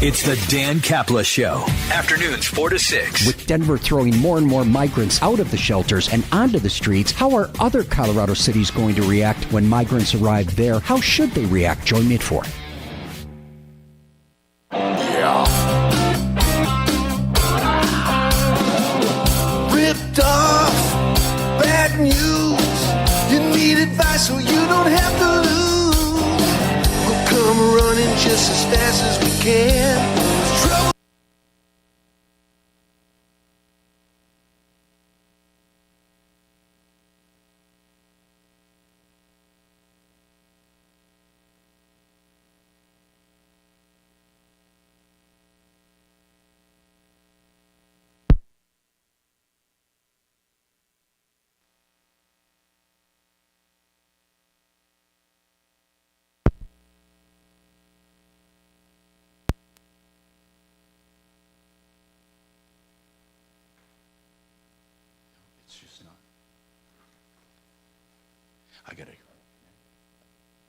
It's the Dan Kapla Show. Afternoons 4 to 6. With Denver throwing more and more migrants out of the shelters and onto the streets, how are other Colorado cities going to react when migrants arrive there? How should they react? Join me at 4. Ripped off, bad news. You need advice so you don't have to lose. We'll come running just as fast as we can. Trouble.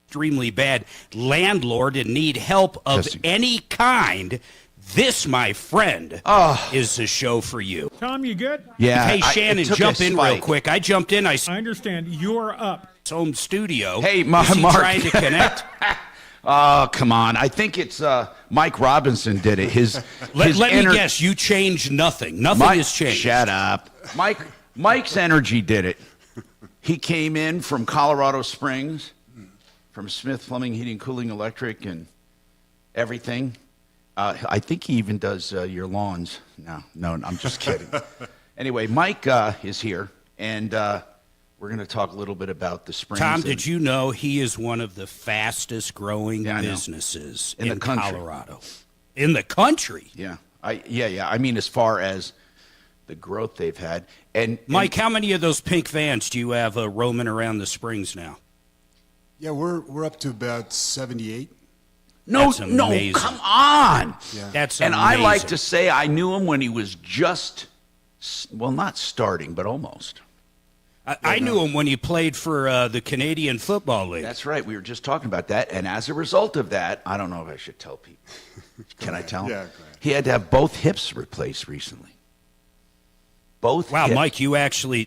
Extremely bad landlord and need help of any kind, this, my friend, is the show for you. Tom, you good? Yeah. Hey, Shannon, jump in real quick. I jumped in. I understand. You're up. Home studio. Hey, Mark. Trying to connect? Oh, come on. I think it's Mike Robinson did it. Let me guess. You changed nothing. Nothing has changed. Shut up. Mike's energy did it. He came in from Colorado Springs, from Smith Plumbing, Heating, Cooling, Electric, and everything. I think he even does your lawns. No, I'm just kidding. Anyway, Mike is here, and we're going to talk a little bit about the Springs. Tom, did you know he is one of the fastest growing businesses in Colorado? In the country? Yeah. I mean, as far as the growth they've had. And Mike, how many of those pink vans do you have roaming around the Springs now? Yeah, we're up to about 78. No, come on. Yeah. That's and amazing. I like to say I knew him when he was just, not starting, but almost. I knew him when he played for the Canadian Football League. That's right. We were just talking about that. And as a result of that, I don't know if I should tell people. Can I tell him? Yeah, he had to have both hips replaced recently. Both Wow, hips. Mike,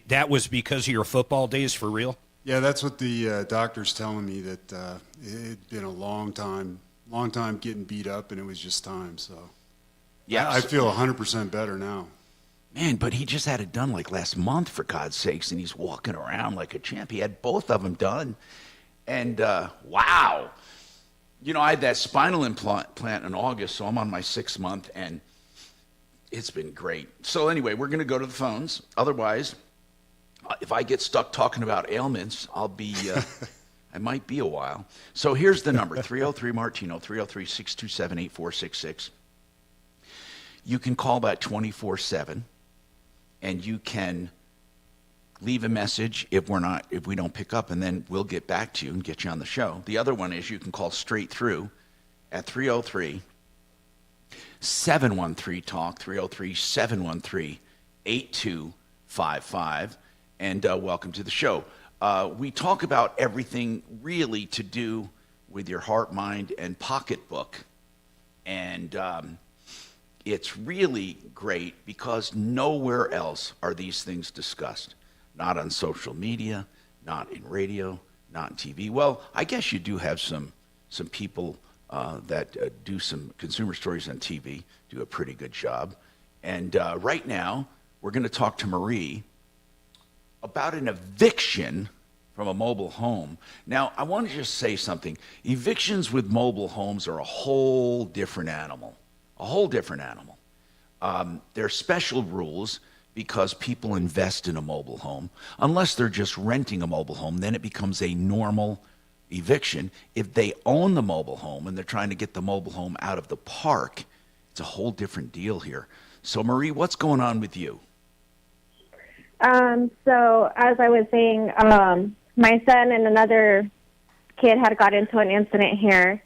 that was because of your football days for real? Yeah, that's what the doctor's telling me, that it'd been a long time getting beat up, and it was just time. So yeah, I feel 100% better now. Man, but he just had it done like last month, for God's sakes, and he's walking around like a champ. He had both of them done. And wow. I had that spinal implant in August, so I'm on my 6th month, and it's been great. So anyway, we're going to go to the phones. Otherwise, if I get stuck talking about ailments, I'll be, I might be a while. So here's the number, 303-MARTINO, 303-627-8466. You can call that 24/7, and you can leave a message if we don't pick up, and then we'll get back to you and get you on the show. The other one is you can call straight through at 303-713-TALK, 303-713-8255. And welcome to the show. We talk about everything really to do with your heart, mind, and pocketbook. And it's really great because nowhere else are these things discussed. Not on social media, not in radio, not in TV. Well, I guess you do have some people that do some consumer stories on TV, do a pretty good job. And right now, we're going to talk to Marie about an eviction from a mobile home. Now, I want to just say something. Evictions with mobile homes are a whole different animal. There are special rules because people invest in a mobile home. Unless they're just renting a mobile home, then it becomes a normal eviction. If they own the mobile home and they're trying to get the mobile home out of the park, it's a whole different deal here. So, Marie, what's going on with you? So, as I was saying, my son and another kid had got into an incident here.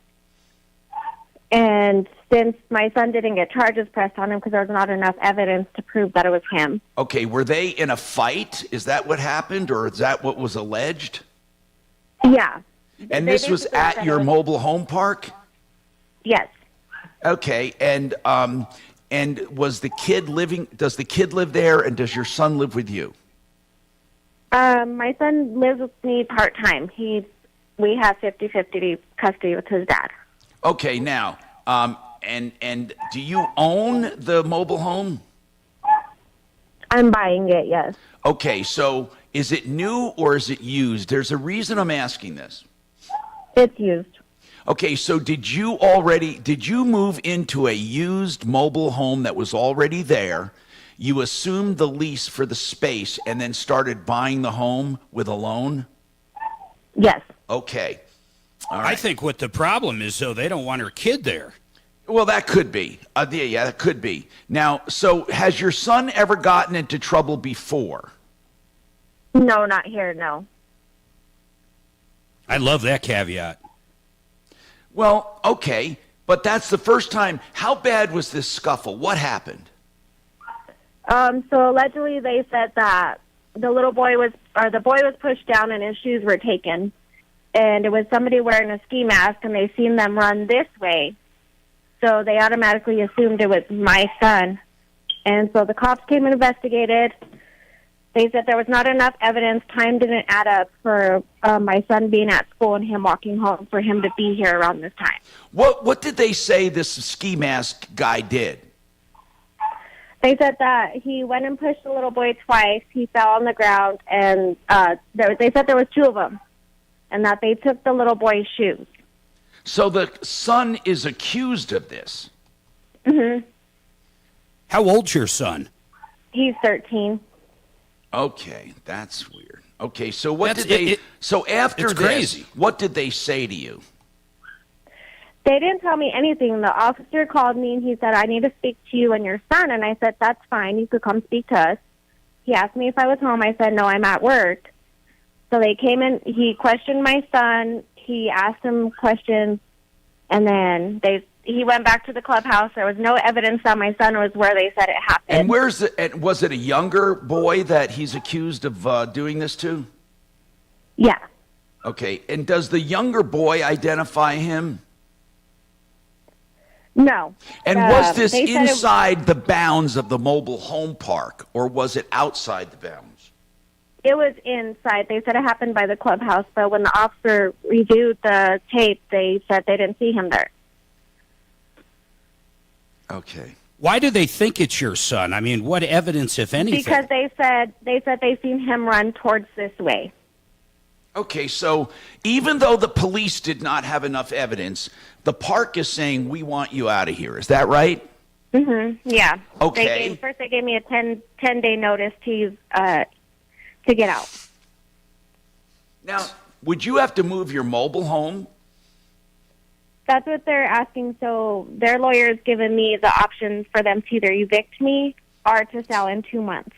And since my son didn't get charges pressed on him because there was not enough evidence to prove that it was him. Okay, were they in a fight? Is that what happened, or is that what was alleged? Yeah. And this was at your mobile home park? Yes. Okay, and was the kid living? Does the kid live there, and does your son live with you? My son lives with me part-time. We have 50-50 custody with his dad. Okay, now, and do you own the mobile home? I'm buying it, yes. Okay, so is it new or is it used? There's a reason I'm asking this. It's used. Okay, so did you move into a used mobile home that was already there? You assumed the lease for the space and then started buying the home with a loan? Yes. Okay. All right. I think what the problem is, though, they don't want her kid there. Well, that could be. Yeah, that could be. Now, so has your son ever gotten into trouble before? No, not here, no. I love that caveat. Well, okay, but that's the first time. How bad was this scuffle? What happened? So allegedly they said that the boy was pushed down and his shoes were taken. And it was somebody wearing a ski mask, and they seen them run this way. So they automatically assumed it was my son. And so the cops came and investigated. They said there was not enough evidence. Time didn't add up for my son being at school and him walking home for him to be here around this time. What did they say this ski mask guy did? They said that he went and pushed the little boy twice. He fell on the ground, and they said there was two of them, and that they took the little boy's shoes. So the son is accused of this? Mm-hmm. How old's your son? He's 13. Okay, that's weird. Okay, so so after it's this, crazy. What did they say to you? They didn't tell me anything. The officer called me, and he said, I need to speak to you and your son. And I said, that's fine. You could come speak to us. He asked me if I was home. I said, no, I'm at work. So they came in. He questioned my son. He asked him questions, and then he went back to the clubhouse. There was no evidence that my son was where they said it happened. And was it a younger boy that he's accused of doing this to? Yeah. Okay, and does the younger boy identify him? No. And was this inside the bounds of the mobile home park, or was it outside the bounds? It was inside. They said it happened by the clubhouse, but when the officer reviewed the tape, they said they didn't see him there. Okay. Why do they think it's your son? I mean, what evidence, if anything? Because they said they seen him run towards this way. Okay, so even though the police did not have enough evidence, the park is saying, we want you out of here. Is that right? Mm-hmm. Yeah. Okay. First they gave me a 10-day notice to get out. Now, would you have to move your mobile home? That's what they're asking. So their lawyer's given me the option for them to either evict me or to sell in 2 months.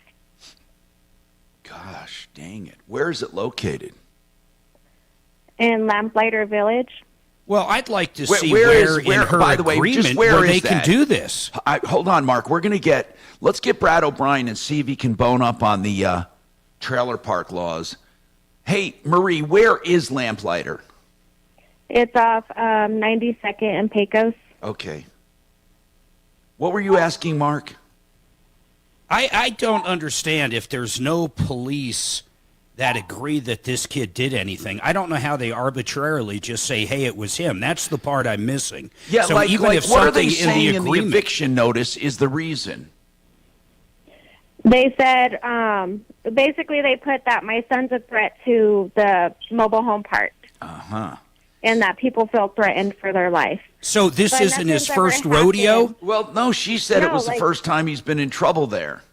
Gosh, dang it. Where is it located? In Lamplighter Village. Well, I'd like to see where in her by the way, agreement just where where they is can that? do this. Hold on, Mark. Let's get Brad O'Brien and see if he can bone up on the trailer park laws. Hey, Marie, where is Lamplighter? It's off 92nd and Pecos. Okay. What were you asking, Mark? I don't understand if there's no police that agree that this kid did anything. I don't know how they arbitrarily just say, hey, it was him. That's the part I'm missing. Yeah, so like if what are they something saying in the in the eviction notice is the reason? They said, basically they put that my son's a threat to the mobile home park. Uh-huh. And that people feel threatened for their life. So this But isn't his nothing's ever first rodeo? happened. Well, no, she said it No, was the first time he's been in trouble there.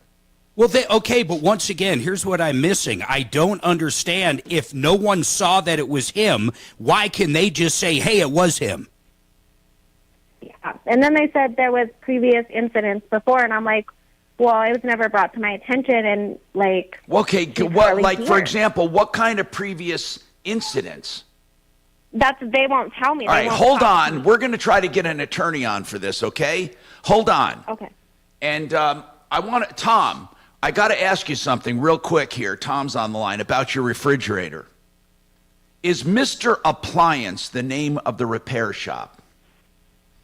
Well, okay, but once again, here's what I'm missing. I don't understand if no one saw that it was him, why can they just say, hey, it was him? Yeah. And then they said there was previous incidents before, and I'm like, well, it was never brought to my attention, and like... Okay, he's what, hardly like, for here. example, what kind of previous incidents? They won't tell me. All They right, won't hold talk to on. me. We're going to try to get an attorney on for this, okay? Hold on. Okay. And Tom, I got to ask you something real quick here. Tom's on the line about your refrigerator. Is Mr. Appliance the name of the repair shop?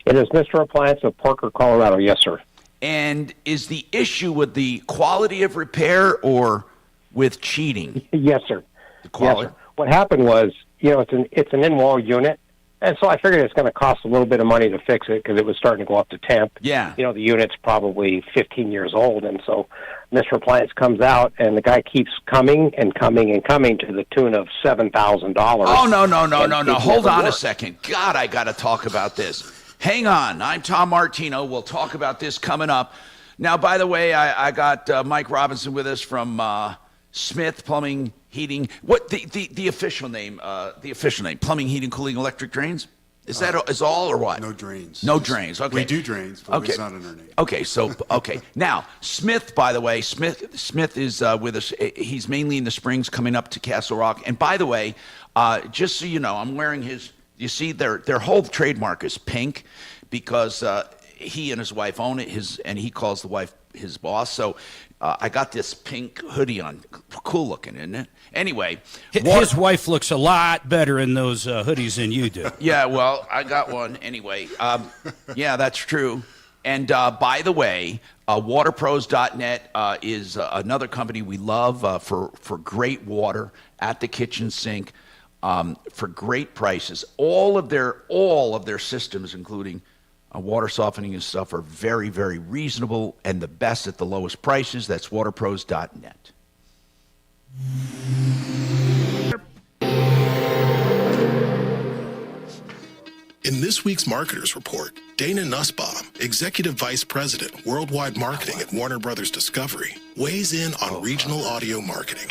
It is Mr. Appliance of Parker, Colorado. Yes, sir. And is the issue with the quality of repair or with cheating? Yes, sir. The quality? Yes, sir. What happened was, it's an in-wall unit, and so I figured it's going to cost a little bit of money to fix it because it was starting to go up to temp. Yeah. The unit's probably 15 years old, and so Mr. Appliance comes out, and the guy keeps coming and coming and coming to the tune of $7,000. Oh, no. Hold on a second. God, I got to talk about this. Hang on. I'm Tom Martino. We'll talk about this coming up. Now, by the way, I got Mike Robinson with us from Smith Plumbing, Heating. What the official name? The official name: Plumbing, Heating, Cooling, Electric Drains. Is that is all or what? No drains. No drains. Okay. We do drains, but it's not in our name. Okay. Now, Smith, by the way, Smith is with us. He's mainly in the Springs, coming up to Castle Rock. And by the way, just so you know, I'm wearing his. You see, their whole trademark is pink because he and his wife own it. And he calls the wife his boss. So I got this pink hoodie on. Cool looking, isn't it? Anyway, his wife looks a lot better in those hoodies than you do. Yeah, well, I got one anyway. Yeah, that's true. And by the way, waterpros.net is another company we love for great water at the kitchen sink. For great prices. All of their systems, including water softening and stuff, are very, very reasonable and the best at the lowest prices. That's waterpros.net. In this week's Marketers Report, Dana Nussbaum, Executive Vice President, Worldwide Marketing at Warner Brothers Discovery, weighs in on regional audio marketing.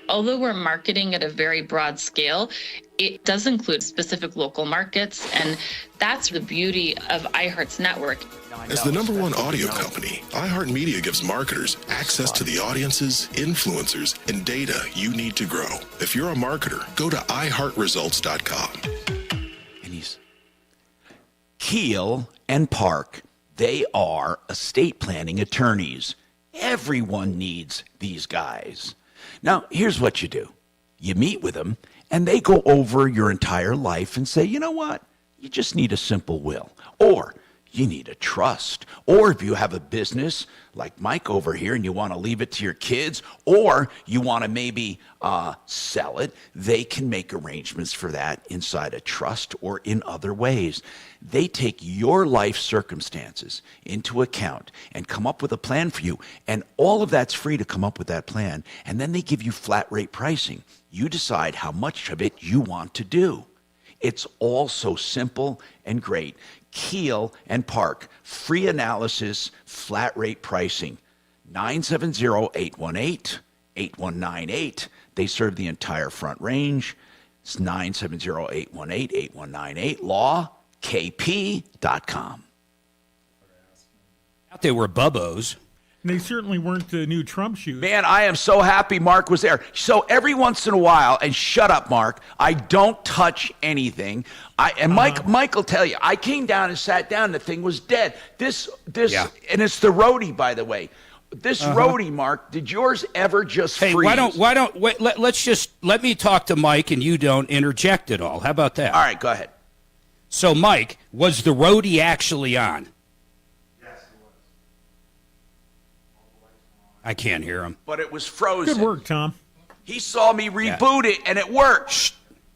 Although we're marketing at a very broad scale, it does include specific local markets, and that's the beauty of iHeart's network. As the number one audio company, iHeartMedia gives marketers access to the audiences, influencers, and data you need to grow. If you're a marketer, go to iHeartResults.com. And he's Keel and Park. They are estate planning attorneys. Everyone needs these guys. Now, here's what you do. You meet with them, and they go over your entire life and say, you know what? You just need a simple will. Or you need a trust. Or if you have a business like Mike over here and you want to leave it to your kids, or you want to maybe sell it, they can make arrangements for that inside a trust or in other ways. They take your life circumstances into account and come up with a plan for you. And all of that's free to come up with that plan. And then they give you flat rate pricing. You decide how much of it you want to do. It's all so simple and great. Keel and Park, free analysis, flat rate pricing. 970-818-8198. They serve the entire Front Range. It's 970-818-8198. LawKP.com. They were bubbos. They certainly weren't the new Trump shoes. Man, I am so happy Mark was there. So every once in a while, and shut up, Mark, I don't touch anything. Mike will tell you, I came down and sat down, the thing was dead. This, yeah. And it's the roadie, by the way. This roadie, Mark, did yours ever just freeze? Let me talk to Mike and you don't interject at all. How about that? All right, go ahead. So, Mike, was the roadie actually on? I can't hear him. But it was frozen. Good work, Tom. He saw me reboot it, and it worked.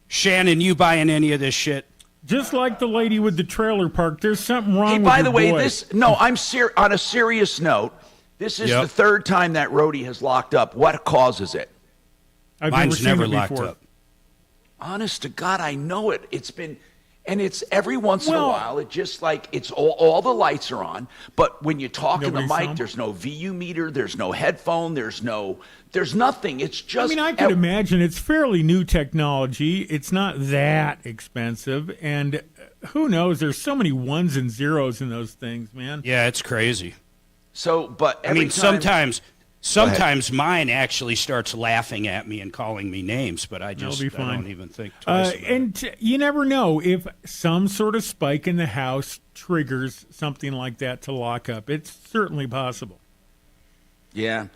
Shannon, you buying any of this shit? Just like the lady with the trailer park, there's something wrong with by the your way, boy. I'm on a serious note. This is the third time that roadie has locked up. What causes it? Mine's never locked up. Honest to God, I know it. It's been... And it's every once in a while, it just like it's all the lights are on. But when you talk in the mic, there's no VU meter, there's no headphone, there's nothing. It's just. I could imagine it's fairly new technology. It's not that expensive. And who knows? There's so many ones and zeros in those things, man. Yeah, it's crazy. So, but sometimes mine actually starts laughing at me and calling me names, but I don't even think twice about it. You never know if some sort of spike in the house triggers something like that to lock up. It's certainly possible. Yeah.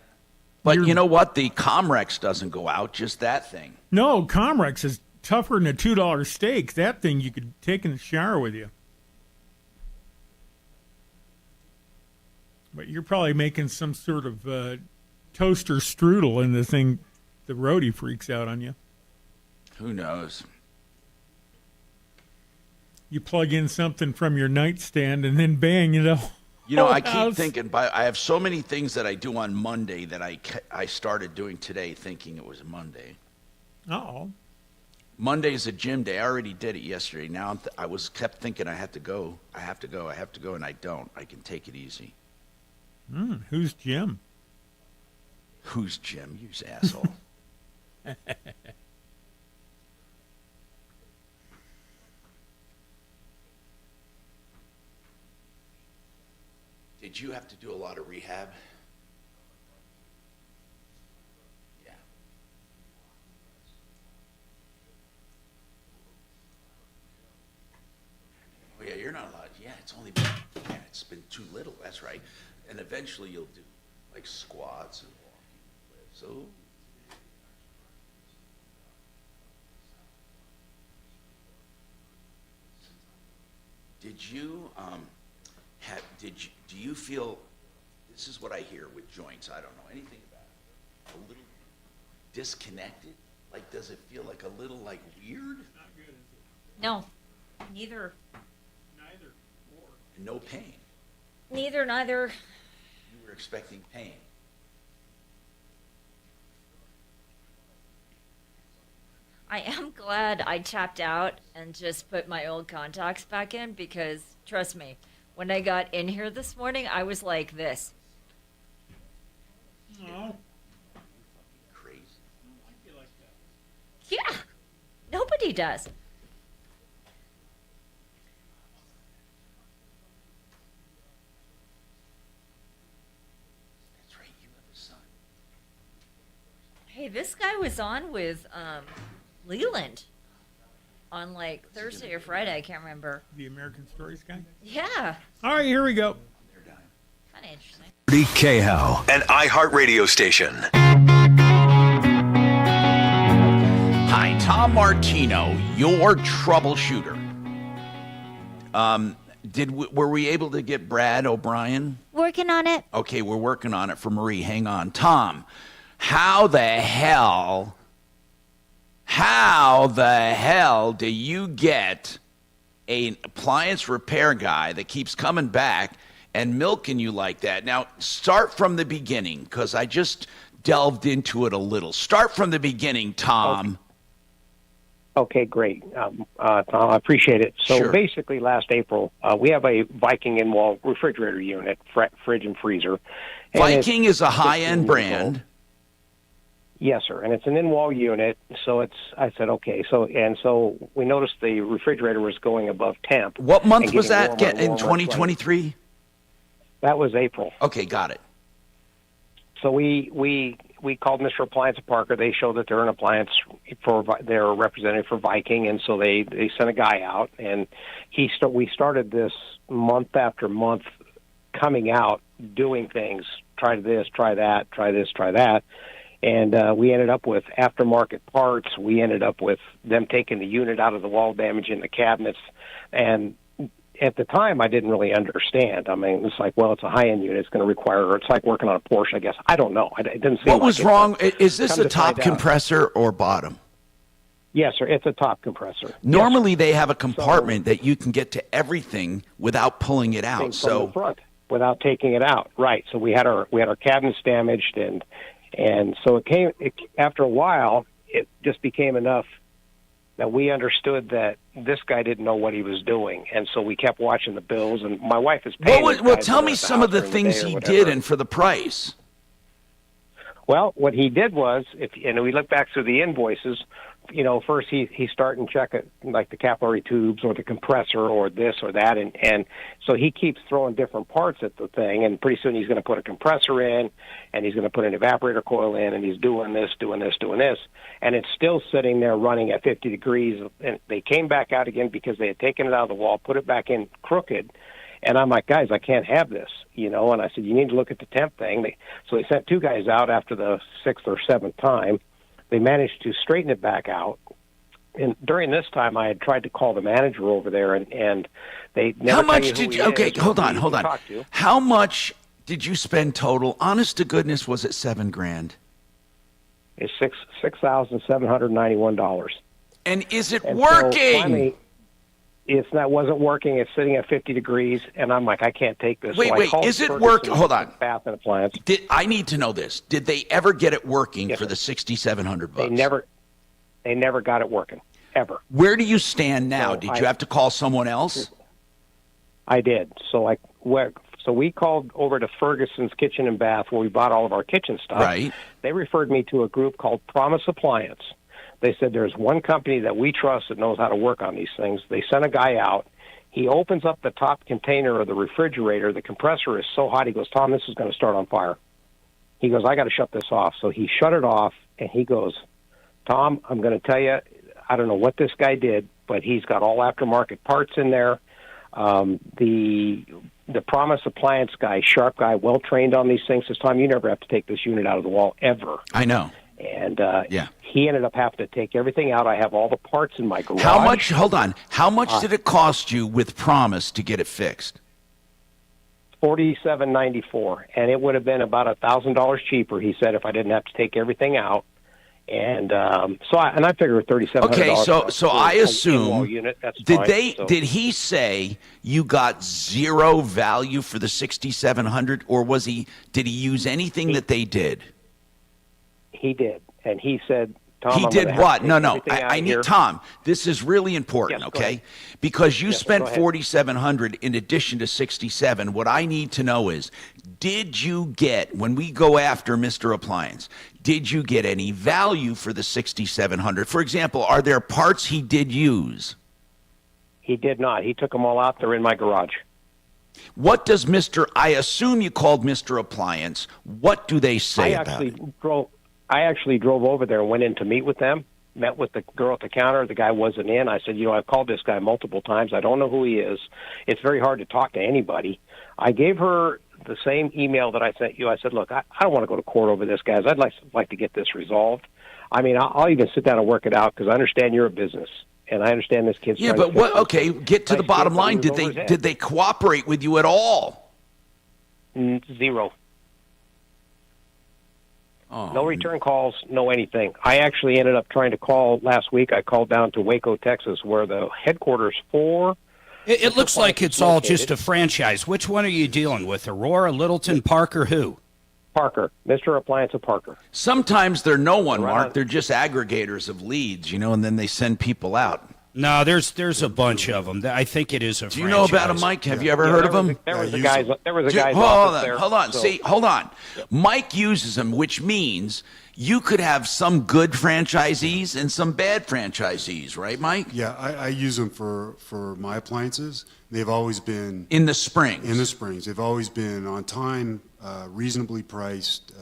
But you know what? The Comrex doesn't go out, just that thing. No, Comrex is tougher than a $2 steak. That thing you could take in the shower with you. But you're probably making some sort of toaster strudel, and the roadie freaks out on you. Who knows? You plug in something from your nightstand, and then bang, I keep thinking, I have so many things that I do on Monday that I started doing today thinking it was Monday. Uh-oh. Monday's a gym day. I already did it yesterday. Now I kept thinking I have to go, and I don't. I can take it easy. Who's Jim? Who's Jim? You asshole. Did you have to do a lot of rehab? Yeah. Oh yeah, you're not allowed. Yeah, it's been too little. That's right. And eventually you'll do like squats and walking lifts. So. Did you do you feel, this is what I hear with joints, I don't know anything about it, a little disconnected? Like, does it feel like a little, like, weird? Not good, is it? No, neither. Neither. And no pain? Neither. You were expecting pain? I am glad I tapped out and just put my old contacts back in because, trust me, when I got in here this morning, I was like this. No. Crazy. I feel like that. Yeah, nobody does. That's right, you have a son. Hey, this guy was on with Leland on like Thursday or Friday. I can't remember. The American Stories guy? Yeah, All right, here we go. kind of interesting. K-How, an iHeartRadio station. Hi, Tom Martino, your troubleshooter. Were we able to get Brad O'Brien? Working on it. Okay, we're working on it for Marie. Hang on. Tom, how the hell do you get an appliance repair guy that keeps coming back and milking you like that? Now, start from the beginning, because I just delved into it a little. Start from the beginning, Tom. Okay, great. Tom, I appreciate it. So Sure. basically last April, we have a Viking in-wall refrigerator unit, fridge and freezer. And Viking is a high-end 15 years brand. old. Yes, sir. And it's an in-wall unit. So I said, okay. So we noticed the refrigerator was going above temp. What month and was getting that warmer and in warmer. 2023? That was April. Okay, got it. So we called Mr. Appliance at Parker. They showed that they're an appliance they're a representative for Viking, and so they sent a guy out, and we started this month after month coming out, doing things, try this, try that, try this, try that, and we ended up with aftermarket parts. We ended up with them taking the unit out of the wall damage in the cabinets, and at the time, I didn't really understand. I mean, it's like, well, it's a high-end unit. It's going to require, it's like working on a Porsche, I guess. I don't know. It didn't seem What like was it, wrong? but Is this come a to find top out- compressor or bottom? Yes, sir. It's a top compressor. Normally, they have a compartment that you can get to everything without pulling it out. Things from the front without taking it out. Right. So we had our cabinets damaged, and so after a while, it just became enough that we understood that this guy didn't know what he was doing, and so we kept watching the bills. And my wife is paying. Well, tell me some of the things he did, and for the price. Well, what he did was, and we look back through the invoices, first he started and check it, like the capillary tubes or the compressor or this or that, and so he keeps throwing different parts at the thing, and pretty soon he's going to put a compressor in, and he's going to put an evaporator coil in, and he's doing this, and it's still sitting there running at 50 degrees, and they came back out again because they had taken it out of the wall, put it back in crooked. And I'm like, guys, I can't have this, and I said, you need to look at the temp thing. So they sent two guys out after the sixth or seventh time. They managed to straighten it back out. And during this time, I had tried to call the manager over there, and they never. How much did you? Okay, hold on. How much did you spend total? Honest to goodness, was it $7,000? It's $6,791. And is it And working? So finally, wasn't working. It's sitting at 50 degrees, and I'm like, I can't take this. Wait, so wait, is it working? Hold on. Bath and Appliance. I need to know this. Did they ever get it working for the $6,700? They never got it working, ever. Where do you stand now? Did you have to call someone else? I did. So we called over to Ferguson's Kitchen and Bath, where we bought all of our kitchen stuff. Right. They referred me to a group called Promise Appliance. They said there's one company that we trust that knows how to work on these things. They sent a guy out. He opens up the top container of the refrigerator. The compressor is so hot, he goes, Tom, this is going to start on fire. He goes, I got to shut this off. So he shut it off, and he goes, Tom, I'm going to tell you, I don't know what this guy did, but he's got all aftermarket parts in there. The Promise Appliance guy, sharp guy, well-trained on these things, says, Tom, you never have to take this unit out of the wall, ever. I know. And he ended up having to take everything out. I have all the parts in my garage. How much, hold on, how much did it cost you with Promise to get it fixed? $47.94, and it would have been about $1,000 cheaper, he said, if I didn't have to take everything out. And I figured $3,700. Okay, so I assume unit, that's did fine. Did he say you got zero value for the $6,700, or did he use anything that they did? He did, and he said, Tom, he I'm did what? No. I need here. Tom. This is really important, Yes, okay? Because you spent go ahead. $4,700 in addition to $67. What I need to know is, did you get, when we go after Mr. Appliance, did you get any value for the $6,700? For example, are there parts he did use? He did not. He took them all out. They're in my garage. What does I assume you called Mr. Appliance. What do they say about it? I actually drove over there and went in to meet with them, met with the girl at the counter. The guy wasn't in. I said, I've called this guy multiple times. I don't know who he is. It's very hard to talk to anybody. I gave her the same email that I sent you. I said, look, I don't want to go to court over this, guys. I'd like to get this resolved. I mean, I'll even sit down and work it out because I understand you're a business. And I understand this kid's Yeah, but what? Okay, get to the bottom line. Did they cooperate with you at all? Zero. Oh. No return calls, no anything. I actually ended up trying to call last week. I called down to Waco, Texas, where the headquarters for... It looks like it's all just a franchise. Which one are you dealing with? Aurora, Littleton, Parker, who? Parker. Mr. Appliance of Parker. Sometimes they're no one, Mark. They're just aggregators of leads, and then they send people out. No, there's a bunch of them. I think it is a franchise. Do you know about him, Mike? Have you ever heard of him? There was a guy's Hold on. See, hold on. Mike uses them, which means you could have some good franchisees and some bad franchisees, right, Mike? Yeah, I use them for my appliances. They've always been... In the springs. They've always been on time, reasonably priced,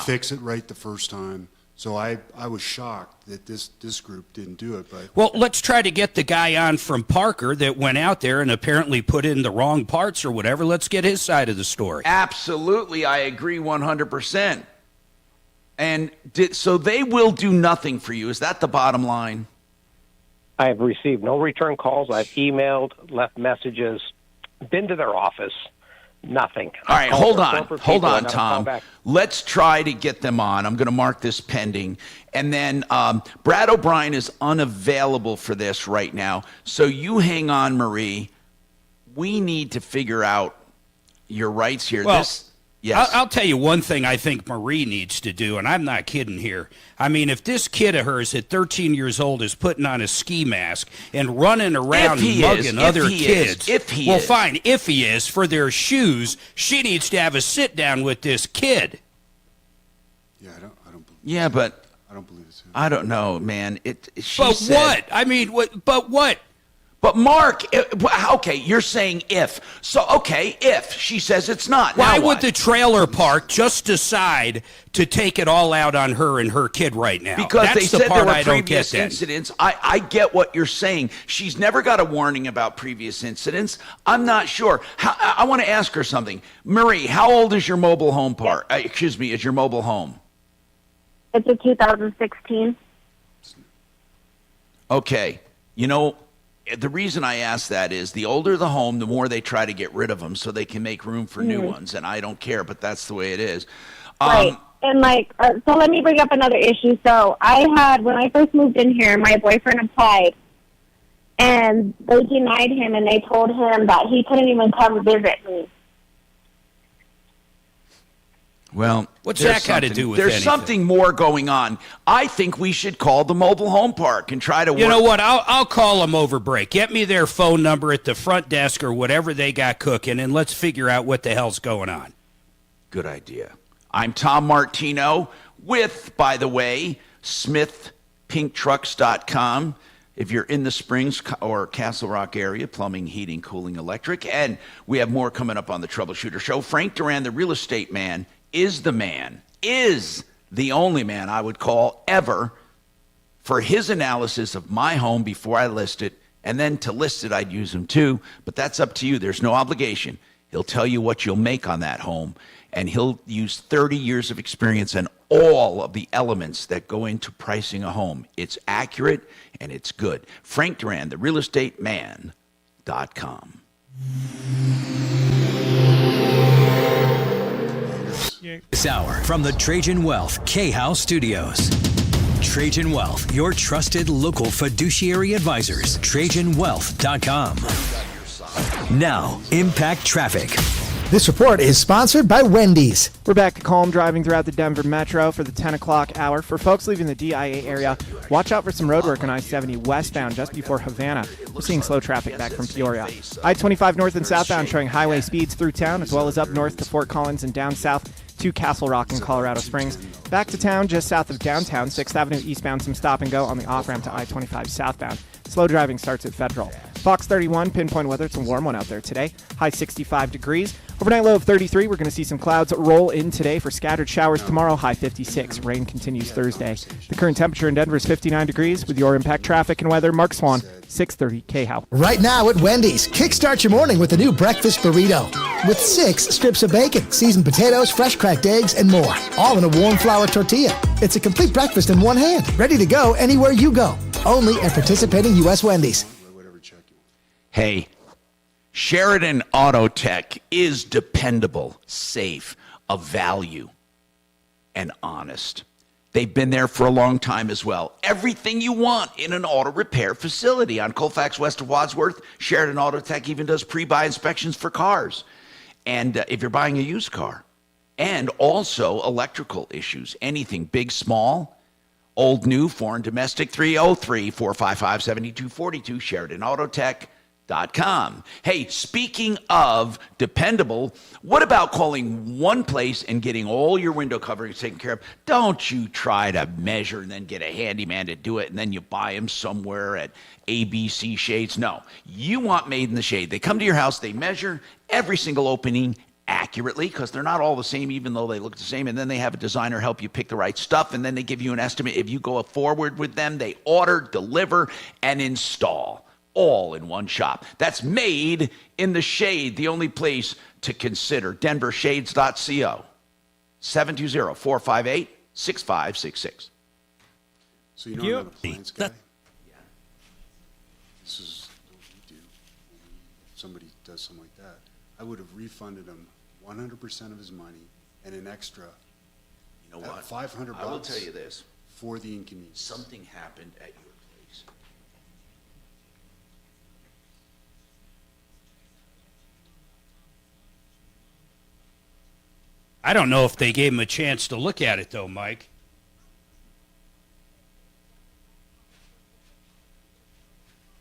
fix it right the first time. So I was shocked that this group didn't do it. But well, let's try to get the guy on from Parker that went out there and apparently put in the wrong parts or whatever. Let's get his side of the story. Absolutely, I agree 100%. And so they will do nothing for you. Is that the bottom line? I have received no return calls. I've emailed, left messages, been to their office. Nothing. All right, hold on, Tom. Let's try to get them on. I'm going to mark this pending. And then Brad O'Brien is unavailable for this right now. So you hang on, Marie. We need to figure out your rights here. Well, yes. I'll tell you one thing I think Marie needs to do, and I'm not kidding here. I mean, if this kid of hers at 13 years old is putting on a ski mask and running around mugging other kids, fine. If he is, for their shoes, she needs to have a sit-down with this kid. Yeah, I don't believe Yeah, but... I don't believe it's him. I don't know, man. What? I mean, but what? But Mark, okay, you're saying if. So, okay, if. She says it's not. Why would the trailer park just decide to take it all out on her and her kid right now? Because that's they said part there were I don't previous get incidents. I get what you're saying. She's never got a warning about previous incidents. I'm not sure. I want to ask her something. Marie, how old is your mobile home is your mobile home? It's a 2016. Okay. the reason I ask that is the older the home, the more they try to get rid of them so they can make room for new ones. And I don't care, but that's the way it is. Right. And so let me bring up another issue. So when I first moved in here, my boyfriend applied and they denied him and they told him that he couldn't even come visit me. Well, what's that got to do with There's anything? something more going on. I think we should call the mobile home park and try to work. You know what? I'll call them over break. Get me their phone number at the front desk or whatever they got cooking, and let's figure out what the hell's going on. Good idea. I'm Tom Martino with, by the way, SmithPinkTrucks.com. If you're in the Springs or Castle Rock area, plumbing, heating, cooling, electric. And we have more coming up on the Troubleshooter Show. Frank Duran, the real estate man, is the only man I would call ever for his analysis of my home before I list it. And then to list it, I'd use him too. But that's up to you. There's no obligation. He'll tell you what you'll make on that home. And he'll use 30 years of experience and all of the elements that go into pricing a home. It's accurate and it's good. Frank Duran, the realestateman.com. This hour from the Trajan Wealth K-House Studios. Trajan Wealth, your trusted local fiduciary advisors. TrajanWealth.com. Now, Impact Traffic. This report is sponsored by Wendy's. We're back to calm driving throughout the Denver Metro for the 10 o'clock hour. For folks leaving the DIA area, watch out for some road work on I-70 westbound just before Havana. We're seeing slow traffic back from Peoria. I-25 north and southbound showing highway speeds through town, as well as up north to Fort Collins and down south to Castle Rock and Colorado Springs. Back to town just south of downtown, 6th Avenue eastbound, some stop and go on the off-ramp to I-25 southbound. Slow driving starts at Federal. Fox 31, pinpoint weather. It's a warm one out there today. High 65 degrees. Overnight low of 33. We're going to see some clouds roll in today for scattered showers tomorrow. High 56. Rain continues Thursday. The current temperature in Denver is 59 degrees. With your Impact Traffic and weather, Mark Swan, 630 K-How. Right now at Wendy's, kickstart your morning with a new breakfast burrito. With 6 strips of bacon, seasoned potatoes, fresh cracked eggs, and more. All in a warm flour tortilla. It's a complete breakfast in one hand. Ready to go anywhere you go. Only at participating U.S. Wendy's. Hey, Sheridan Auto Tech is dependable, safe, of value, and honest. They've been there for a long time as well. Everything you want in an auto repair facility. On Colfax west of Wadsworth, Sheridan Auto Tech even does pre-buy inspections for cars. And if you're buying a used car. And also electrical issues. Anything big, small, old, new, foreign, domestic, 303-455-7242, SheridanAutoTech.com. Hey, speaking of dependable, what about calling one place and getting all your window coverings taken care of? Don't you try to measure and then get a handyman to do it and then you buy them somewhere at ABC Shades. No, you want Made in the Shade. They come to your house, they measure every single opening accurately because they're not all the same even though they look the same, and then they have a designer help you pick the right stuff, and then they give you an estimate. If you go forward with them, they order, deliver, and install. All in one shop. That's Made in the Shade, the only place to consider. DenverShades.co. 720-458-6566. So you know I'm not a Appliance guy? Yeah. This is what we do when somebody does something like that. I would have refunded him 100% of his money and an extra. You know what? $500. I will tell you this. For the inconvenience. Something happened at your place. I don't know if they gave him a chance to look at it, though, Mike.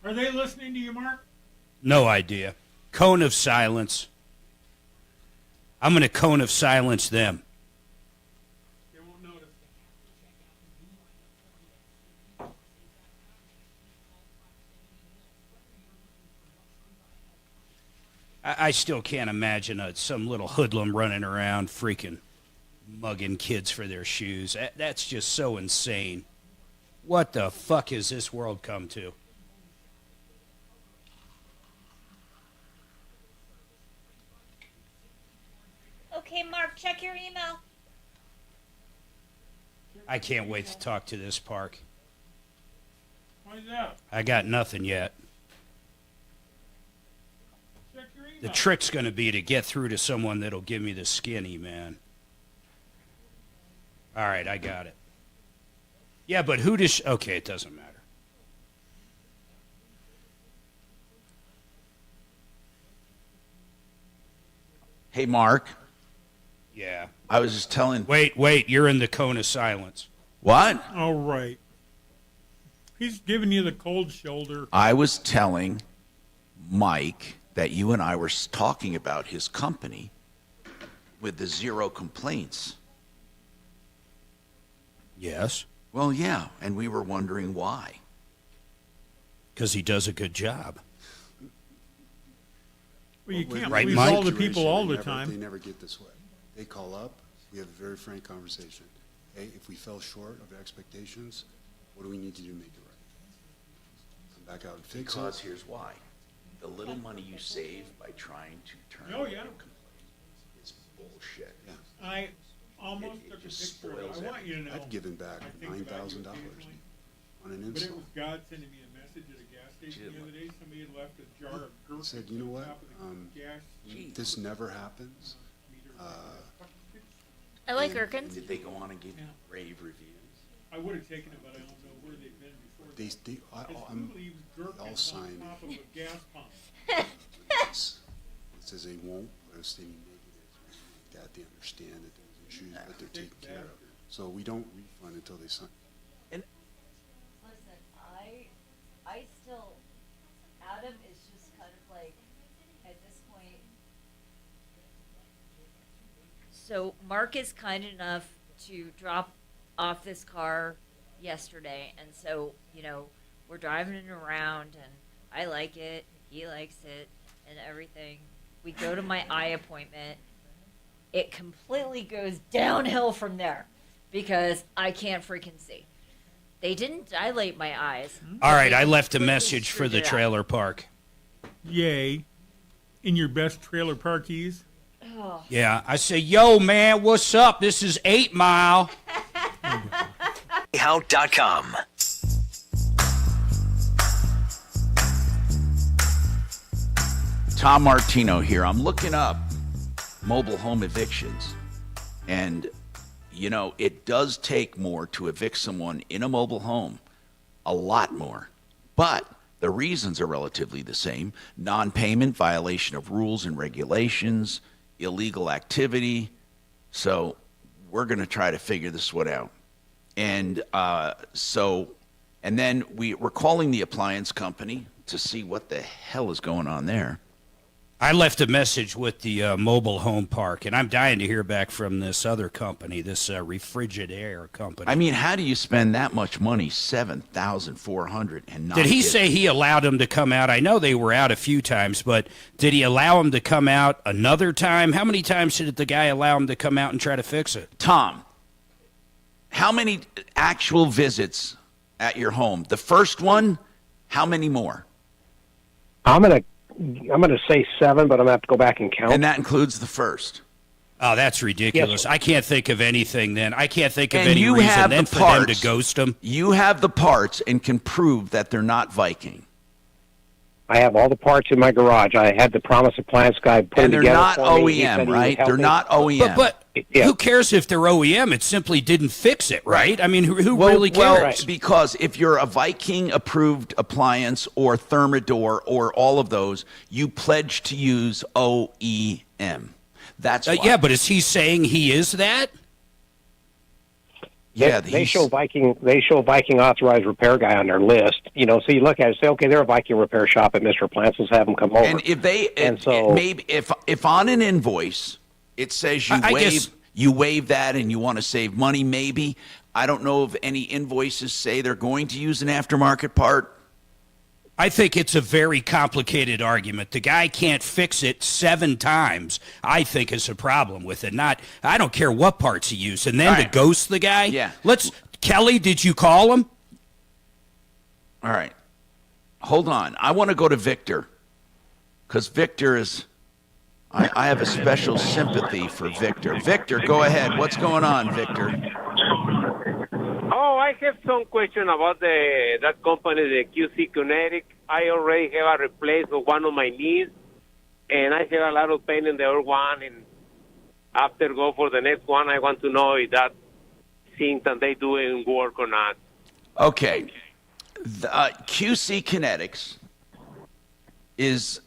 Are they listening to you, Mark? No idea. Cone of silence. I'm going to cone of silence them. They won't notice. I still can't imagine some little hoodlum running around freaking mugging kids for their shoes. That's just so insane. What the fuck has this world come to? Okay, Mark, check your email. I can't wait to talk to this park. What is that? I got nothing yet. The trick's going to be to get through to someone that'll give me the skinny, man. All right, I got it. Yeah, but who does... Okay, it doesn't matter. Hey, Mark. Yeah. I was just telling... Wait, you're in the cone of silence. What? All right. He's giving you the cold shoulder. I was telling Mike that you and I were talking about his company with the 0 complaints. Yes. Well, yeah, and we were wondering why. Because he does a good job. Well, you can't right, please Mike? all the people all the time. They never get this way. They call up, we have a very frank conversation. Hey, if we fell short of expectations, what do we need to do to make it right? Come back out and fix it. Because here's why. The little money you save by trying to turn Oh, yeah. a complaint is bullshit. Yeah. I almost took a just picture of it. spoils I want you to know. I've given back I think about $9,000 you occasionally, on an But it install. was God sending me a message at a gas station the other day. Somebody had left a jar of I gherkins said, you know on what? top of the gas This never happens. I like And gherkins. did they go on and give you rave reviews? I would have taken it, but I don't know where they've been before. Who leaves gherkins I'll sign on top of a gas pump? it says they won't put us any negatives or anything like that. They understand that there's issues, but they're taken care of. So we don't refund until they sign. Listen, I still, Adam is just kind of like, at this point. So Mark is kind enough to drop off this car yesterday, and so, we're driving it around, and I like it, he likes it, and everything. We go to my eye appointment. It completely goes downhill from there because I can't freaking see. They didn't dilate my eyes. All right, I left a message for the trailer park. Yay. In your best trailer parkies. Oh. Yeah, I say, yo, man, what's up? This is 8 Mile. How.com. Tom Martino here. I'm looking up mobile home evictions. And, it does take more to evict someone in a mobile home. A lot more. But the reasons are relatively the same. Non-payment, violation of rules and regulations, illegal activity. So we're going to try to figure this one out. And and then we're calling the appliance company to see what the hell is going on there. I left a message with the mobile home park, and I'm dying to hear back from this other company, this Regenerative company. I mean, how do you spend that much money, $7,400, and not? Did he get say he allowed them to come out? I know they were out a few times, but did he allow them to come out another time? How many times did the guy allow them to come out and try to fix it? Tom, how many actual visits at your home? The first one, how many more? I'm gonna say 7, but I'm gonna have to go back and count. And that includes the first. Oh, that's ridiculous. Yes. I can't think of anything then. I can't think of And any you reason have then the for them parts. to ghost them. You have the parts and can prove that they're not Viking. I have all the parts in my garage. I had the Promise Appliance guy put And them they're together not for me. He said OEM, he would right? help They're me. not OEM. But Yeah. who cares if they're OEM? It simply didn't fix it, right? I mean, who really Well, cares? because if you're a Viking-approved appliance or Thermador or all of those, you pledge to use OEM. That's why. Yeah, but is he saying he is that? Yeah, They show Viking. They show Viking authorized repair guy on their list. So you look at it and say, okay, they're a Viking repair shop at Mr. Appliance. Let's have them come over. And if they, maybe if on an invoice it says you waive that and you want to save money, maybe. I don't know if any invoices say they're going to use an aftermarket part. I think it's a very complicated argument. The guy can't fix it 7 times. I think is a problem with it. I don't care what parts he used. And then to ghost the guy? Yeah. Kelly, did you call him? All right. Hold on. I want to go to Victor. Because Victor is, I have a special sympathy for Victor. Victor, go ahead. What's going on, Victor? Oh, I have some question about that company, the QC Kinetic. I already have a replace of one of my knees, and I have a lot of pain in the other one, and after go for the next one, I want to know if that symptom they doing work or not. Okay. QC Kinetics is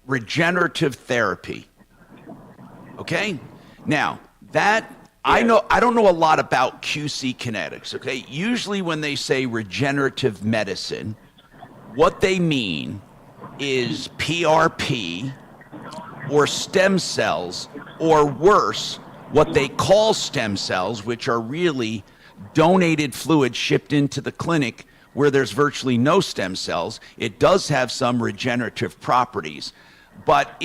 regenerative therapy. Okay? Now, I don't know a lot about QC Kinetics, okay? Usually when they say regenerative medicine, what they mean is PRP or stem cells, or worse, what they call stem cells, which are really donated fluid shipped into the clinic where there's virtually no stem cells. It does have some regenerative properties. But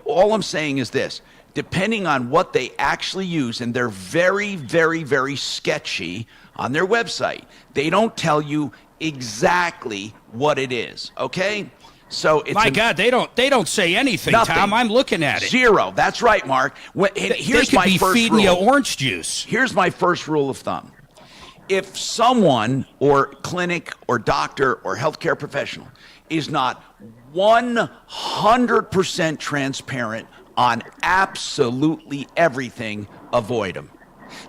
all I'm saying is this. Depending on what they actually use, and they're very, very, very sketchy on their website, they don't tell you exactly what it is, okay? So it's God, they don't say anything, nothing. Tom. I'm looking at it. Zero. That's right, Mark. Here's they could my be first feeding rule. you orange juice. Here's my first rule of thumb. If someone or clinic or doctor or healthcare professional is not 100% transparent on absolutely everything, avoid them.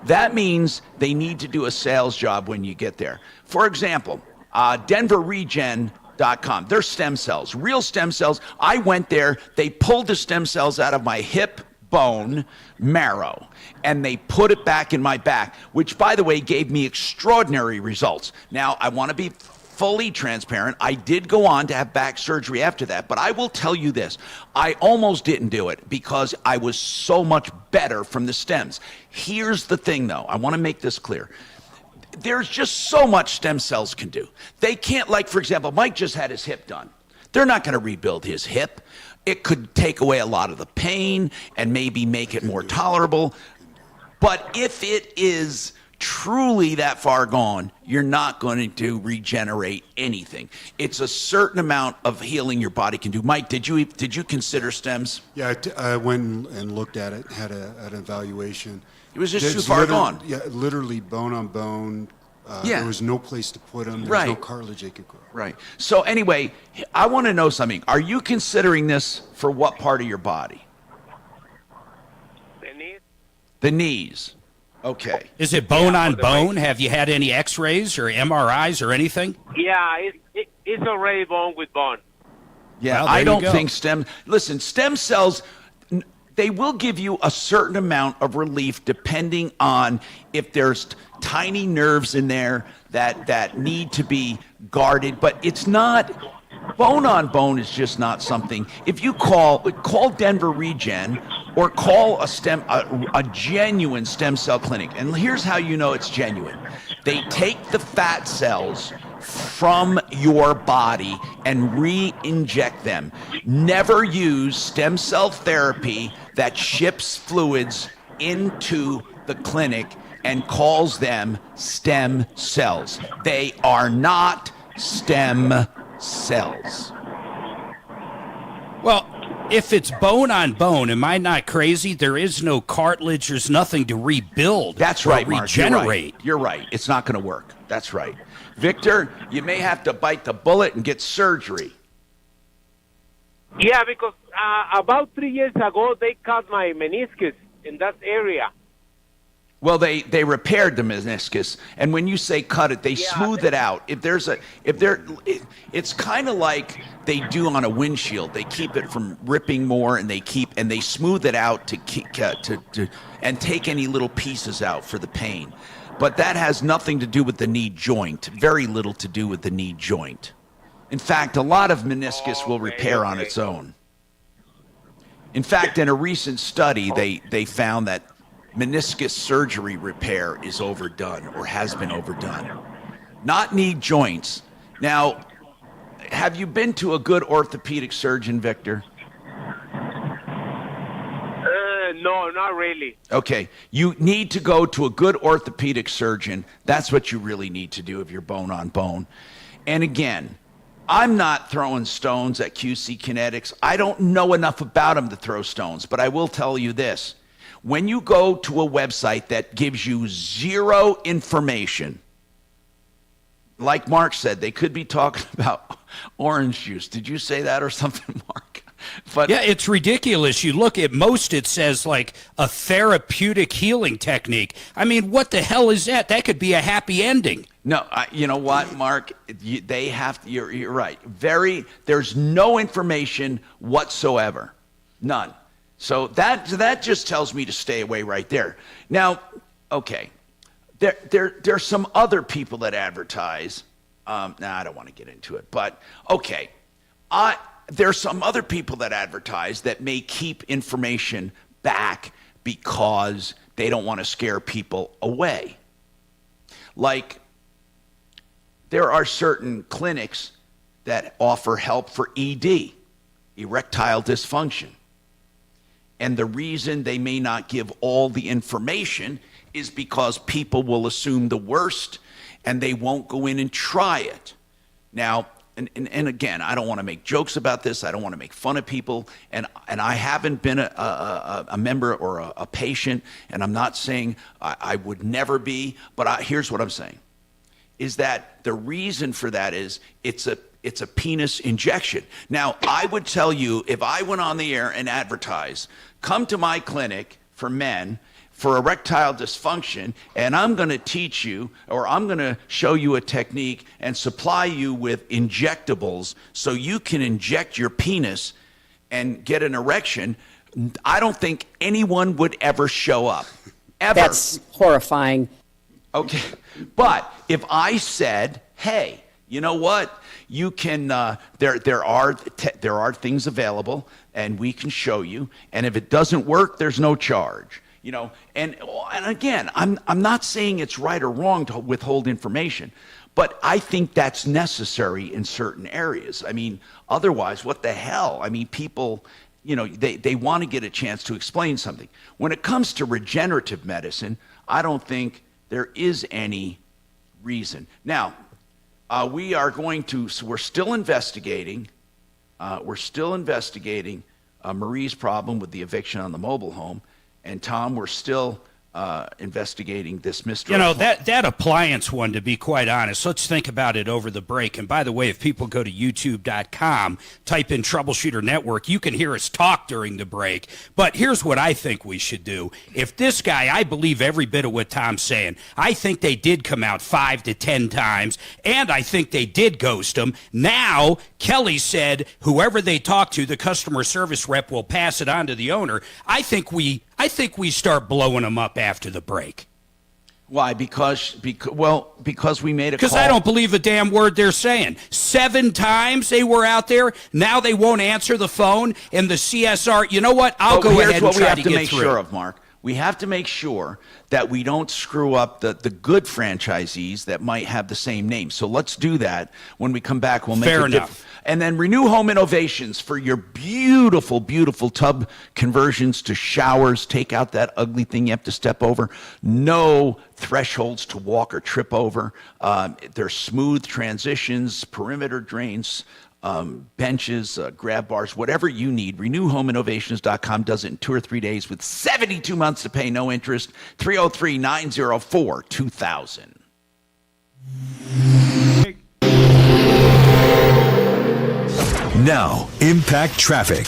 That means they need to do a sales job when you get there. For example, DenverRegen.com, they're stem cells, real stem cells. I went there, they pulled the stem cells out of my hip bone marrow, and they put it back in my back, which, by the way, gave me extraordinary results. Now, I want to be fully transparent. I did go on to have back surgery after that, but I will tell you this. I almost didn't do it because I was so much better from the stems. Here's the thing, though. I want to make this clear. There's just so much stem cells can do. They can't, like, for example, Mike just had his hip done. They're not going to rebuild his hip. It could take away a lot of the pain and maybe make it more tolerable. But if it is truly that far gone, you're not going to regenerate anything. It's a certain amount of healing your body can do. Mike, did you consider stems? Yeah, I went and looked at it, had an evaluation. It was just too far gone. Yeah, literally bone on bone. There was no place to put them. There was no cartilage they could grow. Right. So anyway, I want to know something. Are you considering this for what part of your body? The knees. The knees. Okay. Is it bone on bone? Have you had any x-rays or MRIs or anything? Yeah, it's already bone with bone. Yeah, well, I don't think stem cells, they will give you a certain amount of relief depending on if there's tiny nerves in there that need to be guarded, but it's not, bone on bone is just not something. If you call Denver Regen or call a genuine stem cell clinic, and here's how you know it's genuine. They take the fat cells from your body and re-inject them. Never use stem cell therapy that ships fluids into the clinic and calls them stem cells. They are not stem cells. Well, if it's bone on bone, am I not crazy? There is no cartilage. There's nothing to rebuild. That's right, Mark. Regenerate. You're right. It's not going to work. That's right. Victor, you may have to bite the bullet and get surgery. Yeah, because about 3 years ago, they cut my meniscus in that area. Well, they repaired the meniscus, and when you say cut it, they smooth it out. It's kind of like they do on a windshield. They keep it from ripping more, and they smooth it out to and take any little pieces out for the pain. But that has nothing to do with the knee joint. Very little to do with the knee joint. In fact, a lot of meniscus will repair on its own. In fact, in a recent study, they found that meniscus surgery repair is overdone or has been overdone. Not knee joints. Now, have you been to a good orthopedic surgeon, Victor? No, not really. Okay. You need to go to a good orthopedic surgeon. That's what you really need to do if you're bone on bone. And again, I'm not throwing stones at QC Kinetics. I don't know enough about them to throw stones, but I will tell you this. When you go to a website that gives you zero information, like Mark said, they could be talking about orange juice. Did you say that or something, Mark? But yeah, it's ridiculous. You look at most, it says like a therapeutic healing technique. I mean, what the hell is that? That could be a happy ending. No, you know what, Mark? They have to, you're right. There's no information whatsoever. None. So that just tells me to stay away right there. Now, okay, there's some other people that advertise. I don't want to get into it, but okay. There's some other people that advertise that may keep information back because they don't want to scare people away. Like, there are certain clinics that offer help for ED, erectile dysfunction. And the reason they may not give all the information is because people will assume the worst and they won't go in and try it. Now, and again, I don't want to make jokes about this. I don't want to make fun of people. And I haven't been a member or a patient, and I'm not saying I would never be, but here's what I'm saying, is that the reason for that is it's a penis injection. Now, I would tell you, if I went on the air and advertised, come to my clinic for men for erectile dysfunction, and I'm going to teach you, or I'm going to show you a technique and supply you with injectables so you can inject your penis and get an erection, I don't think anyone would ever show up. Ever. That's horrifying. Okay, but if I said, hey, you know what? You can. There are things available, and we can show you. And if it doesn't work, there's no charge. You know. And again, I'm not saying it's right or wrong to withhold information, but I think that's necessary in certain areas. I mean, otherwise, what the hell? I mean, people, you know, they want to get a chance to explain something. When it comes to regenerative medicine, I don't think there is any reason. Now, we're still investigating. Marie's problem with the eviction on the mobile home. And Tom, we're still investigating this mystery. You know, that appliance one, to be quite honest, let's think about it over the break. And by the way, if people go to youtube.com, type in Troubleshooter Network, you can hear us talk during the break. But here's what I think we should do. If this guy, I believe every bit of what Tom's saying. I think they did come out 5 to 10 times, and I think they did ghost him. Now, Kelly said whoever they talk to, the customer service rep will pass it on to the owner. I think we start blowing them up after the break. Why? Because we made a call. Because I don't believe a damn word they're saying. 7 times they were out there. Now they won't answer the phone. And the CSR, you know what? I'll go ahead and try to get through. Here's what we have to make sure of, Mark. We have to make sure that we don't screw up the good franchisees that might have the same name. So let's do that. When we come back, we'll make it enough. And then Renew Home Innovations for your beautiful, beautiful tub conversions to showers. Take out that ugly thing you have to step over. No thresholds to walk or trip over. They're smooth transitions, perimeter drains, benches, grab bars, whatever you need. RenewHomeInnovations.com does it in 2 or 3 days with 72 months to pay, no interest. 303-904-2000. Now, Impact Traffic.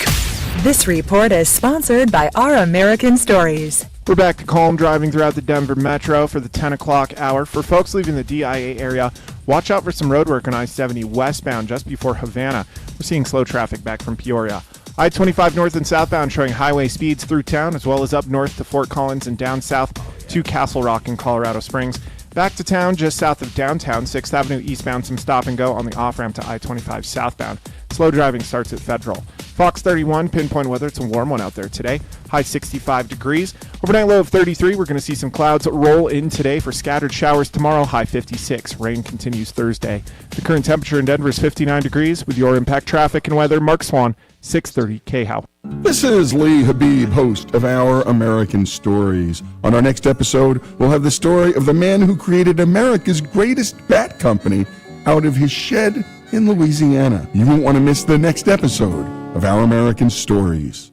This report is sponsored by Our American Stories. We're back to calm driving throughout the Denver Metro for the 10 o'clock hour. For folks leaving the DIA area, watch out for some road work on I-70 westbound just before Havana. We're seeing slow traffic back from Peoria. I-25 north and southbound showing highway speeds through town, as well as up north to Fort Collins and down south to Castle Rock and Colorado Springs. Back to town just south of downtown, 6th Avenue eastbound, some stop and go on the off-ramp to I-25 southbound. Slow driving starts at Federal. Fox 31, pinpoint weather. It's a warm one out there today. High 65 degrees. Overnight low of 33. We're going to see some clouds roll in today for scattered showers tomorrow. High 56. Rain continues Thursday. The current temperature in Denver is 59 degrees. With your Impact Traffic and weather, Mark Swan, 630 KHOW. This is Lee Habib, host of Our American Stories. On our next episode, we'll have the story of the man who created America's greatest bat company out of his shed in Louisiana. You won't want to miss the next episode of Our American Stories.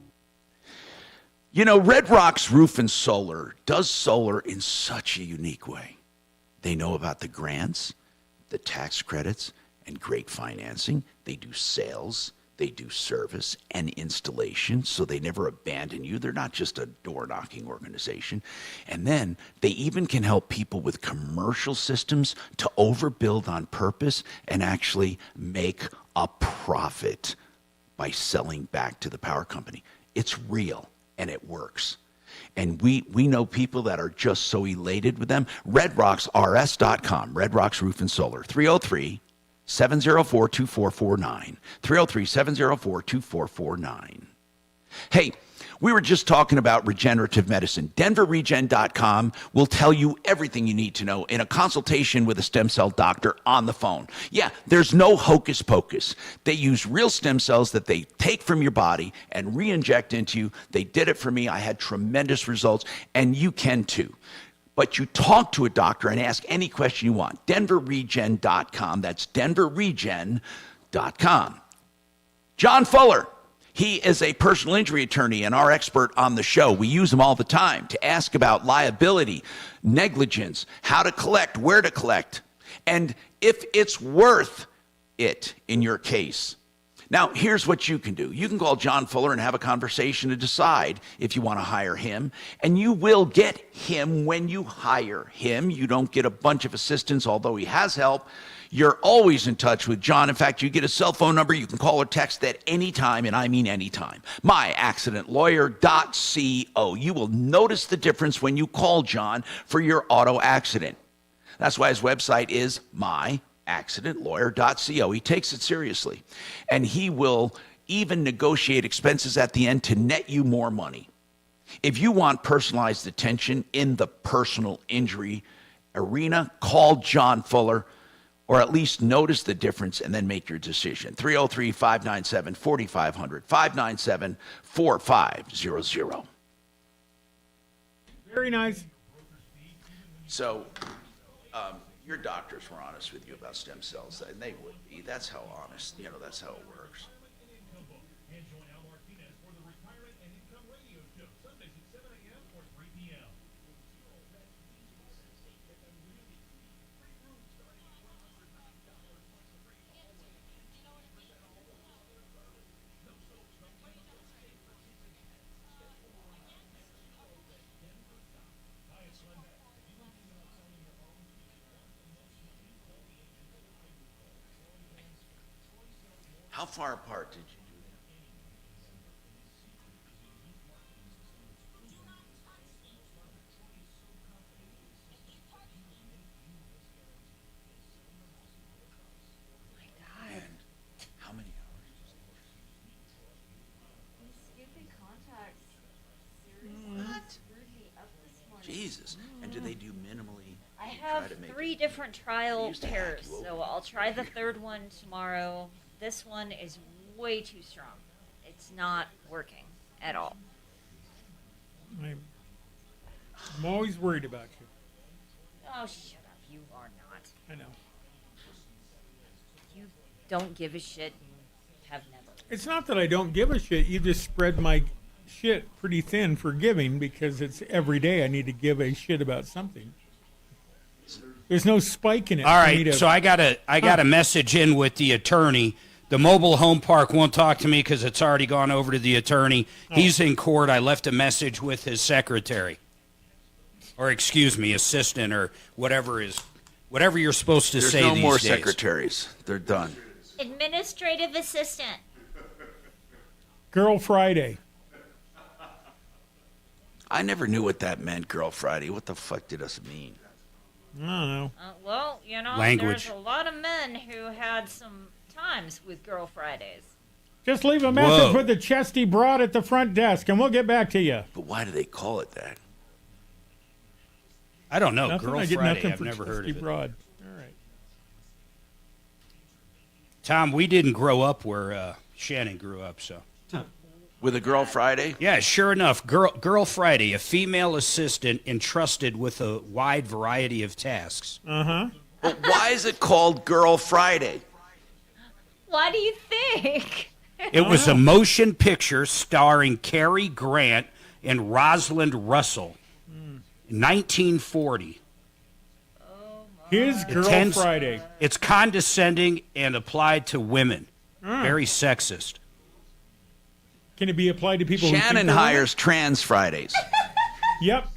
You know, Red Rock's Roof and Solar does solar in such a unique way. They know about the grants, the tax credits, and great financing. They do sales. They do service and installation, so they never abandon you. They're not just a door-knocking organization. And then they even can help people with commercial systems to overbuild on purpose and actually make a profit by selling back to the power company. It's real, and it works. And we know people that are just so elated with them. RedRocksRS.com, Red Rocks Roof and Solar, 303-704-2449, 303-704-2449. Hey, we were just talking about regenerative medicine. DenverRegen.com will tell you everything you need to know in a consultation with a stem cell doctor on the phone. Yeah, there's no hocus pocus. They use real stem cells that they take from your body and re-inject into you. They did it for me. I had tremendous results, and you can too. But you talk to a doctor and ask any question you want. DenverRegen.com. That's DenverRegen.com. John Fuller. He is a personal injury attorney and our expert on the show. We use him all the time to ask about liability, negligence, how to collect, where to collect, and if it's worth it in your case. Now, here's what you can do. You can call John Fuller and have a conversation to decide if you want to hire him, and you will get him when you hire him. You don't get a bunch of assistants, although he has help. You're always in touch with John. In fact, you get a cell phone number. You can call or text at any time, and I mean any time. myaccidentlawyer.co. You will notice the difference when you call John for your auto accident. That's why his website is myaccidentlawyer.co. He takes it seriously, and he will even negotiate expenses at the end to net you more money. If you want personalized attention in the personal injury arena, call John Fuller, or at least notice the difference and then make your decision. 303-597-4500, 597-4500. Very nice. So, your doctors were honest with you about stem cells, and they would be. That's how honest, that's how it works. How far apart did you do that? And how many hours? What? Jesus. And do they do minimally? I have 3 different trial pairs, so I'll try the third one tomorrow. This one is way too strong. It's not working at all. I'm always worried about you. Oh, shut up. You are not. I know. You don't give a shit and have never. It's not that I don't give a shit. You just spread my shit pretty thin for giving because it's every day I need to give a shit about something. There's no spike in it. All right, so I got a message in with the attorney. The mobile home park won't talk to me because it's already gone over to the attorney. He's in court. I left a message with his secretary, or excuse me, assistant, or whatever you're supposed to say. There's no more days. secretaries. They're done. Administrative assistant. Girl Friday. I never knew what that meant, Girl Friday. What the fuck did this mean? I don't know. Well, Language. there's a lot of men who had some times with Girl Fridays. Just leave a message with the chesty broad at the front desk, and we'll get back to you. But why do they call it that? I don't know. Nothing, Girl I get Friday. nothing I've for never heard chesty of it. broad. All right. Tom, we didn't grow up where Shannon grew up, so. With a Girl Friday? Yeah, sure enough. Girl Friday, a female assistant entrusted with a wide variety of tasks. Uh-huh. But why is it called Girl Friday? Why do you think? It was a motion picture starring Cary Grant and Rosalind Russell in 1940. Here's Girl Friday. It's condescending and applied to women. Very sexist. Can it be applied to people Shannon who hires trans Fridays. Yep.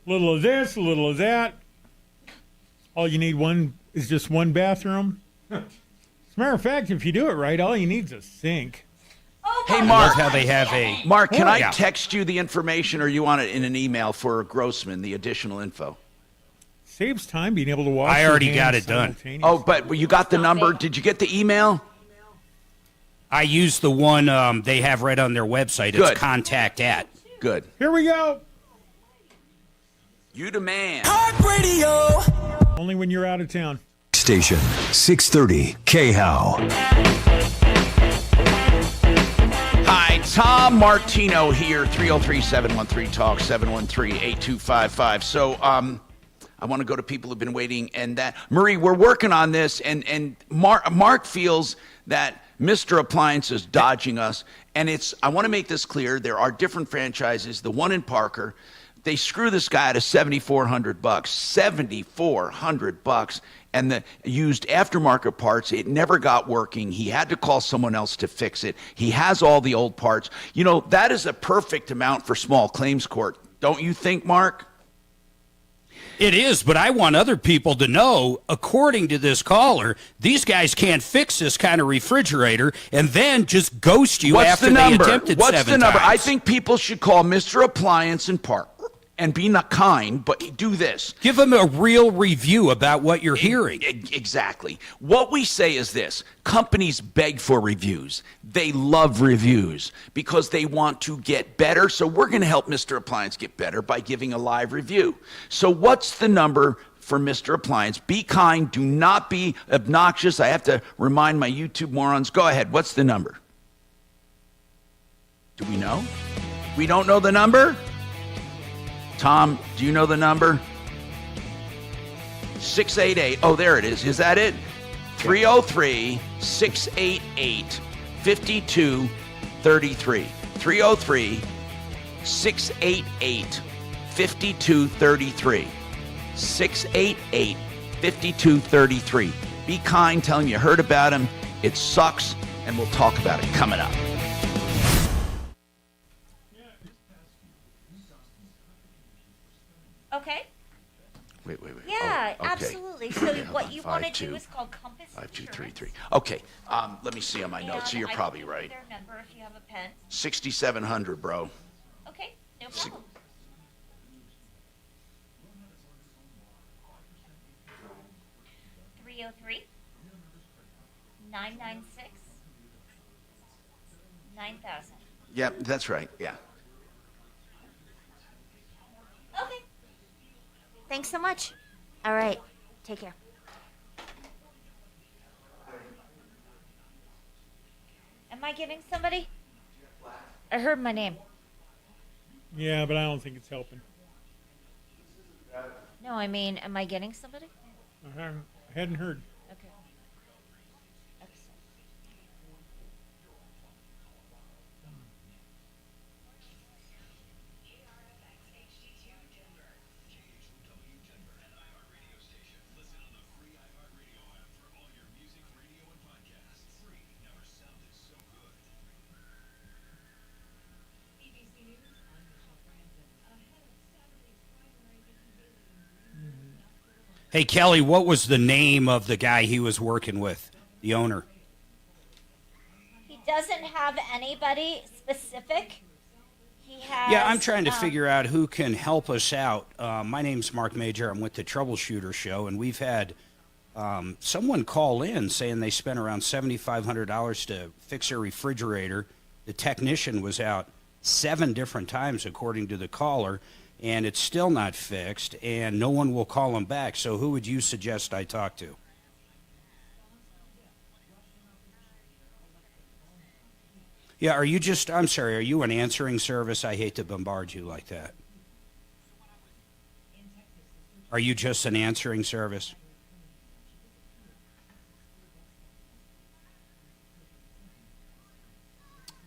Little of this, a little of that. All you need is just one bathroom. As a matter of fact, if you do it right, all you need is a sink. Hey, Mark. How they have a Mark, can I text you the information, or you want it in an email for Grossman, the additional info? Saves time being able to wash. I already got it done. Oh, but you got the number. Did you get the email? I use the one they have right on their website. Good. It's contact at. Good. Here we go. You the man. Heart radio. Only when you're out of town. Station 630 KHOW. Hi, Tom Martino here, 303-713-TALK, 713-8255. So I want to go to people who've been waiting, and that, Marie, we're working on this, and Mark feels that Mr. Appliance is dodging us, and I want to make this clear, there are different franchises. The one in Parker, they screw this guy out of $7,400, $7,400, and the used aftermarket parts, it never got working. He had to call someone else to fix it. He has all the old parts. You know, that is a perfect amount for small claims court. Don't you think, Mark? It is, but I want other people to know, according to this caller, these guys can't fix this kind of refrigerator and then just ghost you after they attempted What's the number? times. I think people should call Mr. Appliance and Park and be not kind, but do this. Give them a real review about what you're hearing. Exactly. What we say is this. Companies beg for reviews. They love reviews because they want to get better. So we're going to help Mr. Appliance get better by giving a live review. So what's the number for Mr. Appliance? Be kind. Do not be obnoxious. I have to remind my YouTube morons. Go ahead. What's the number? Do we know? We don't know the number? Tom, do you know the number? 688. Oh, there it is. Is that it? 303-688-5233. 303-688-5233. 688-5233. Be kind. Tell him you heard about him. It sucks, and we'll talk about it coming up. Okay. Wait. Yeah, Oh, okay. absolutely. So what you want to do is called Compass 5233. Okay, let me see on my notes. So you're probably right. Their number if you have a pen. 6,700, bro. Okay, no problem. (303) 996 9000. Yep, that's right. Yeah. Okay. Thanks so much. All right. Take care. Am I getting somebody? I heard my name. Yeah, but I don't think it's helping. No, I mean, am I getting somebody? I hadn't heard. Okay. Excellent. Hey, Kelly, what was the name of the guy he was working with, the owner? He doesn't have anybody specific. He has. Yeah, I'm trying to figure out who can help us out. My name's Marc Mager. I'm with the Troubleshooter show, and we've had someone call in saying they spent around $7,500 to fix their refrigerator. The technician was out 7 different times, according to the caller, and it's still not fixed, and no one will call him back. So who would you suggest I talk to? Yeah, are you an answering service? I hate to bombard you like that. Are you just an answering service?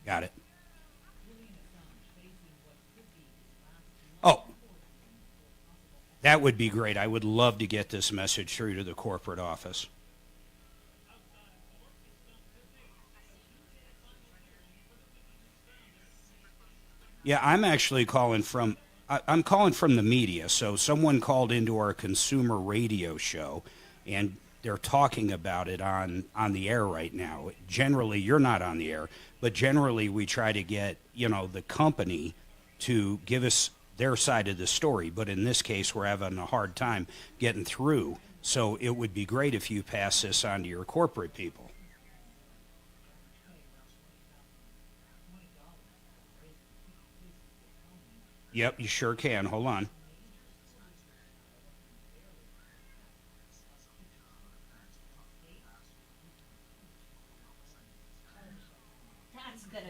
Got it. Oh, that would be great. I would love to get this message through to the corporate office. Yeah, I'm actually calling from. I'm calling from the media. So someone called into our consumer radio show, and they're talking about it on the air right now. Generally, you're not on the air, but generally we try to get the company to give us their side of the story. But in this case, we're having a hard time getting through. So it would be great if you pass this on to your corporate people. Yep, you sure can. Hold on. That's gonna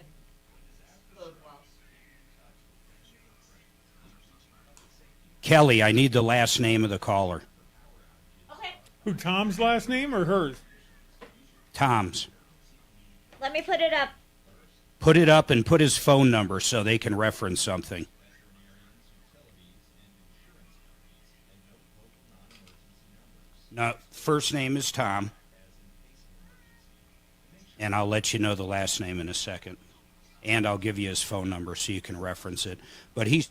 bode well. Kelly, I need the last name of the caller. Okay. Who, Tom's last name or hers? Tom's. Let me put it up. Put it up and put his phone number so they can reference something. No, first name is Tom. And I'll let you know the last name in a second. And I'll give you his phone number so you can reference it. But he's...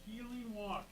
Healing walk.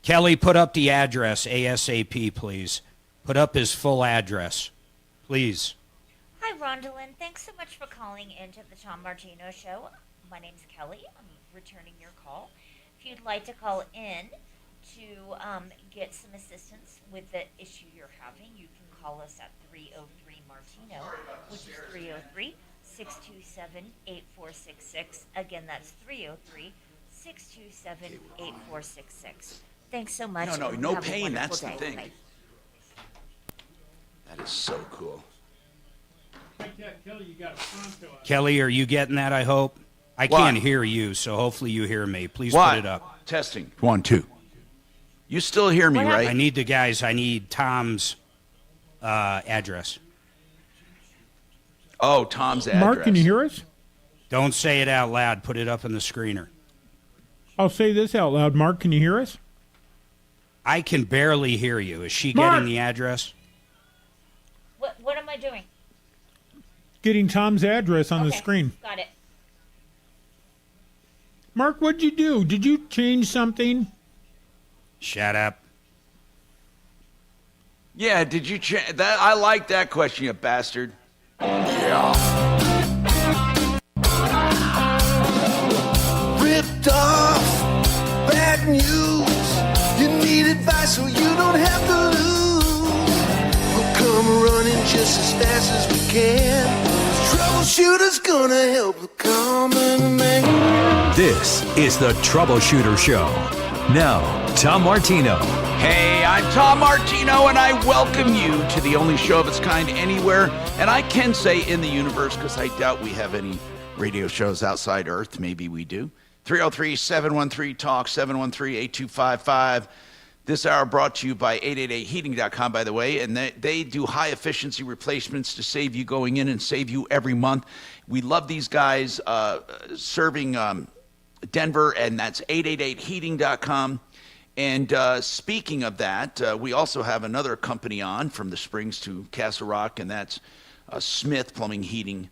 Kelly, put up the address ASAP, please. Put up his full address, please. Hi, Rondalyn. Thanks so much for calling into the Tom Martino Show. My name's Kelly. I'm returning your call. If you'd like to call in to get some assistance with the issue you're having, you can call us at 303 Martino, which is 303-627-8466. Again, that's 303-627-8466. Thanks so much. No pain. That's the day. thing. Bye. That is so cool. Kelly, you got a pronto. Kelly, are you getting that, I hope? I What? can't hear you, so hopefully you hear me. Please What? put it up. Testing. 1, 2. You still hear me, right? I need Tom's address. Oh, Tom's address. Mark, can you hear us? Don't say it out loud. Put it up on the screener. I'll say this out loud. Mark, can you hear us? I can barely hear you. Is she Mark! getting the address? What am I doing? Getting Tom's address on the Okay, screen. Got it. Mark, what'd you do? Did you change something? Shut up. Yeah, did you change that? I like that question, you bastard. Yeah. Ripped off, bad news. You need advice so you don't have to lose. We'll come running just as fast as we can. Troubleshooter's gonna help the common man. This is the Troubleshooter Show. Now, Tom Martino. Hey, I'm Tom Martino, and I welcome you to the only show of its kind anywhere, and I can say in the universe, because I doubt we have any radio shows outside Earth. Maybe we do. 303-713-TALK, 713-8255. This hour brought to you by 888heating.com, by the way, and they do high-efficiency replacements to save you going in and save you every month. We love these guys serving Denver, and that's 888heating.com. And speaking of that, we also have another company on from the Springs to Castle Rock, and that's Smith Plumbing, Heating,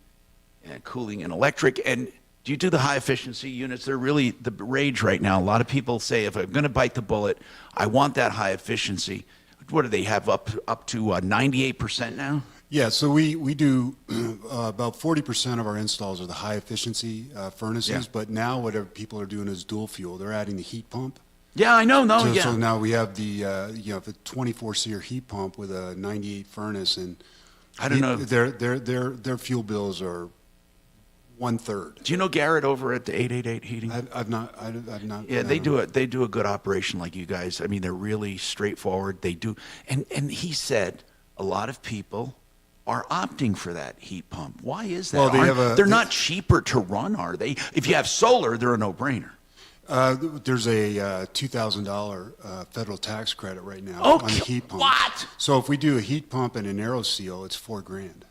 and Cooling, and Electric. And do you do the high-efficiency units? They're really the rage right now. A lot of people say, if I'm going to bite the bullet, I want that high efficiency. What do they have up to 98% now? Yeah, so we do about 40% of our installs are the high-efficiency furnaces, Yeah. but now what people are doing is dual fuel. They're adding the heat pump. Yeah, I know. So now we have the the 24-seer heat pump with a 98 furnace, and I don't know. Their fuel bills are 1/3. Do you know Garrett over at the 888 Heating? I've not. Yeah, they do a good operation like you guys. I mean, they're really straightforward. They do, and he said a lot of people are opting for that heat pump. Why is that? Well, they're not cheaper to run, are they? If you have solar, they're a no-brainer. There's a $2,000 federal tax credit right now Oh, on the heat pump. what? So if we do a heat pump and an aero seal, it's $4,000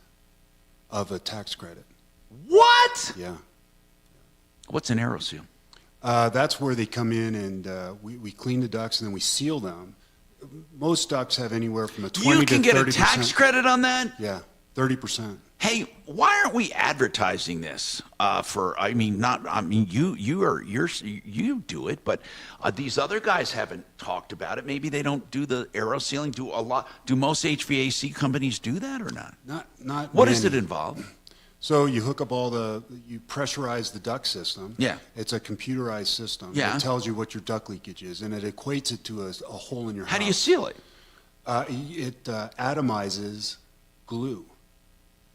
of a tax credit. What? Yeah. What's an aero seal? That's where they come in and we clean the ducts and then we seal them. Most ducts have anywhere from a 20 to 30%. You can get a tax credit on that? Yeah, 30%. Hey, why aren't we advertising this? You do it, but these other guys haven't talked about it. Maybe they don't do the aero sealing. Do most HVAC companies do that or not? Not. What many. does it involve? So you hook up you pressurize the duct system. Yeah. It's a computerized system. Yeah. It tells you what your duct leakage is, and it equates it to a hole in your house. How do you seal it? It atomizes glue.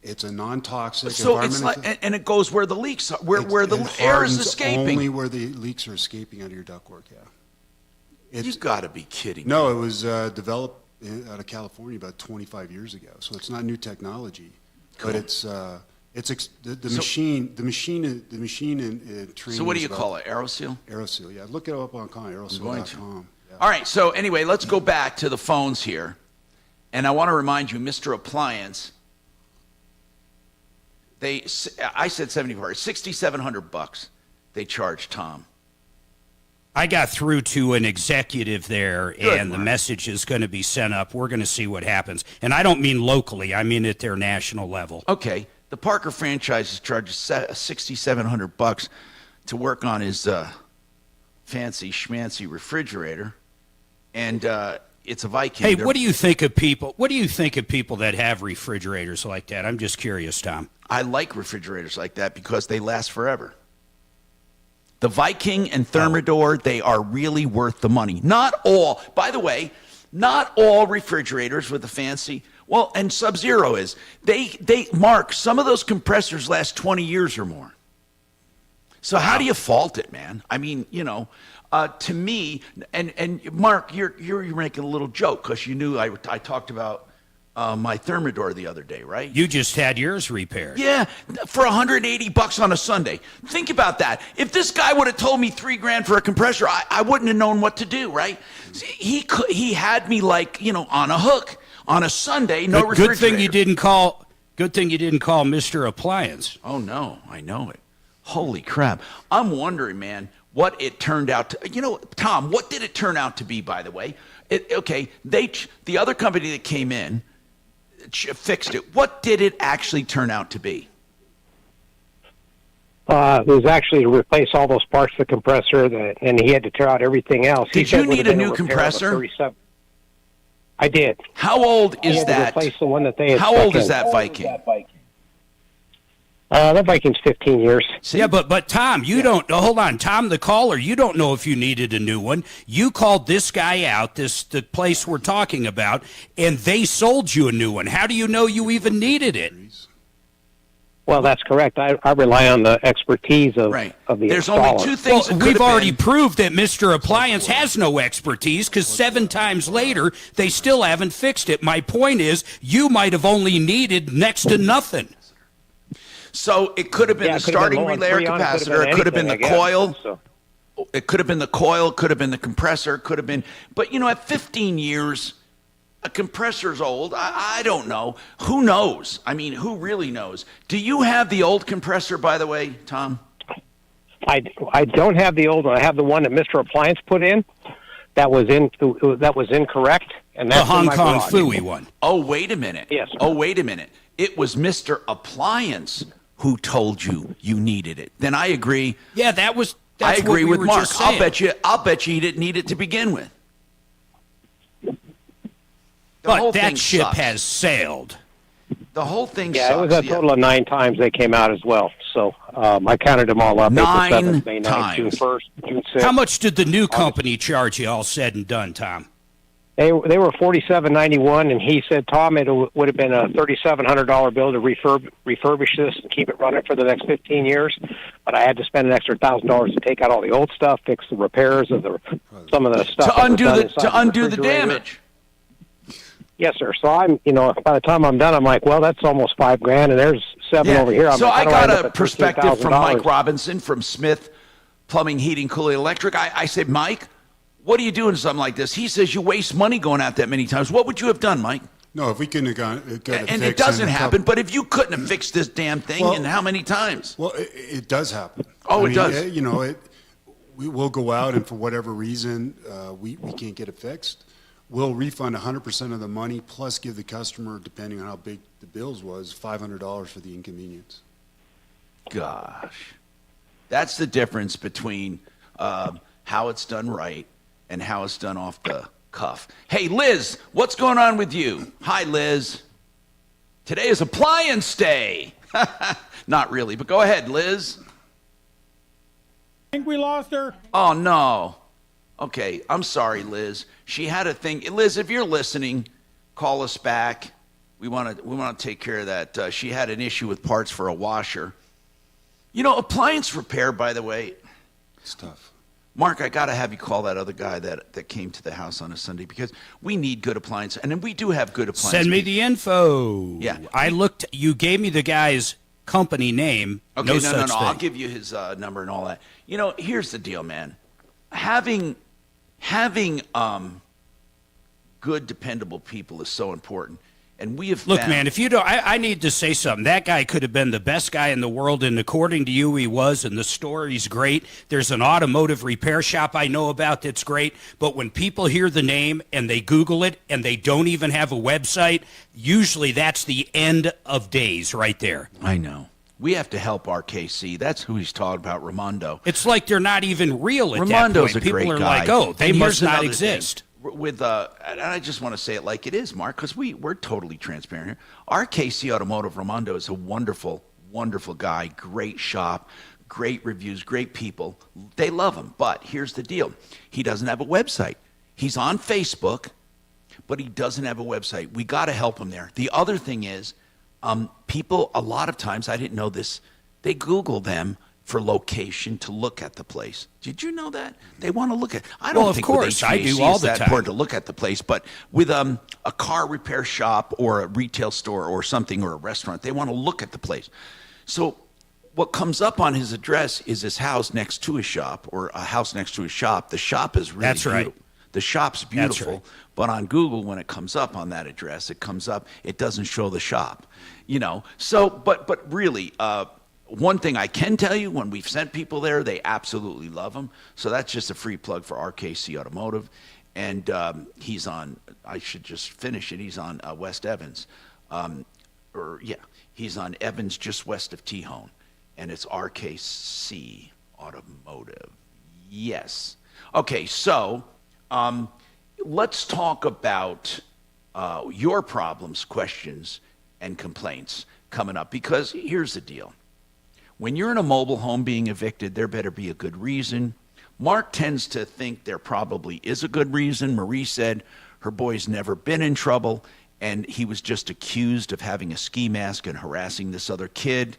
It's a non-toxic. So it's like, and it goes where the leaks are, where the air is escaping. Only where the leaks are escaping out of your ductwork. Yeah. You got to be kidding me. No, it was developed out of California about 25 years ago. So it's not new technology, Cool. but it's the machine in training. So what do you call it? Aeroseal? Aeroseal, yeah. Look it up on aeroseal.com. Yeah. All right. So anyway, let's go back to the phones here, and I want to remind you, Mr. Appliance. I said 74, $6,700 they charge Tom. I got through to an executive there, Good, and the Mark. message is going to be sent up. We're going to see what happens. And I don't mean locally. I mean at their national level. Okay. The Parker franchise charges $6,700 to work on his fancy schmancy refrigerator, and it's a Viking. Hey, what do you think of people? What do you think of people that have refrigerators like that? I'm just curious, Tom. I like refrigerators like that because they last forever. The Viking and Thermador, they are really worth the money. Not all, by the way, not all refrigerators with the fancy, well, and Sub-Zero is. Mark, some of those compressors last 20 years or more. So how do you fault it, man? I mean, to me, and Mark, you're making a little joke because you knew I talked about my Thermador the other day, right? You just had yours repaired. Yeah, for $180 on a Sunday. Think about that. If this guy would have told me $3,000 for a compressor, I wouldn't have known what to do, right? He had me on a hook on a Sunday. No refrigerator. Good thing you didn't call Mr. Appliance. Oh no, I know it. Holy crap! I'm wondering, man, what it turned out to. Tom, what did it turn out to be? By the way, the other company that came in fixed it. What did it actually turn out to be? It was actually to replace all those parts of the compressor, and he had to tear out everything else. Did you need a new compressor? I did. How old is that? Replace the one that they had. How old is that Viking? That Viking's 15 years. Yeah, but Tom, you don't. Hold on, Tom, the caller. You don't know if you needed a new one. You called this guy out, the place we're talking about, and they sold you a new one. How do you know you even needed it? Well, that's correct. I rely on the expertise of the There's installer. only two things. Well, we've already proved that Mr. Appliance has no expertise because 7 times later they still haven't fixed it. My point is, you might have only needed next to nothing. So it could have been the starting relay or capacitor. It could have been the coil. It could have been the coil. Could have been the compressor. Could have been. But at 15 years, a compressor's old. I don't know. Who knows? I mean, who really knows? Do you have the old compressor, by the way, Tom? I don't have the old one. I have the one that Mr. Appliance put in. That was incorrect. And that's the Hong Kong Fooey one. Oh, wait a minute. Yes. Oh, wait a minute. It was Mr. Appliance who told you needed it. Then I agree. Yeah, I agree with Mark. I'll bet you he didn't need it to begin with. But that ship has sailed. The whole thing sucks. sucks. It was a total of 9 times they came out as well. So I counted them all up. 9 April 7th, May 9th, times. June 1st, June 6th. How much did the new company charge you, all said and done, Tom? They were $47.91, and he said, Tom, it would have been a $3,700 bill to refurbish this and keep it running for the next 15 years. But I had to spend an extra $1,000 to take out all the old stuff, fix the repairs of some of the stuff to undo the damage. Yes, sir. So I'm, by the time I'm done, I'm like, well, that's almost $5,000, and there's 7 over here. So I got a perspective from Mike $13,000. Robinson from Smith Plumbing, Heating, Cooling, Electric. I said, Mike, what are you doing something like this? He says you waste money going out that many times. What would you have done, Mike? No, if we couldn't have got it and fixed it doesn't in a happen, couple- but if you couldn't have fixed this damn thing, and how many times? Well, it does happen. Oh, it does. We will go out, and for whatever reason, we can't get it fixed. We'll refund 100% of the money, plus give the customer, depending on how big the bills was, $500 for the inconvenience. Gosh. That's the difference between how it's done right and how it's done off the cuff. Hey, Liz, what's going on with you? Hi, Liz. Today is Appliance Day. Not really, but go ahead, Liz. I think we lost her. Oh, no. Okay, I'm sorry, Liz. She had a thing. Liz, if you're listening, call us back. We want to take care of that. She had an issue with parts for a washer. Appliance repair, by the way. It's tough. Mark, I got to have you call that other guy that came to the house on a Sunday, because we need good appliance, and then we do have good appliance. Send me the info. Yeah. I looked. You gave me the guy's company name. Okay, no no. thing. I'll give you his number and all that. Here's the deal, man. Having good, dependable people is so important. And we have Look, found, man, if you don't, I need to say something. That guy could have been the best guy in the world, and according to you, he was, and the story's great. There's an automotive repair shop I know about that's great, but when people hear the name and they Google it and they don't even have a website, usually that's the end of days right there. I know. We have to help RKC. That's who he's talking about, Raimondo. It's like they're not even real at Raimondo's that point. a great People are guy. like, oh, they And must here's not another exist. thing. And I just want to say it like it is, Mark, because we're totally transparent here. RKC Automotive, Raimondo is a wonderful, wonderful guy, great shop, great reviews, great people. They love him. But here's the deal. He doesn't have a website. He's on Facebook, but he doesn't have a website. We got to help him there. The other thing is, people, a lot of times, I didn't know this, they Google them for location to look at the place. Did you know that? They want to look at. I don't Well, of think course, with I HVAC do all it's the that time. important to look at the place, but with a car repair shop or a retail store or something or a restaurant, they want to look at the place. So what comes up on his address is his house next to his shop or a house next to his shop. The shop is really That's right. beautiful. The shop's beautiful, right. but on Google, when it comes up on that address, it doesn't show the shop, So, but really, one thing I can tell you, when we've sent people there, they absolutely love them. So that's just a free plug for RKC Automotive. And he's on, I should just finish it, he's on West Evans. He's on Evans just west of Tejon. and it's RKC Automotive. Yes. Okay, so let's talk about your problems, questions, and complaints coming up, because here's the deal. When you're in a mobile home being evicted, there better be a good reason. Mark tends to think there probably is a good reason. Marie said her boy's never been in trouble, and he was just accused of having a ski mask and harassing this other kid.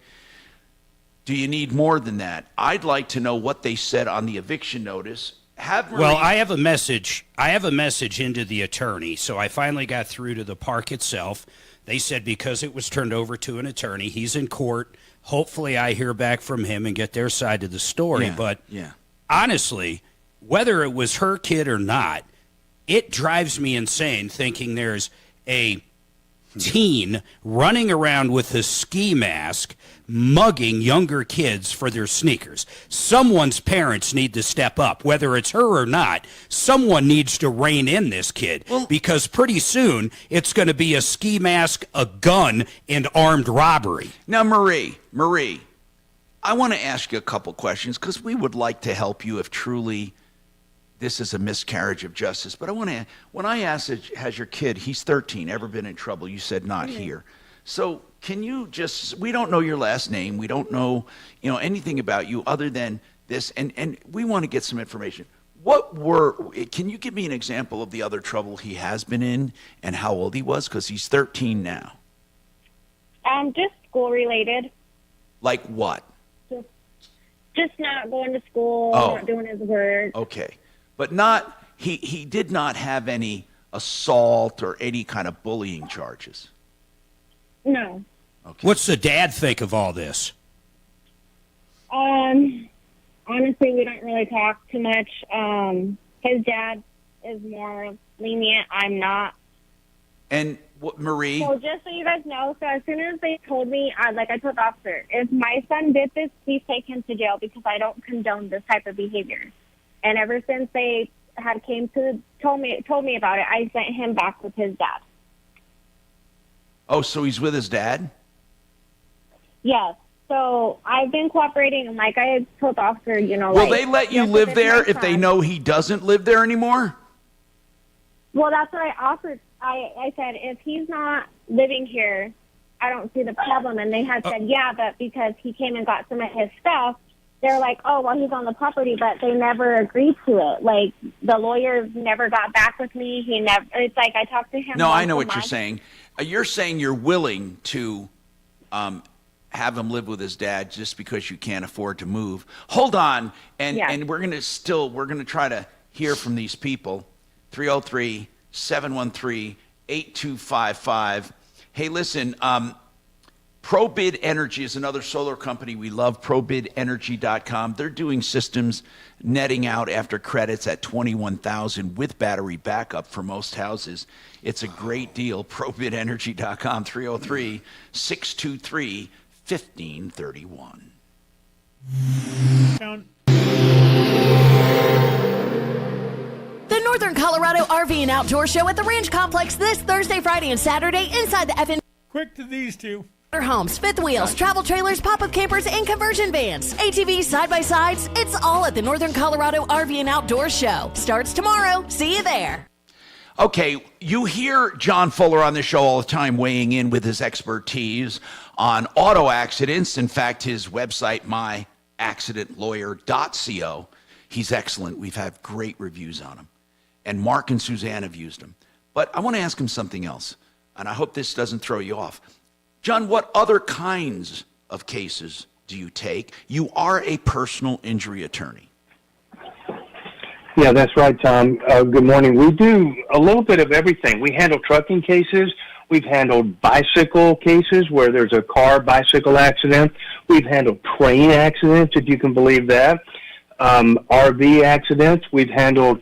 Do you need more than that? I'd like to know what they said on the eviction notice. Well, I have a message. I have a message into the attorney, so I finally got through to the park itself. They said because it was turned over to an attorney, he's in court. Hopefully I hear back from him and get their side of the story. But honestly, whether it was her kid or not, it drives me insane thinking there's a teen running around with a ski mask mugging younger kids for their sneakers. Someone's parents need to step up, whether it's her or not. Someone needs to rein in this kid, because pretty soon it's going to be a ski mask, a gun, and armed robbery. Now, Marie, I want to ask you a couple questions, because we would like to help you if truly this is a miscarriage of justice. But I want to, when I asked, has your kid, he's 13, ever been in trouble? You said not here. So can you just, we don't know your last name. We don't know, anything about you other than this. And we want to get some information. Can you give me an example of the other trouble he has been in and how old he was? Because he's 13 now. Just school related. Like what? Just not going to school, not doing his work. Okay. But not, he did not have any assault or any kind of bullying charges. No. Okay. What's the dad think of all this? Honestly, we don't really talk too much. His dad is more lenient. I'm not. And what, Marie? So just so you guys know, so as soon as they told me, I told the officer, if my son did this, please take him to jail, because I don't condone this type of behavior. And ever since they had told me about it, I sent him back with his dad. Oh, so he's with his dad? Yes. So I've been cooperating, and like I told the officer, Will they let you live there if they know he doesn't live there anymore? Well, that's what I offered. I said, if he's not living here, I don't see the problem. And they had said, yeah, but because he came and got some of his stuff, they're like, oh, well, he's on the property, but they never agreed to it. Like, the lawyers never got back with me. It's like I talked to him. No, I know what you're saying. You're saying you're willing to have him live with his dad just because you can't afford to move. Hold on, and we're going to try to hear from these people. 303-713-8255. Hey, listen, ProBid Energy is another solar company we love, ProBidEnergy.com. They're doing systems netting out after credits at $21,000 with battery backup for most houses. It's a great deal. ProBidEnergy.com, 303-623-1531. The Northern Colorado RV and Outdoor Show at the Ranch Complex this Thursday, Friday, and Saturday inside the FN. Quick to these two. Homes, fifth wheels, travel trailers, pop-up campers, and conversion vans. ATVs, side-by-sides, it's all at the Northern Colorado RV and Outdoor Show. Starts tomorrow. See you there. Okay, you hear John Fuller on the show all the time weighing in with his expertise on auto accidents. In fact, his website, myaccidentlawyer.co, he's excellent. We've had great reviews on him. And Mark and Suzanne have used him. But I want to ask him something else, and I hope this doesn't throw you off. John, what other kinds of cases do you take? You are a personal injury attorney. Yeah, that's right, Tom. Good morning. We do a little bit of everything. We handle trucking cases. We've handled bicycle cases where there's a car-bicycle accident. We've handled train accidents, if you can believe that. RV accidents. We've handled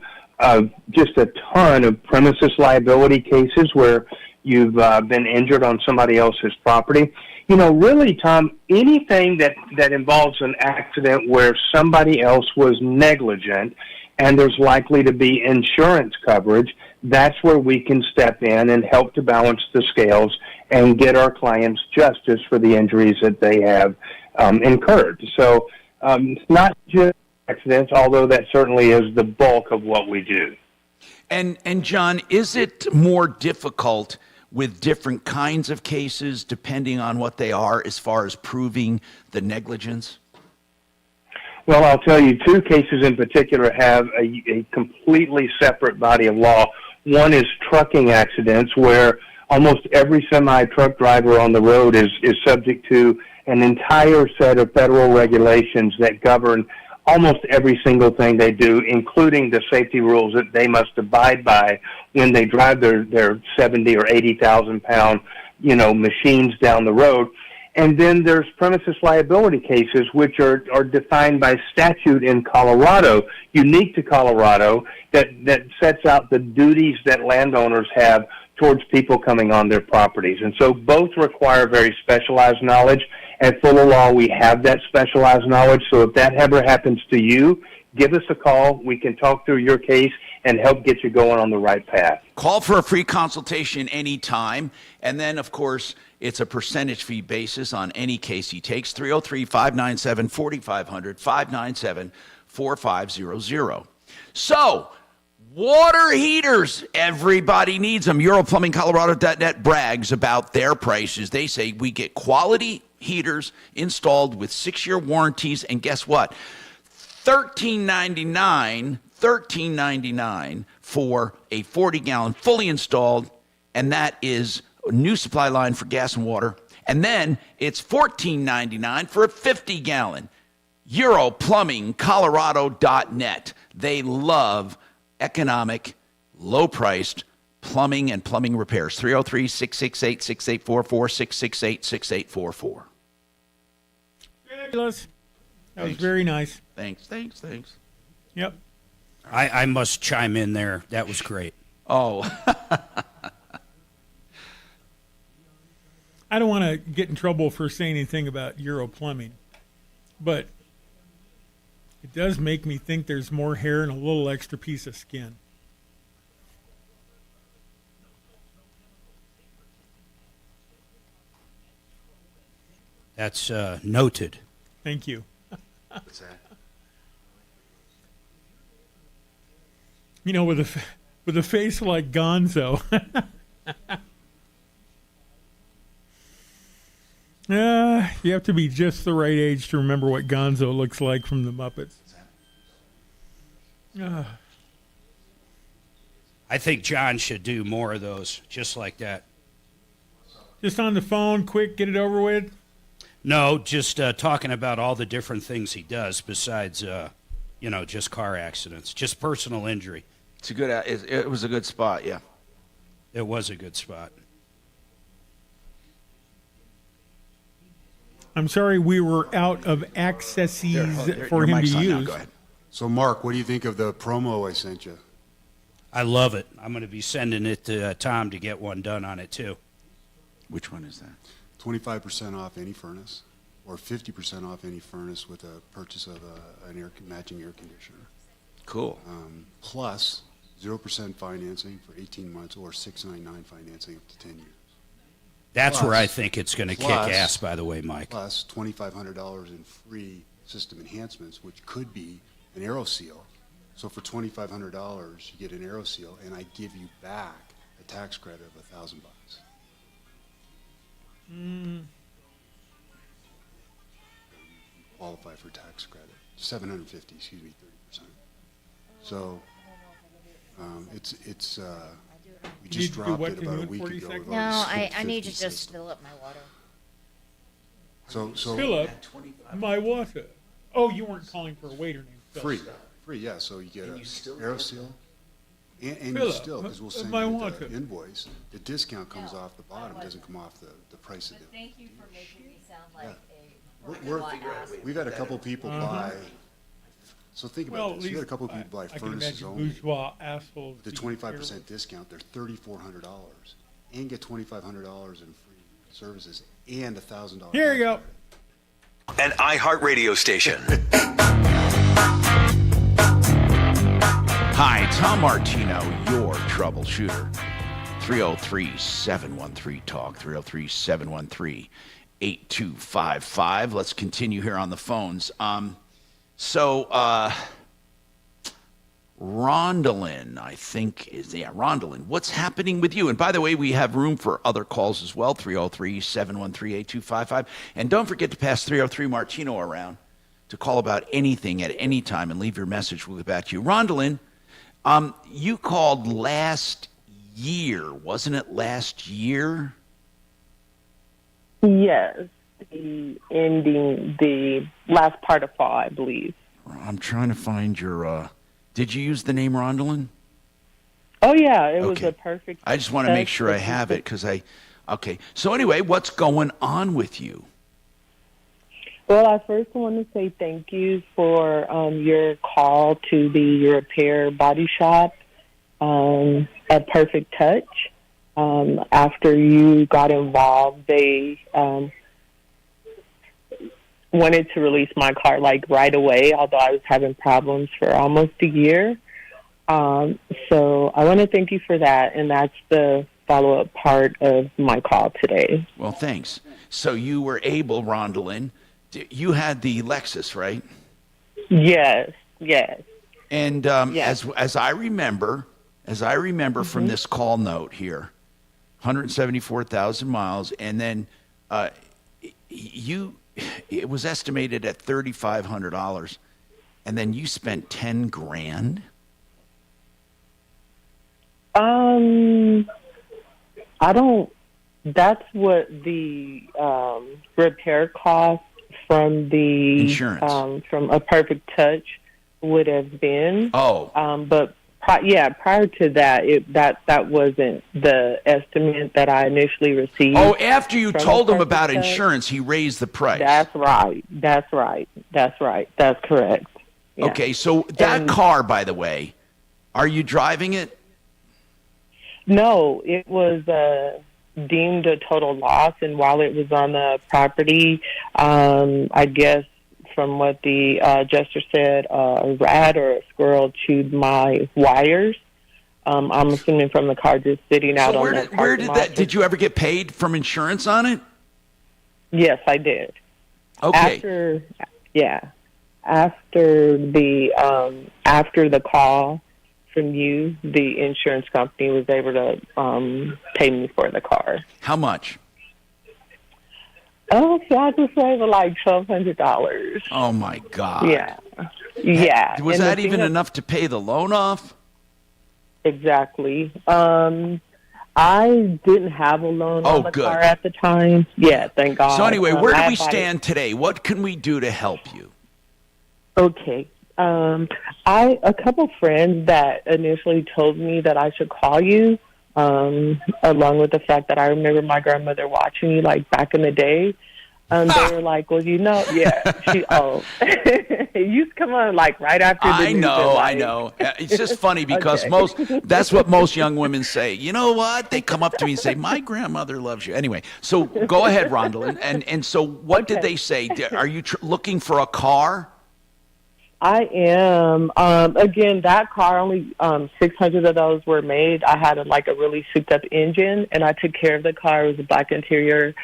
just a ton of premises liability cases where you've been injured on somebody else's property. Really, Tom, anything that involves an accident where somebody else was negligent and there's likely to be insurance coverage, that's where we can step in and help to balance the scales and get our clients justice for the injuries that they have incurred. So it's not just accidents, although that certainly is the bulk of what we do. And John, is it more difficult with different kinds of cases depending on what they are as far as proving the negligence? Well, I'll tell you, two cases in particular have a completely separate body of law. One is trucking accidents, where almost every semi-truck driver on the road is subject to an entire set of federal regulations that govern almost every single thing they do, including the safety rules that they must abide by when they drive their 70 or 80,000 pound, machines down the road. And then there's premises liability cases, which are defined by statute in Colorado, unique to Colorado, that sets out the duties that landowners have towards people coming on their properties. And so both require very specialized knowledge. At Fuller Law, we have that specialized knowledge. So if that ever happens to you, give us a call. We can talk through your case and help get you going on the right path. Call for a free consultation anytime. And then, of course, it's a percentage fee basis on any case he takes. 303-597-4500, 597-4500. So, water heaters, everybody needs them. EuroPlumbingColorado.net brags about their prices. They say we get quality heaters installed with 6-year warranties, and guess what? $13.99 for a 40-gallon fully installed, and that is a new supply line for gas and water. And then it's $14.99 for a 50-gallon. EuroPlumbingColorado.net. They love economic, low-priced plumbing and plumbing repairs. 303-668-6844, 668-6844. Fabulous. That was very nice. Thanks. Yep. I must chime in there. That was great. Oh. I don't want to get in trouble for saying anything about Euro Plumbing, but it does make me think there's more hair and a little extra piece of skin. That's noted. Thank you. What's that? With a face like Gonzo. You have to be just the right age to remember what Gonzo looks like from the Muppets. I think John should do more of those, just like that. Just on the phone, quick, get it over with? No, just talking about all the different things he does besides, just car accidents, just personal injury. It's a good. It was a good spot, yeah. It was a good spot. I'm sorry we were out of accesses for him to use. Go ahead. So, Mark, what do you think of the promo I sent you? I love it. I'm going to be sending it to Tom to get one done on it, too. Which one is that? 25% off any furnace, or 50% off any furnace with a purchase of an matching air conditioner. Cool. Plus 0% financing for 18 months, or $699 financing up to 10 years. That's where I think it's going to kick ass, by the way, Mike. Plus $2,500 in free system enhancements, which could be an AeroSeal. So for $2,500, you get an AeroSeal, and I give you back a tax credit of $1,000. Mm. Qualify for tax credit. 750, excuse me, 30%. So it's we just dropped it about a week ago. No, I need to just fill up my water. So fill up my water. Oh, you weren't calling for a waiter named Phil. Free, yeah. So you get an AeroSeal, and you still, because we'll send you the invoice. The discount comes off the bottom; doesn't come off the price of the. Thank you for making me sound like We've had a couple people buy. So think about this. We've had a couple people buy furnaces only. Bourgeois assholes. The 25% discount, they're $3,400, and get $2,500 in free services and $1,000. Here you go. An iHeartRadio station. Hi, Tom Martino, your troubleshooter. 303-713-TALK, 8255. Let's continue here on the phones. Rondalyn, I think Rondalyn, what's happening with you? And by the way, we have room for other calls as well, 303-713-8255. And don't forget to pass 303 Martino around to call about anything at any time and leave your message. We'll get back to you. Rondalyn, you called last year, wasn't it last year? Yes, the last part of fall, I believe. I'm trying to find your, did you use the name Rondalyn? Oh, yeah, it was a perfect. I just want to make sure I have it because okay. So anyway, what's going on with you? Well, I first want to say thank you for your call to the repair body shop, A Perfect Touch. After you got involved, they wanted to release my car like right away, although I was having problems for almost a year. So I want to thank you for that, and that's the follow-up part of my call today. Well, thanks. So you were able, Rondalyn, you had the Lexus, right? Yes, yes. And yes. As I remember from this call note here, 174,000 miles, and then it was estimated at $3,500, and then you spent $10,000. I don't. That's what the repair cost from the insurance from A Perfect Touch would have been. Oh, but prior to that, that wasn't the estimate that I initially received. Oh, after you told him about insurance, he raised the price. That's right. That's correct. Yeah. Okay, so that car, by the way, are you driving it? No, it was deemed a total loss, and while it was on the property, I guess from what the adjuster said, a rat or a squirrel chewed my wires. I'm assuming from the car just sitting out on the parking lot. Where did that? Did you ever get paid from insurance on it? Yes, I did. Okay. After the call from you, the insurance company was able to pay me for the car. How much? Oh, so I just saved like $1,200. Oh my God! Yeah. Was that even enough to pay the loan off? Exactly. I didn't have a loan on the car at the time. Yeah, thank God. So anyway, where do we stand today? What can we do to help you? Okay. A couple friends that initially told me that I should call you, along with the fact that I remember my grandmother watching you like back in the day. They were like, well, you come on like right after the I know. It's just funny because that's what most young women say. You know what? They come up to me and say, my grandmother loves you. Anyway, so go ahead, Rondalyn. And so what did they say? Are you looking for a car? I am. Again, that car, only 600 of those were made. I had a really souped-up engine, and I took care of the car. It was a black interior,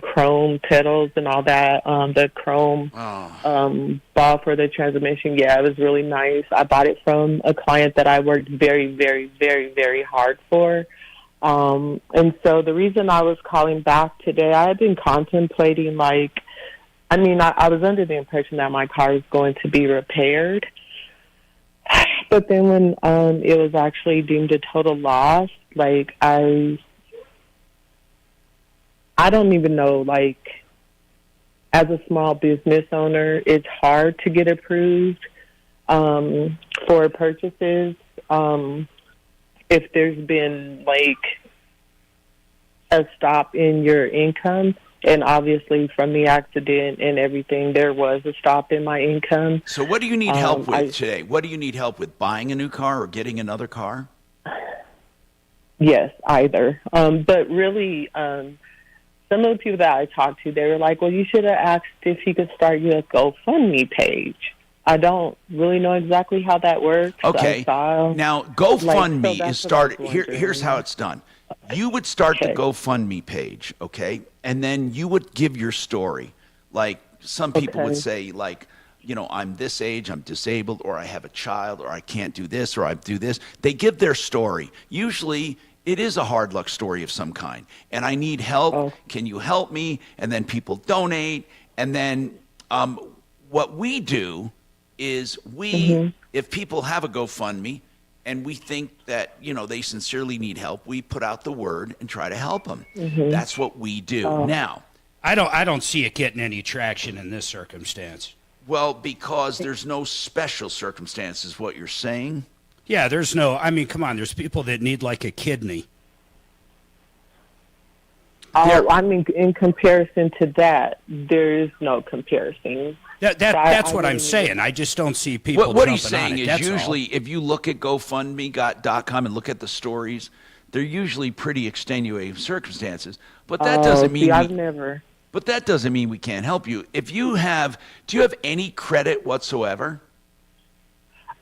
chrome pedals and all that, the chrome ball for the transmission. Yeah, it was really nice. I bought it from a client that I worked very, very, very, very hard for. And so the reason I was calling back today, I had been contemplating, I was under the impression that my car was going to be repaired. But then when it was actually deemed a total loss, I don't even know, as a small business owner, it's hard to get approved for purchases. If there's been, a stop in your income, and obviously from the accident and everything, there was a stop in my income. So what do you need help with today? What do you need help with, buying a new car or getting another car? Yes, either. But really, some of the people that I talked to, they were like, well, you should have asked if you could start your GoFundMe page. I don't really know exactly how that works. Okay. Now, GoFundMe is started. Here's how it's done. You would start the GoFundMe page, okay? And then you would give your story. Like some people would say, like, you know, I'm this age, I'm disabled, or I have a child, or I can't do this, or I do this. They give their story. Usually it is a hard luck story of some kind. And I need help. Can you help me? And then people donate. And then what we do is if people have a GoFundMe and we think that, you know, they sincerely need help, we put out the word and try to help them. That's what we do. Now, I don't see it getting any traction in this circumstance. Well, because there's no special circumstances, what you're saying? Yeah, there's no, I mean, come on, there's people that need like a kidney. I mean, in comparison to that, there is no comparison. That's what I'm saying. I just don't see people What jumping he's saying on it. is That's usually all. if you look at GoFundMe.com and look at the stories, they're usually pretty extenuating circumstances. But that doesn't mean I've never. But that doesn't mean we can't help you. Do you have any credit whatsoever?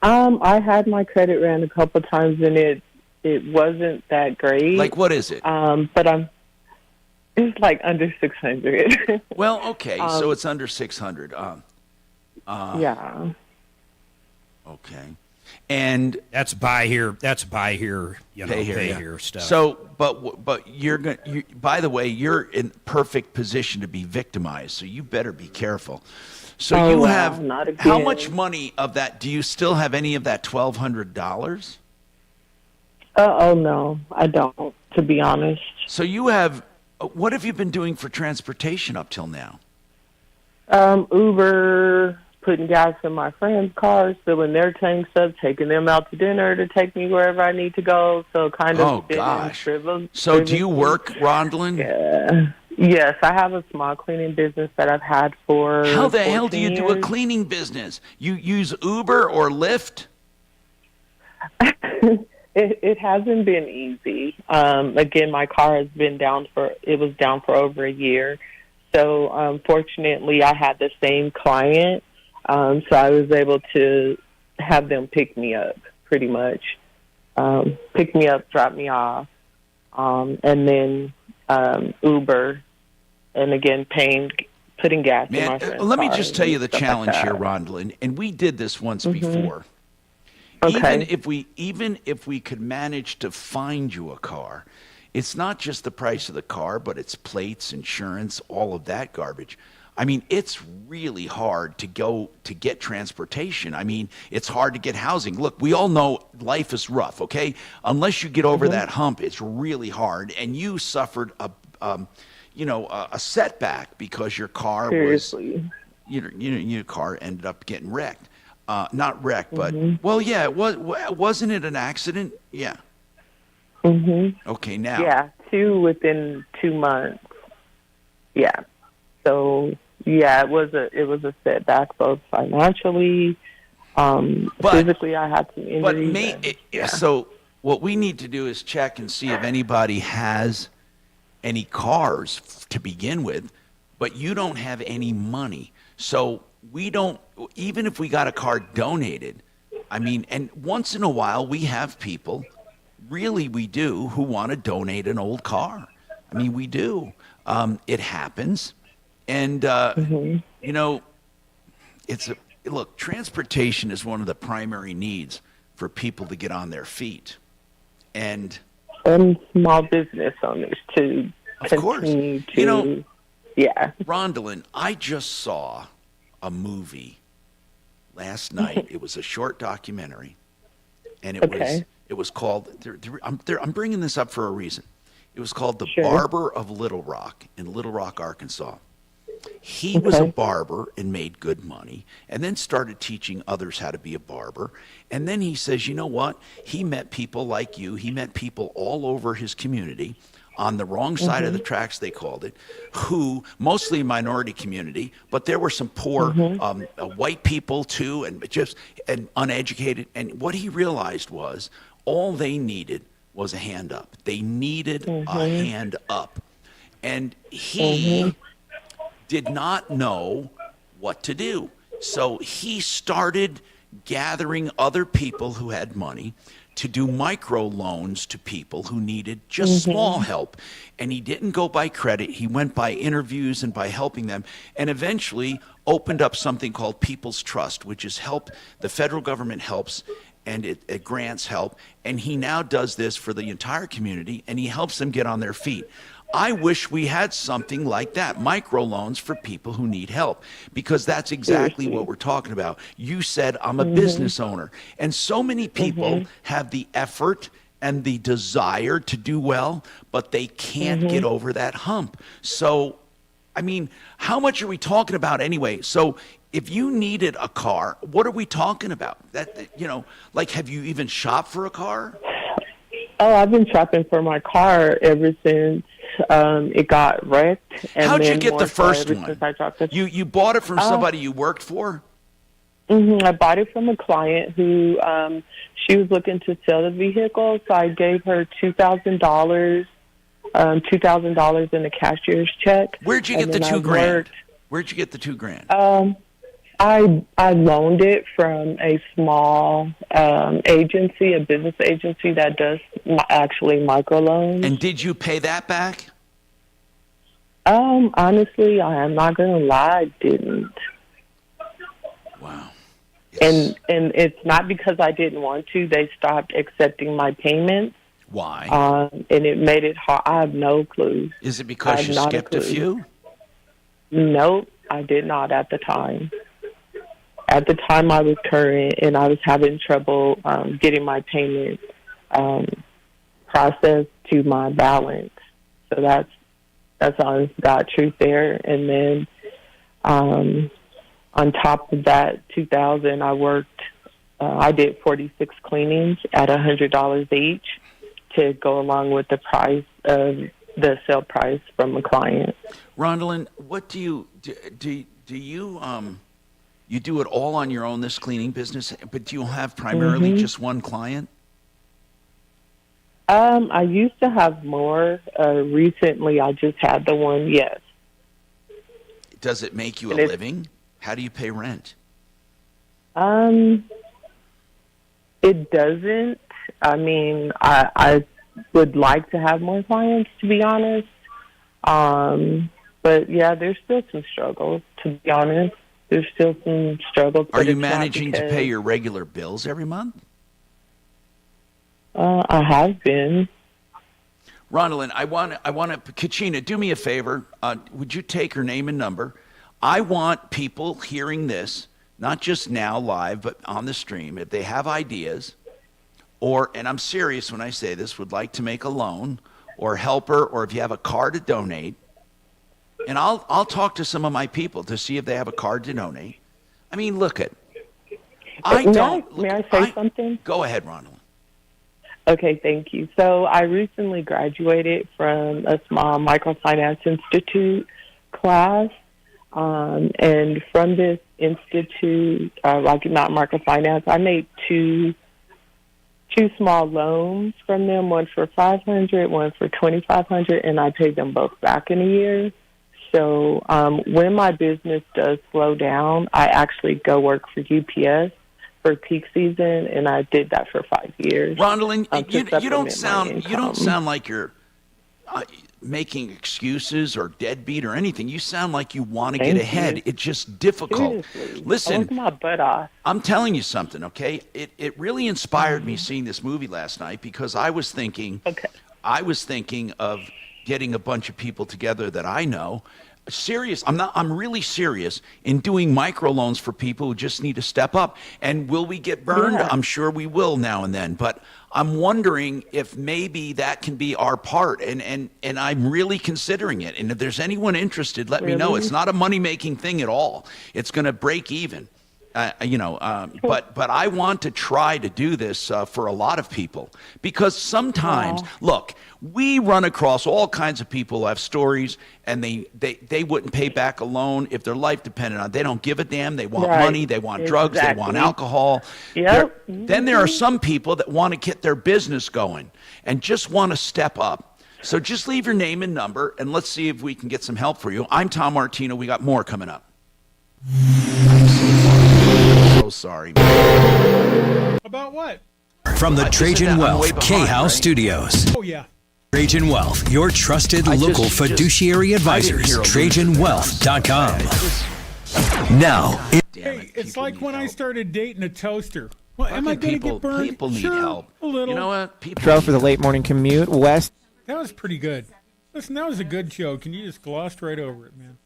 I had my credit ran a couple of times and it wasn't that great. Like what is it? But it's like under 600. Well, okay, so it's under 600. Yeah. Okay. And that's buy here, you know, pay yeah. here stuff. So, but by the way, you're in perfect position to be victimized, so you better be careful. So you have, not again. How much money of that, do you still have any of that $1,200? No, I don't, to be honest. So you have, what have you been doing for transportation up till now? Uber, putting gas in my friends' cars, filling their tanks up, taking them out to dinner to take me wherever I need to go. So kind of. Oh, gosh. So do you work, Rondalyn? Yeah. Yes, I have a small cleaning business that I've had for. How the hell do you years. do a cleaning business? You use Uber or Lyft? It hasn't been easy. Again, my car has been down for over a year. So fortunately, I had the same client, so I was able to have them pick me up, pretty much. Pick me up, drop me off, and then Uber, and again putting gas in my friend's let me car just tell you the and stuff challenge like here, that. Rondalyn, and we did this once before. Okay. Even if we could manage to find you a car, it's not just the price of the car, but it's plates, insurance, all of that garbage. I mean, it's really hard to get transportation. I mean, it's hard to get housing. Look, we all know life is rough, okay? Unless you get over that hump, it's really hard. And you suffered a setback because your car your car ended up getting wrecked. Not wrecked, but well, yeah, wasn't it an accident? Yeah. Okay, now. Yeah, 2 within 2 months. Yeah. So yeah, it was a setback both financially, physically. I had some injuries. So what we need to do is check and see if anybody has any cars to begin with, but you don't have any money. So we don't, even if we got a car donated, I mean, and once in a while we have people, really we do, who want to donate an old car. I mean, we do. It happens. And, you know, look, transportation is one of the primary needs for people to get on their feet. And small business owners to continue to, you know, yeah. Rondalyn, I just saw a movie last night. It was a short documentary, and it was called. I'm bringing this up for a reason. It was called The Barber of Little Rock in Little Rock, Arkansas. He was a barber and made good money, and then started teaching others how to be a barber. And then he says, you know what? He met people like you. He met people all over his community on the wrong side of the tracks, they called it, who, mostly minority community, but there were some poor white people too, and uneducated. And what he realized was all they needed was a hand up. They needed a hand up. And he did not know what to do. So he started gathering other people who had money to do micro loans to people who needed just small help. And he didn't go by credit. He went by interviews and by helping them, and eventually opened up something called People's Trust, which is help. The federal government helps, and it grants help. And he now does this for the entire community, and he helps them get on their feet. I wish we had something like that, microloans for people who need help, because that's exactly what we're talking about. You said, I'm a business owner, and so many people have the effort and the desire to do well, but they can't get over that hump. So, I mean, how much are we talking about anyway? So if you needed a car, what are we talking about? That, you know, like, have you even shopped for a car? Oh, I've been shopping for my car ever since it got wrecked. And how'd you then get the first since one? I dropped it. You bought it from somebody you worked for? I bought it from a client who she was looking to sell the vehicle, so I gave her $2,000, $2,000 in a cashier's check. Where'd you get the $2,000? Where'd you get the $2,000? I loaned it from a small agency, a business agency that does actually microloans. And did you pay that back? Honestly, I am not going to lie, I didn't. Wow. Yes. And it's not because I didn't want to. They stopped accepting my payments. Why? And it made it hard. I have no clue. Is it because you skipped a few? Nope, I did not at the time. At the time, I was current, and I was having trouble getting my payment processed to my balance. So that's honest God truth there. And then on top of that, $2,000, I worked. I did 46 cleanings at $100 each to go along with the price of the sale price from a client. Rondalyn, what do you you do it all on your own, this cleaning business, but do you have primarily just one client? I used to have more. Recently, I just had the one, yes. Does it make you a living? How do you pay rent? It doesn't. I mean, I would like to have more clients, to be honest. But, yeah, there's still some struggles, to be honest. There's still some struggles. Are you managing to pay your regular bills every month? I have been. Rondalyn, I want to, Kachina, do me a favor. Would you take her name and number? I want people hearing this, not just now live, but on the stream, if they have ideas, and I'm serious when I say this, would like to make a loan or help her, or if you have a car to donate, and I'll talk to some of my people to see if they have a card to donate. I mean, look at. May I say something? Go ahead, Rondalyn. Okay, thank you. So I recently graduated from a small microfinance institute class, and from this institute, like not microfinance, I made two small loans from them. One for $500, one for $2,500, and I paid them both back in a year. So when my business does slow down, I actually go work for UPS for peak season, and I did that for 5 years. Rondalyn, you don't sound like you're making excuses or deadbeat or anything. You sound like you want to get ahead. It's just difficult. Seriously. Listen, I worked my butt off. I'm telling you something, okay? It really inspired me seeing this movie last night, because I was thinking of getting a bunch of people together that I know. I'm really serious in doing microloans for people who just need to step up. And will we get burned? Yeah. I'm sure we will now and then, but I'm wondering if maybe that can be our part, and I'm really considering it. And if there's anyone interested, let me know. It's not a money-making thing at all. It's going to break even. But I want to try to do this for a lot of people, because sometimes, look, we run across all kinds of people who have stories, and they wouldn't pay back a loan if their life depended on it. They don't give a damn. They want money. They want drugs. They want alcohol. Yep. Then there are some people that want to get their business going and just want to step up. So just leave your name and number, and let's see if we can get some help for you. I'm Tom Martino. We got more coming up. So sorry. About what? From the Isn't Trajan that- I'm way Wealth behind, K-House right? Studios. Oh, yeah. Trajan Wealth, your trusted local fiduciary advisors. TrajanWealth.com. Now, Hey, it's like when I started dating a toaster. Well, am I going to get burned? People need Sure, help. a little. You know what? People Metro for the late morning commute. West That was pretty good. Listen, that was a good show. Can you just glossed right over it, man?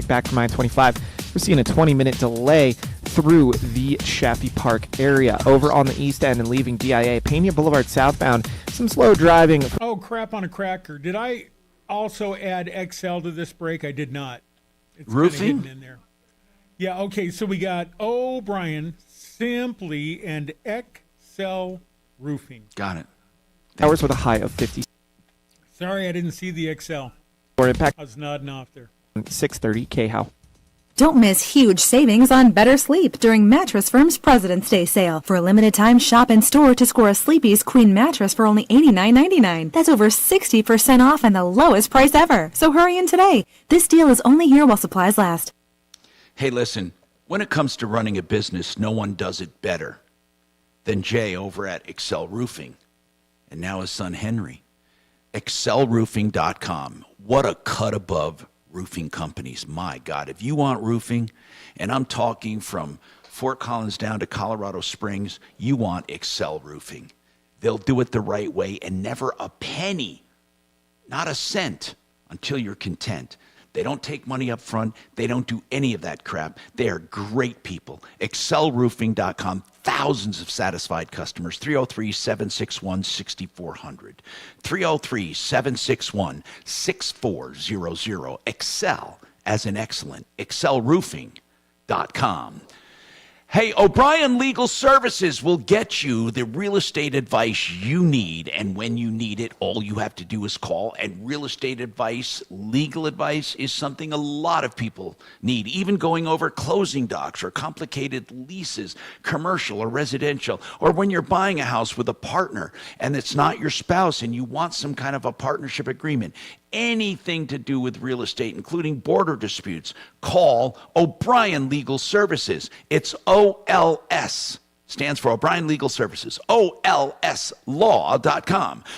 back from I-25. We're seeing a 20-minute delay through the Chaffee Park area. Over on the east end and leaving DIA, Pena Boulevard southbound. Some slow driving. Oh, crap on a cracker. Did I also add XL to this break? I did not. It's kinda Roofing? hidden in there. Yeah, okay, so we got O'Brien, Simply, and XL Roofing. Got it. Hours with a high of 50. Sorry, I didn't see the XL. For impact. I was nodding off there. 6:30 K-How. Don't miss huge savings on better sleep during Mattress Firm's President's Day sale. For a limited time, shop in store to score a Sleepy's Queen mattress for only $89.99. That's over 60% off and the lowest price ever. So hurry in today. This deal is only here while supplies last. Hey, listen, when it comes to running a business, no one does it better than Jay over at Excel Roofing, and now his son Henry. ExcelRoofing.com. What a cut above roofing companies. My God, if you want roofing, and I'm talking from Fort Collins down to Colorado Springs, you want Excel Roofing. They'll do it the right way and never a penny, not a cent, until you're content. They don't take money up front. They don't do any of that crap. They are great people. ExcelRoofing.com. Thousands of satisfied customers. 303-761-6400. 303-761-6400. Excel as in excellent. ExcelRoofing.com. Hey, O'Brien Legal Services will get you the real estate advice you need. And when you need it, all you have to do is call. And real estate advice, legal advice, is something a lot of people need. Even going over closing docs or complicated leases, commercial or residential, or when you're buying a house with a partner and it's not your spouse and you want some kind of a partnership agreement. Anything to do with real estate, including border disputes, call O'Brien Legal Services. It's OLS. Stands for O'Brien Legal Services. OLSlaw.com.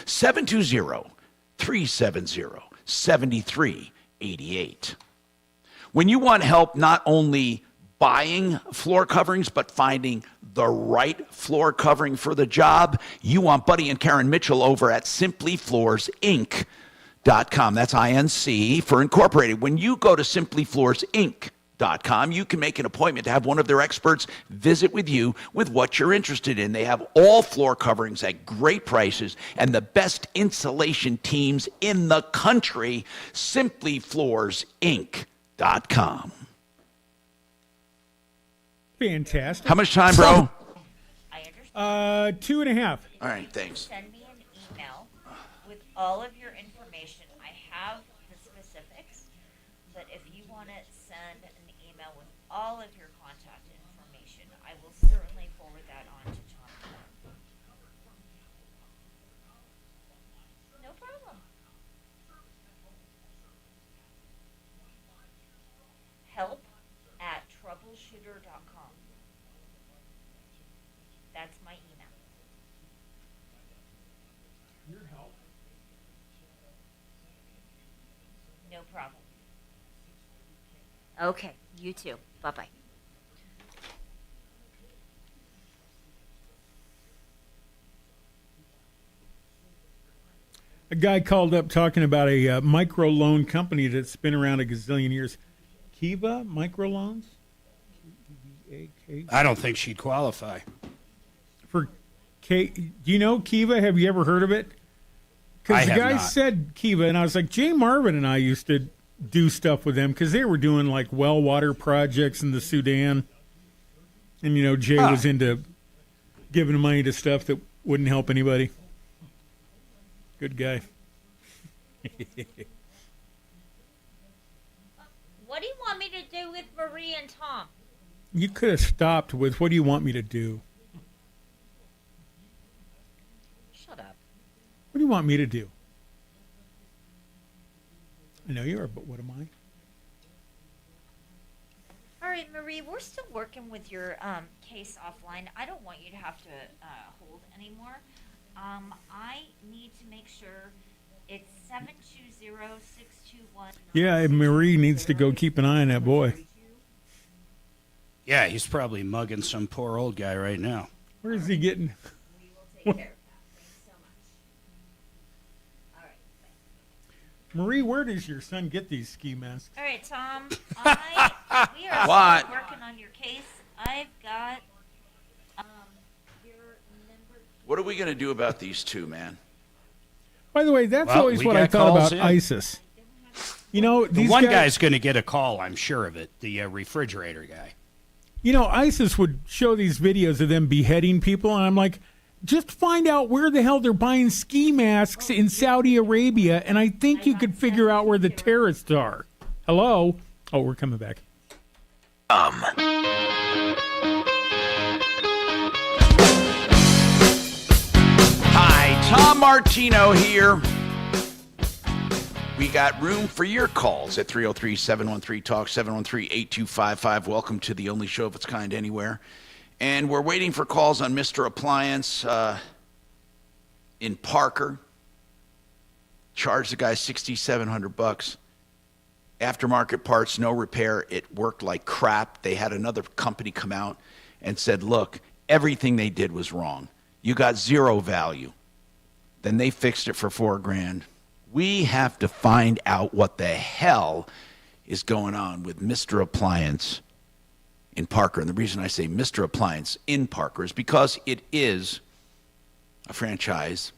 720-370-7388. When you want help not only buying floor coverings, but finding the right floor covering for the job, you want Buddy and Karen Mitchell over at Simply Floors, Inc. .com. That's INC for Incorporated. When you go to simplyfloorsinc.com, you can make an appointment to have one of their experts visit with you with what you're interested in. They have all floor coverings at great prices and the best insulation teams in the country. Simplyfloorsinc.com. Fantastic. How much time, bro? 2.5. All right, thanks. Send me an email with all of your information. I have the specifics, but if you want to send an email with all of your contact information, I will certainly forward that on to Tom. No problem. Help@troubleshooter.com. That's my email. Your help. No problem. Okay, you too. Bye-bye. A guy called up talking about a micro loan company that's been around a gazillion years. Kiva Microloans? I don't think she'd qualify. For do you know Kiva? Have you ever heard of it? Because the guy said Kiva, and I was like, Jay Marvin and I used to do stuff with them because they were doing like well water projects in the Sudan. And, you know, Jay was into giving money to stuff that wouldn't help anybody. Good guy. What do you want me to do with Marie and Tom? You could have stopped with, what do you want me to do? Shut up. What do you want me to do? I know you are, but what am I? All right, Marie, we're still working with your case offline. I don't want you to have to hold anymore. I need to make sure it's 720-621. Yeah, Marie needs to go keep an eye on that boy. Yeah, he's probably mugging some poor old guy right now. Where is he getting? Marie, where does your son get these ski masks? All right, Tom. We are What? still working on your case. I've got your number. What are we going to do about these two, man? By the way, that's always what I thought about ISIS. You know, the one guy's going to get a call, I'm sure of it, the refrigerator guy. You know, ISIS would show these videos of them beheading people, and I'm like, just find out where the hell they're buying ski masks in Saudi Arabia, and I think you could figure out where the terrorists are. Hello? Oh, we're coming back. Hi, Tom Martino here. We got room for your calls at 303-713-TALK, 713-8255. Welcome to the only show of its kind anywhere. And we're waiting for calls on Mr. Appliance in Parker. Charged the guy $6,700. Aftermarket parts, no repair. It worked like crap. They had another company come out and said, look, everything they did was wrong. You got zero value. Then they fixed it for $4,000. We have to find out what the hell is going on with Mr. Appliance in Parker. And the reason I say Mr. Appliance in Parker is because it is a franchise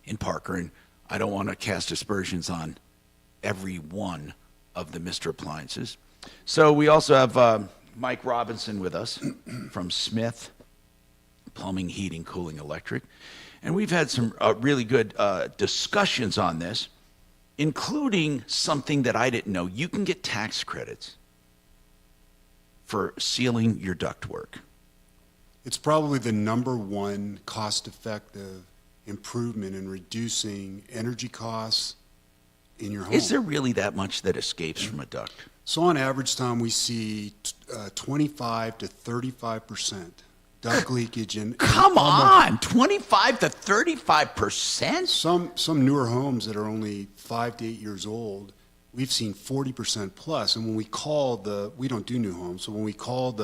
in Parker, and I don't want to cast aspersions on every one of the Mr. Appliances. So we also have Mike Robinson with us from Smith Plumbing, Heating, Cooling, Electric. And we've had some really good discussions on this, including something that I didn't know. You can get tax credits for sealing your ductwork. It's probably the number one cost-effective improvement in reducing energy costs in your home. Is there really that much that escapes from a duct? So on average, Tom, we see 25 to 35% duct leakage in Come on, 25 to 35%? Some newer homes that are only 5 to 8 years old, we've seen 40% plus. And when we call we don't do new homes, so when we call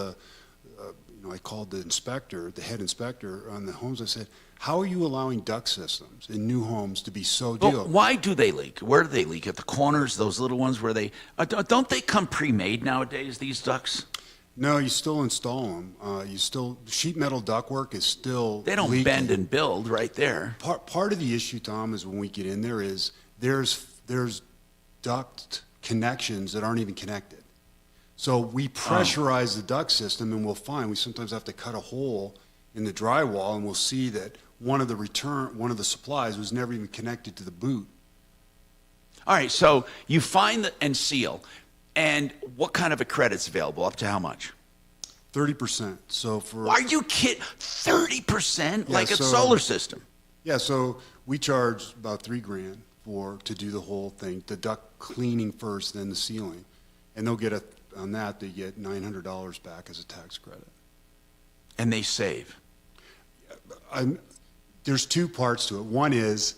I called the inspector, the head inspector on the homes, I said, how are you allowing duct systems in new homes to be so But deal? why do they leak? Where do they leak? At the corners, those little ones where they, don't they come pre-made nowadays, these ducts? No, you still install them. Sheet metal ductwork is still They don't leaking. bend and build right there. Part of the issue, Tom, is when we get in there is there's duct connections that aren't even connected. So we pressurize the duct system, and we'll find we sometimes have to cut a hole in the drywall, and we'll see that one of the supplies was never even connected to the boot. All right, so you find and seal. And what kind of a credit's available? Up to how much? 30%. So for Are you kidding? 30%? Yeah, Like a so- solar system. Yeah, so we charge about $3,000 to do the whole thing, the duct cleaning first, then the sealing, and they'll get on that they get $900 back as a tax credit. And they save. There's two parts to it. One is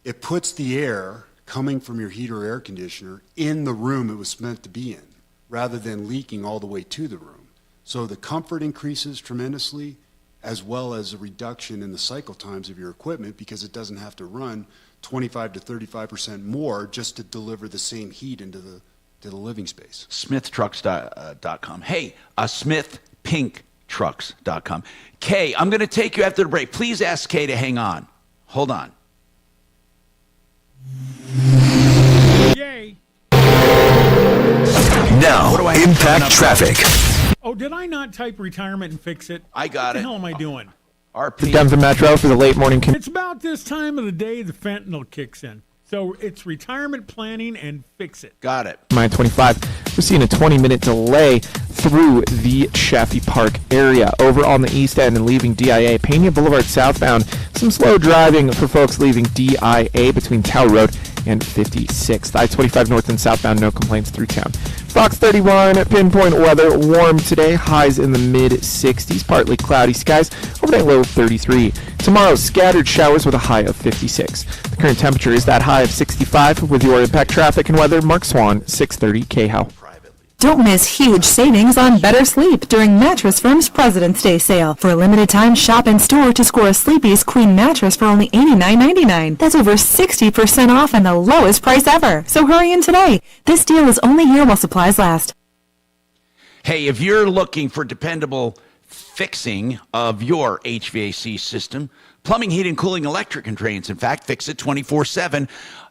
it puts the air coming from your heater or air conditioner in the room it was meant to be in, rather than leaking all the way to the room. So the comfort increases tremendously, as well as a reduction in the cycle times of your equipment, because it doesn't have to run 25 to 35% more just to deliver the same heat into the living space. SmithTrucks.com. Hey, SmithPinkTrucks.com. Kay, I'm going to take you after the break. Please ask Kay to hang on. Hold on. Yay. Now, impact traffic. Oh, did I not type retirement and fix it? I got What the it. hell am I doing? RP. Denver Metro for the late morning. It's about this time of the day the fentanyl kicks in. So it's retirement planning and fix it. Got it. Mile 25. We're seeing a 20-minute delay through the Chaffee Park area. Over on the east end and leaving DIA, Pena Boulevard southbound. Some slow driving for folks leaving DIA between Tower Road and 56th. I-25 north and southbound, no complaints through town. Fox 31, pinpoint weather, warm today, highs in the mid-60s, partly cloudy skies, overnight low of 33. Tomorrow, scattered showers with a high of 56. The current temperature is that high of 65. With your impact traffic and weather, Mark Swan, 630 KHOW. Don't miss huge savings on better sleep during Mattress Firm's President's Day sale. For a limited time, shop in store to score a Sleepy's Queen mattress for only $89.99. That's over 60% off and the lowest price ever. So hurry in today. This deal is only here while supplies last. Hey, if you're looking for dependable fixing of your HVAC system, plumbing, heating, cooling, electric, and drains, in fact, fix it 24/7.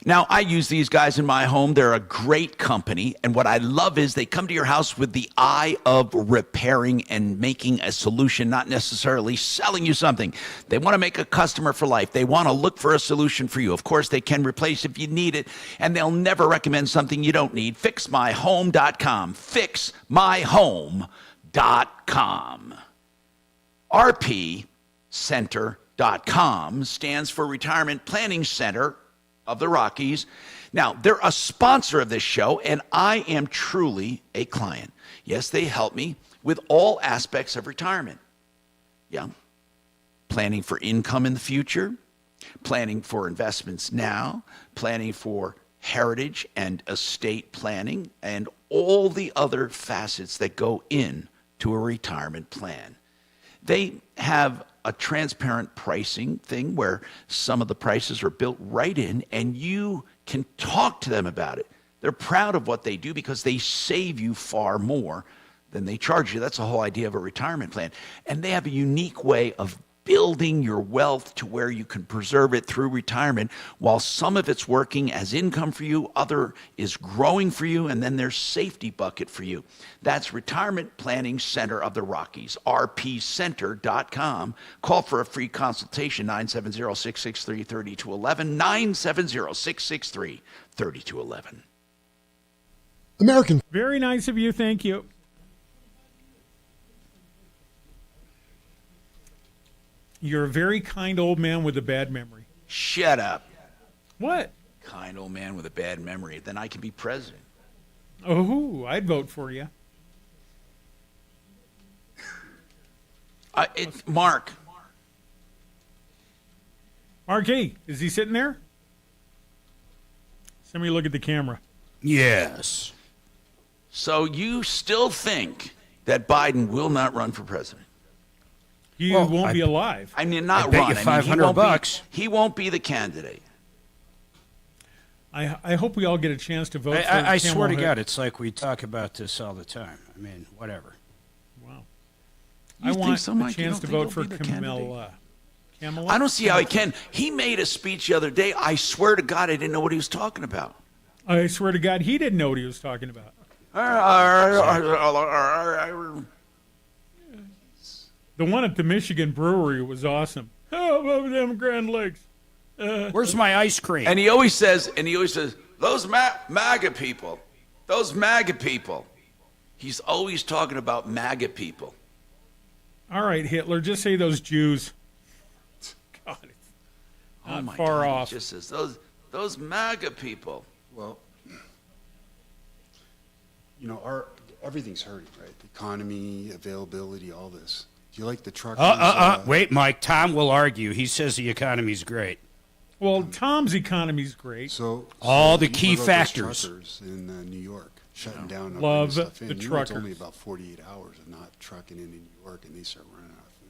Now, I use these guys in my home. They're a great company, and what I love is they come to your house with the eye of repairing and making a solution, not necessarily selling you something. They want to make a customer for life. They want to look for a solution for you. Of course, they can replace if you need it, and they'll never recommend something you don't need. FixMyHome.com. FixMyHome.com. RPCenter.com stands for Retirement Planning Center of the Rockies. Now, they're a sponsor of this show, and I am truly a client. Yes, they help me with all aspects of retirement. Yeah. Planning for income in the future, planning for investments now, planning for heritage and estate planning, and all the other facets that go into a retirement plan. They have a transparent pricing thing where some of the prices are built right in and you can talk to them about it. They're proud of what they do because they save you far more than they charge you. That's the whole idea of a retirement plan. And they have a unique way of building your wealth to where you can preserve it through retirement. While some of it's working as income for you, other is growing for you, and then there's safety bucket for you. That's Retirement Planning Center of the Rockies, rpcenter.com. Call for a free consultation, 970-663-3211, 970-663-3211. American. Very nice of you. Thank you. You're a very kind old man with a bad memory. Shut up. What? Kind old man with a bad memory. Then I can be president. Oh, I'd vote for you. Mark. Marky, is he sitting there? Somebody look at the camera. Yes. So you still think that Biden will not run for president? He won't be alive. I mean, not I bet run. you $500. He won't be the candidate. I hope we all get a chance to vote for I swear to God, it's like we talk about this all the time. I mean, whatever. Wow. You I think want so, a Mike? You chance don't to think vote he'll for be the Kamala. I don't see how he can. He made a speech the other day. I swear to God, I didn't know what he was talking about. I swear to God, he didn't know what he was talking about. The one at the Michigan Brewery was awesome. Oh, love them Grand Lakes. Where's my ice cream? And he always says, those MAGA people, those MAGA people. He's always talking about MAGA people. All right, Hitler, just say those Jews. God, it's not far off. He just says those MAGA people. Well, you know, everything's hurting, right? The economy, availability, all this. Do you like the truckers? Wait, Mike. Tom will argue. He says the economy's great. Well, Tom's economy's great. So all the what key about factors. those truckers in New York shutting down. Love stuff the in. You know, truckers. it's only about 48 hours of not trucking into New York, and they start running out of food.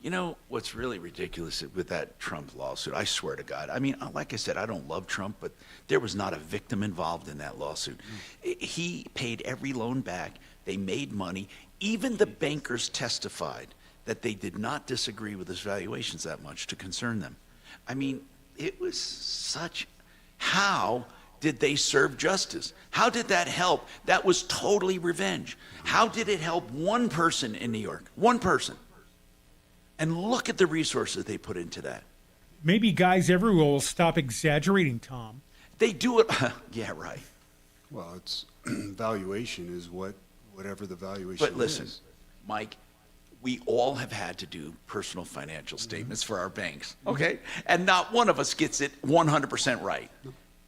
You know what's really ridiculous with that Trump lawsuit? I swear to God. I mean, like I said, I don't love Trump, but there was not a victim involved in that lawsuit. He paid every loan back. They made money. Even the bankers testified that they did not disagree with his valuations that much to concern them. I mean, it was such. How did they serve justice? How did that help? That was totally revenge. How did it help one person in New York? One person. And look at the resources they put into that. Maybe guys everywhere will stop exaggerating, Tom. They do it. Yeah, right. Well, it's valuation is whatever the valuation is. But listen, Mike, we all have had to do personal financial statements for our banks, okay? And not one of us gets it 100% right.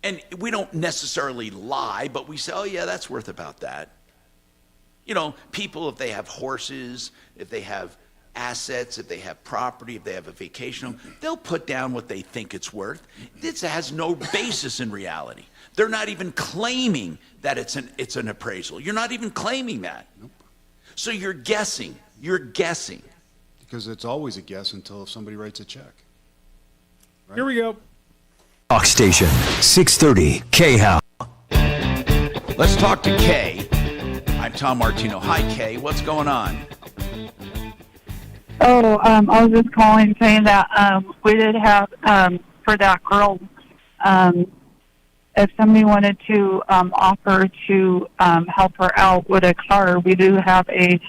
And we don't necessarily lie, but we say, oh, yeah, that's worth about that. You know, people, if they have horses, if they have assets, if they have property, if they have a vacation home, they'll put down what they think it's worth. This has no basis in reality. They're not even claiming that it's an appraisal. You're not even claiming that. Nope. So you're guessing. You're guessing. Because it's always a guess until somebody writes a check. Right? Here we go. Talk station 630 K-House. Let's talk to Kay. I'm Tom Martino. Hi, Kay. What's going on? Oh, I was just calling saying that we did have, for that girl, if somebody wanted to offer to help her out with a car, we do have a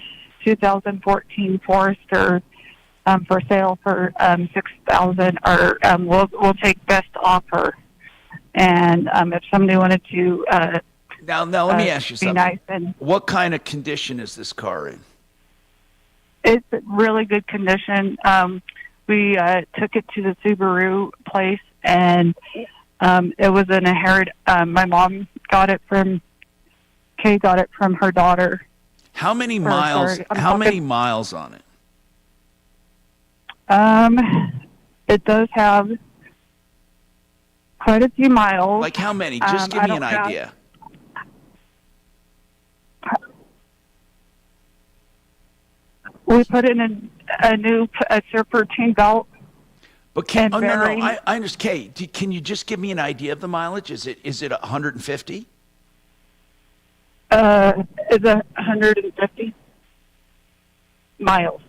2014 Forester for sale for $6,000, or we'll take best offer. And if somebody wanted to, now let me ask you something. Nice and, what kind of condition is this car in? it's really good condition. We took it to the Subaru place, and it was an inherit. My mom got it from. Kay got it from her daughter. How many miles? Many miles on it? It does have quite a few miles. Like how many? Just give me an idea. We put in a new serpentine belt. But no, I understand. Kay, can you just give me an idea of the mileage? Is it 150? It's 150 miles.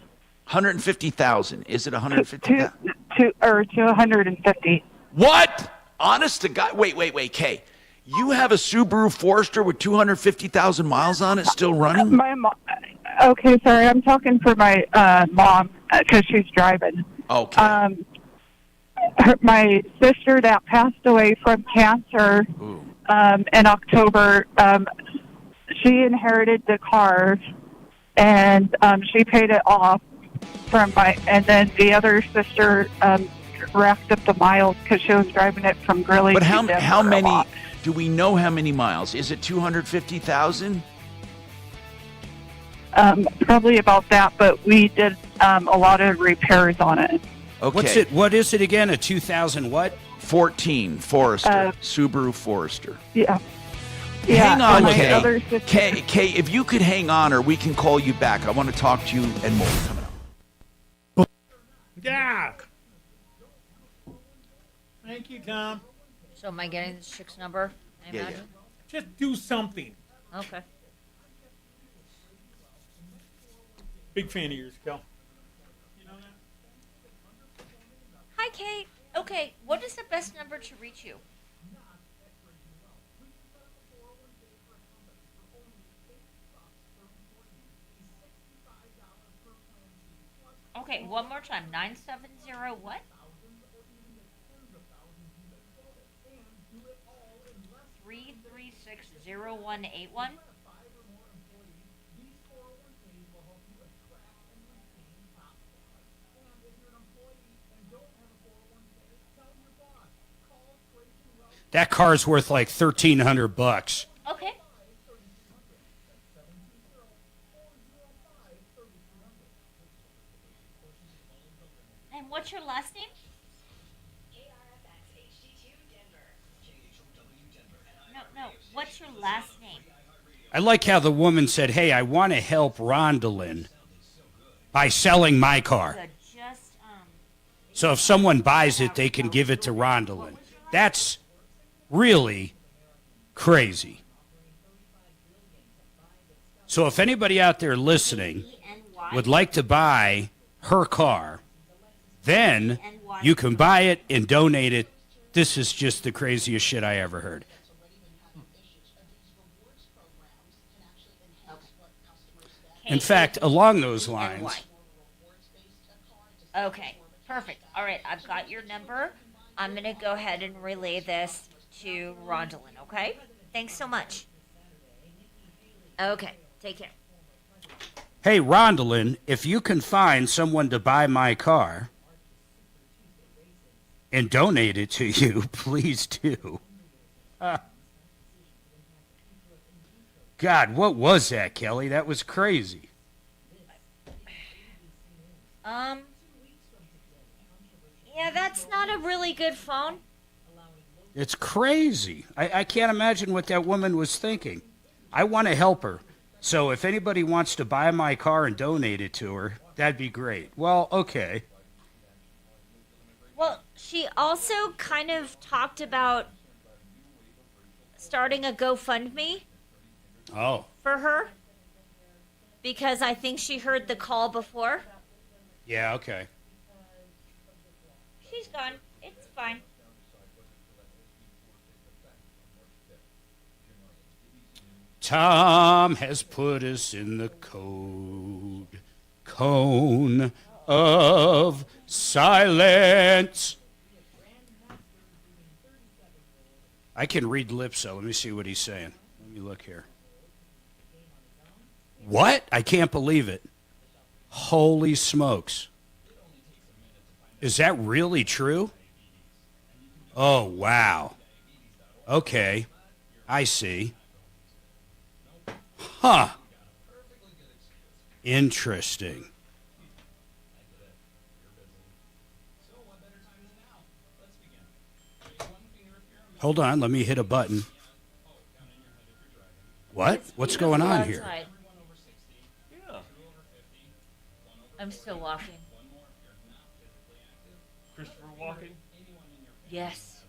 150,000. Is it 150,000? To 150. What? Honest to God. Wait, Kay. You have a Subaru Forester with 250,000 miles on it still running? My mom. Okay, sorry. I'm talking for my mom because she's driving. Okay. My sister that passed away from cancer in October, she inherited the car, and she paid it off from and then the other sister racked up the miles because she was driving it from Greeley. But how many? Do we know how many miles? Is it 250,000? Probably about that, but we did a lot of repairs on it. Okay. What is it again? A 2000 what? 14 Forester, Subaru Forester. Yeah. Hang on, Kay. Kay, if you could hang on, or we can call you back. I want to talk to you and more coming up. Yeah. Thank you, Tom. So am I getting this chick's number? I imagine? Just do something. Okay. Big fan of yours, Kel. Hi, Kate. Okay, what is the best number to reach you? Okay, one more time. 970 what? 336-0181. That car's worth like $1,300. Okay. And what's your last name? No. What's your last name? I like how the woman said, hey, I want to help Rondalyn by selling my car. So if someone buys it, they can give it to Rondalyn. That's really crazy. So if anybody out there listening would like to buy her car, then you can buy it and donate it. This is just the craziest shit I ever heard. In fact, along those lines. Okay, perfect. All right, I've got your number. I'm going to go ahead and relay this to Rondalyn, okay? Thanks so much. Okay, take care. Hey, Rondalyn, if you can find someone to buy my car and donate it to you, please do. God, what was that, Kelly? That was crazy. Yeah, that's not a really good phone. It's crazy. I can't imagine what that woman was thinking. I want to help her. So if anybody wants to buy my car and donate it to her, that'd be great. Well, okay. Well, she also kind of talked about starting a GoFundMe. Oh. For her. Because I think she heard the call before. Yeah, okay. She's gone. It's fine. Tom has put us in the cone of silence. I can read lips, so let me see what he's saying. Let me look here. What? I can't believe it. Holy smokes. Is that really true? Oh, wow. Okay. I see. Huh. Interesting. Hold on, let me hit a button. What? What's going on here? I'm still walking. Christopher walking? Yes.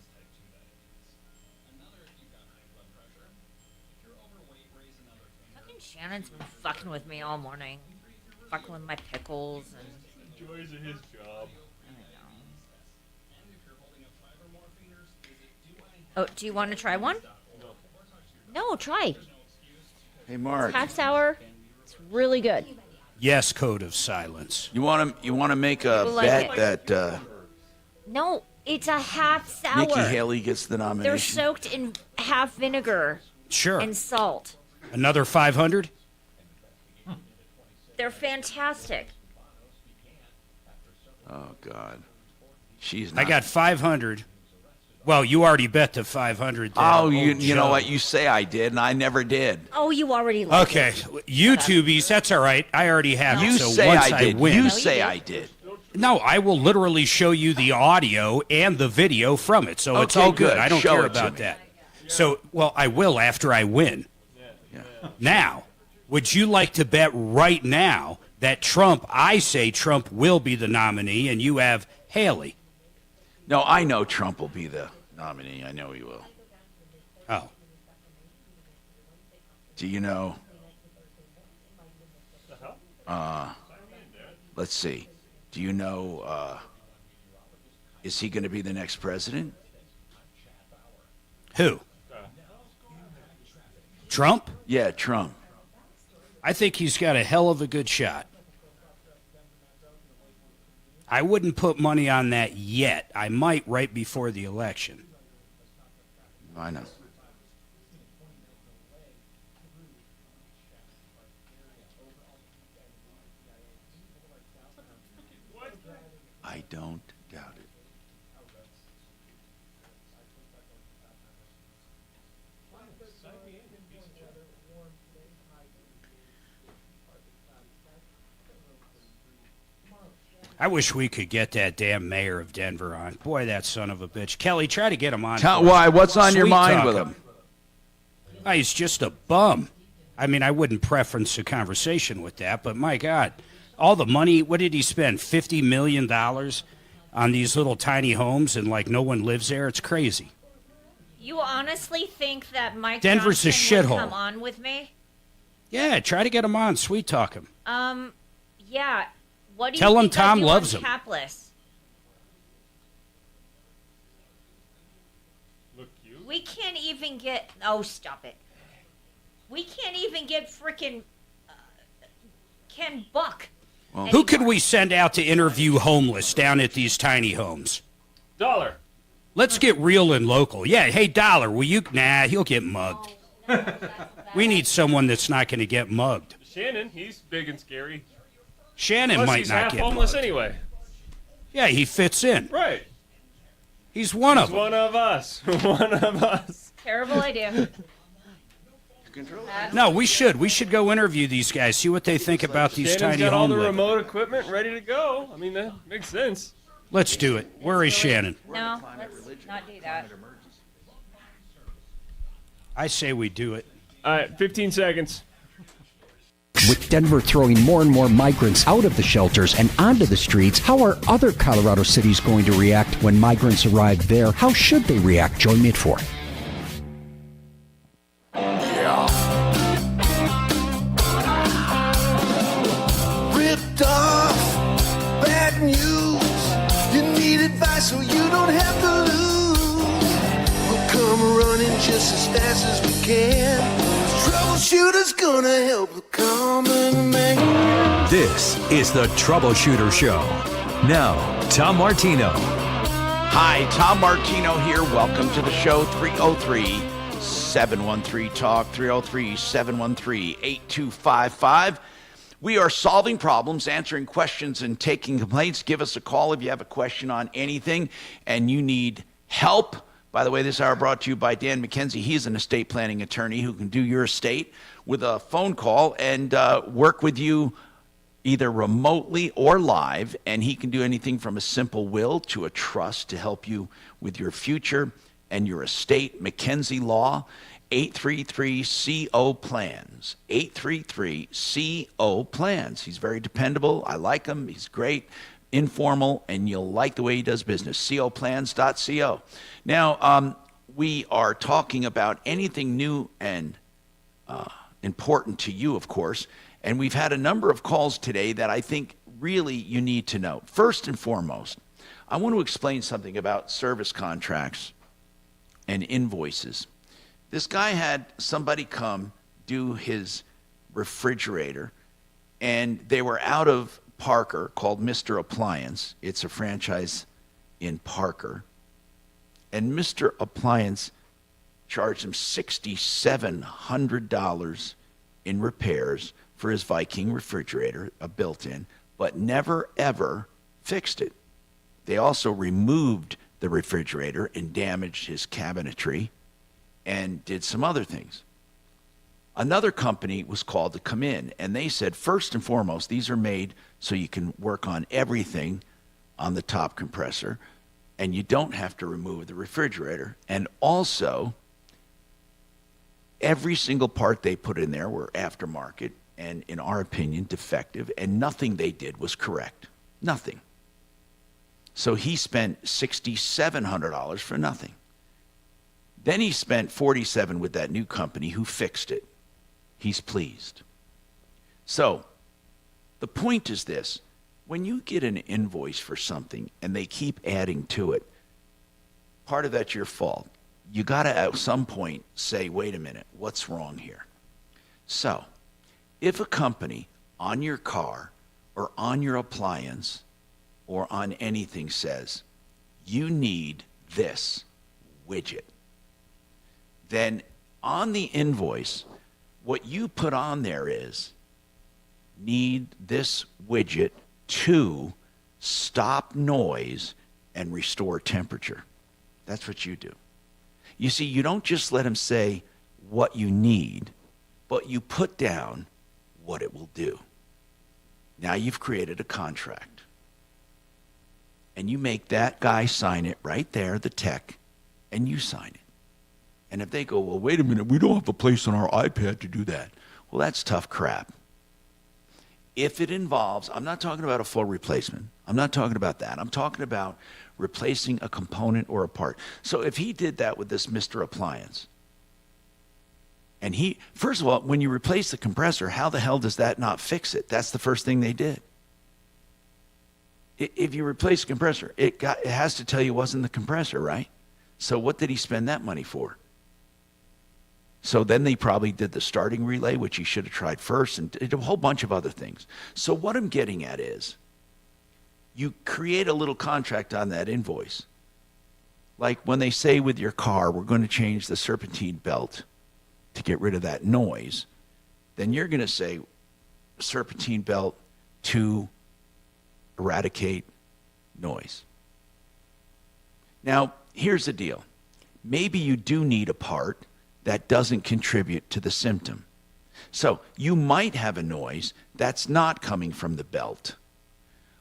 Fucking Shannon's been fucking with me all morning. Fucking with my pickles and... Joys of his job. Oh, do you want to try one? No, try. Hey, Mark. Half sour. It's really good. Yes, code of silence. You want to make a People like bet it. that No, it's a half sour. Nikki Haley gets the nomination? They're soaked in half vinegar. Sure. And salt. Another 500? They're fantastic. Oh, God. She's I got 500. Well, you already bet the 500. Oh, you know what? You say I did, and I never did. Oh, you already lost. Okay. YouTubies, that's all right. I already have You it. So say once I did. win, You say I did. No, I will literally show you the audio and the video from it. So it's Okay, all good. good. I don't Show care it to about me. that. So, well, I will after I win. Now, would you like to bet right now that I say Trump will be the nominee and you have Haley? No, I know Trump will be the nominee. I know he will. Oh. Do you know? Let's see. Do you know, is he going to be the next president? Who? Trump? Yeah, Trump. I think he's got a hell of a good shot. I wouldn't put money on that yet. I might right before the election. I know. I don't doubt it. I wish we could get that damn mayor of Denver on. Boy, that son of a bitch. Kelly, try to get him on. Why? What's on your mind Sweet with talk him? Oh, he's just a bum. I mean, I wouldn't preference a conversation with that, but my God. All the money, what did he spend? $50 million on these little tiny homes and like no one lives there? It's crazy. You honestly think that Mike Denver's a Johnson would shithole. come on with me? Yeah, try to get him on. Sweet talk him. Yeah. What do you Tell him think I Tom do loves on him. Capless? We can't even get... Oh, stop it. We can't even get frickin' Ken Buck. Who could we send out to interview homeless down at these tiny homes? Dollar. Let's get real and local. Yeah, hey, Dollar, will you? Nah, he'll get mugged. We need someone that's not going to get mugged. Shannon, he's big and scary. Shannon Plus, might he's not half get homeless mugged. anyway. Yeah, he fits in. Right. He's one of them. One of us. One of us. Terrible idea. No, we should. We should go interview these guys, see what they think about these Shannon's tiny got all home the living. remote equipment ready to go. I mean, that makes sense. Let's do it. Where is Shannon? No, let's not do that. I say we do it. All right, 15 seconds. With Denver throwing more and more migrants out of the shelters and onto the streets, how are other Colorado cities going to react when migrants arrive there? How should they react? Join me at 4. Ripped off, bad news. You need advice so you don't have to lose. We'll come running just as fast as we can. Troubleshooter's gonna help the common man. This is the Troubleshooter Show. Now, Tom Martino. Hi, Tom Martino here. Welcome to the show. 303-713-TALK, 303-713-8255. We are solving problems, answering questions, and taking complaints. Give us a call if you have a question on anything and you need help. By the way, this hour brought to you by Dan McKenzie. He's an estate planning attorney who can do your estate with a phone call and work with you either remotely or live. And he can do anything from a simple will to a trust to help you with your future and your estate. McKenzie Law, 833-CO-PLANS, 833-CO-PLANS. He's very dependable. I like him. He's great, informal, and you'll like the way he does business. coplans.co. Now, we are talking about anything new and important to you, of course, and we've had a number of calls today that I think really you need to know. First and foremost, I want to explain something about service contracts and invoices. This guy had somebody come do his refrigerator, and they were out of Parker, called Mr. Appliance. It's a franchise in Parker. And Mr. Appliance charged him $6,700 in repairs for his Viking refrigerator, a built-in, but never, ever fixed it. They also removed the refrigerator and damaged his cabinetry and did some other things. Another company was called to come in, and they said, first and foremost, these are made so you can work on everything on the top compressor, and you don't have to remove the refrigerator. And also, every single part they put in there were aftermarket and, in our opinion, defective, and nothing they did was correct. Nothing. So he spent $6,700 for nothing. Then he spent $47,000 with that new company who fixed it. He's pleased. So the point is this. When you get an invoice for something and they keep adding to it, part of that's your fault. You got to at some point say, wait a minute, what's wrong here? So if a company on your car or on your appliance or on anything says, you need this widget, then on the invoice, what you put on there is, need this widget to stop noise and restore temperature. That's what you do. You see, you don't just let them say what you need, but you put down what it will do. Now you've created a contract. And you make that guy sign it right there, the tech, and you sign it. And if they go, well, wait a minute, we don't have a place on our iPad to do that. Well, that's tough crap. If it involves, I'm not talking about a full replacement. I'm not talking about that. I'm talking about replacing a component or a part. So if he did that with this Mr. Appliance, and he, first of all, when you replace the compressor, how the hell does that not fix it? That's the first thing they did. If you replace the compressor, it has to tell you it wasn't the compressor, right? So what did he spend that money for? So then they probably did the starting relay, which he should have tried first, and did a whole bunch of other things. So what I'm getting at is, you create a little contract on that invoice. Like when they say with your car, we're going to change the serpentine belt to get rid of that noise, then you're going to say, serpentine belt to eradicate noise. Now, here's the deal. Maybe you do need a part that doesn't contribute to the symptom. So you might have a noise that's not coming from the belt,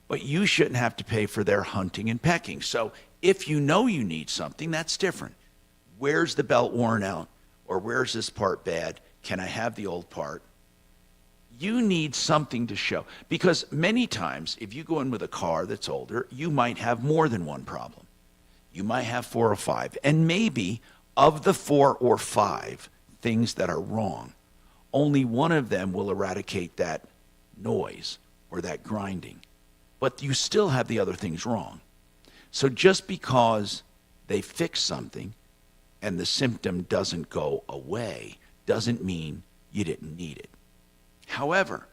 but you shouldn't have to pay for their hunting and pecking. So if you know you need something, that's different. Where's the belt worn out? Or where's this part bad? Can I have the old part? You need something to show. Because many times, if you go in with a car that's older, you might have more than one problem. You might have 4 or 5. And maybe of the 4 or 5 things that are wrong, only one of them will eradicate that noise or that grinding. But you still have the other things wrong. So just because they fix something and the symptom doesn't go away doesn't mean you didn't need it. However,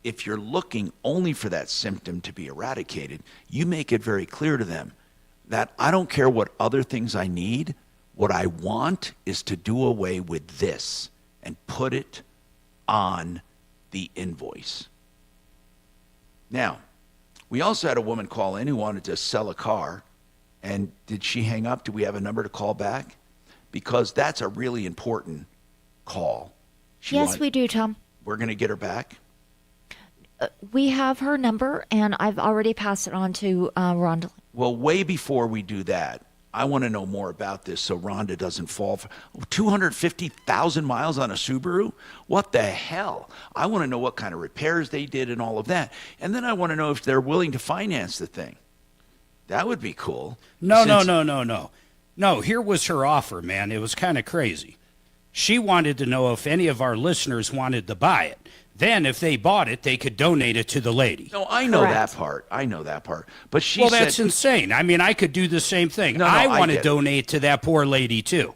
if you're looking only for that symptom to be eradicated, you make it very clear to them that I don't care what other things I need. What I want is to do away with this and put it on the invoice. Now, we also had a woman call in who wanted to sell a car. And did she hang up? Do we have a number to call back? Because that's a really important call. Yes, we do, Tom. We're going to get her back? We have her number, and I've already passed it on to Rhonda. Well, way before we do that, I want to know more about this so Rhonda doesn't fall for 250,000 miles on a Subaru? What the hell? I want to know what kind of repairs they did and all of that. And then I want to know if they're willing to finance the thing. That would be cool. No. No, here was her offer, man. It was kind of crazy. She wanted to know if any of our listeners wanted to buy it. Then, if they bought it, they could donate it to the lady. No, I know that part. But she said... Well, that's insane. I mean, I could do the same thing. I want to donate to that poor lady, too.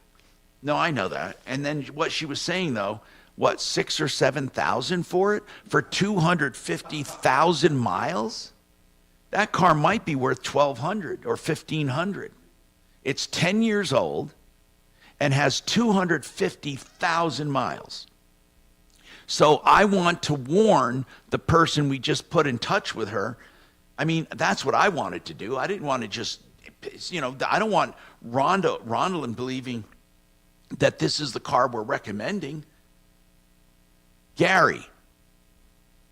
No, I know that. And then what she was saying, though, what, 6,000 or 7,000 for it? For 250,000 miles? That car might be worth $1,200 or $1,500. It's 10 years old and has 250,000 miles. So I want to warn the person we just put in touch with her. I mean, that's what I wanted to do. I didn't want to just, I don't want Rondalyn believing that this is the car we're recommending. Gary,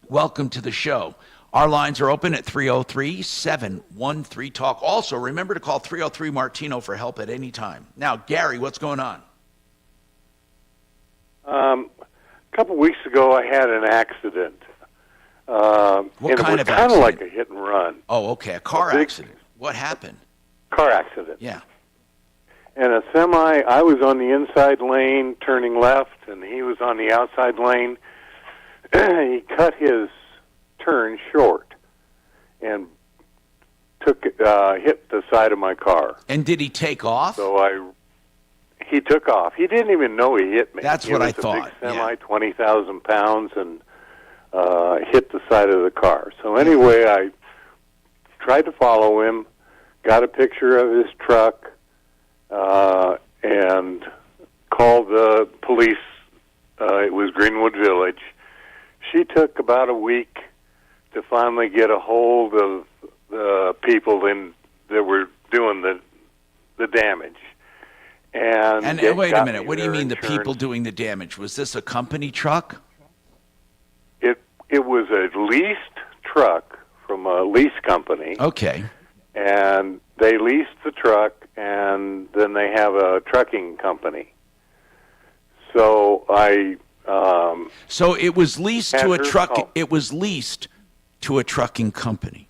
welcome to the show. Our lines are open at 303-713-TALK. Also, remember to call 303-MARTINO for help at any time. Now, Gary, what's going on? A couple weeks ago, I had an accident. What kind of accident? Kind of like a hit and run. Oh, okay, a car accident. What happened? Car accident. Yeah. And a semi, I was on the inside lane turning left, and he was on the outside lane. He cut his turn short and hit the side of my car. And did he take off? So he took off. He didn't even know he hit me. That's what I thought. It was a big semi, 20,000 pounds, and hit the side of the car. So anyway, I tried to follow him, got a picture of his truck, and called the police. It was Greenwood Village. She took about a week to finally get a hold of the people that were doing the damage. And wait a minute. What do you mean the people doing the damage? Was this a company truck? It was a leased truck from a lease company. Okay. And they leased the truck, and then they have a trucking company. So So it was leased to a truck. It was leased to a trucking company.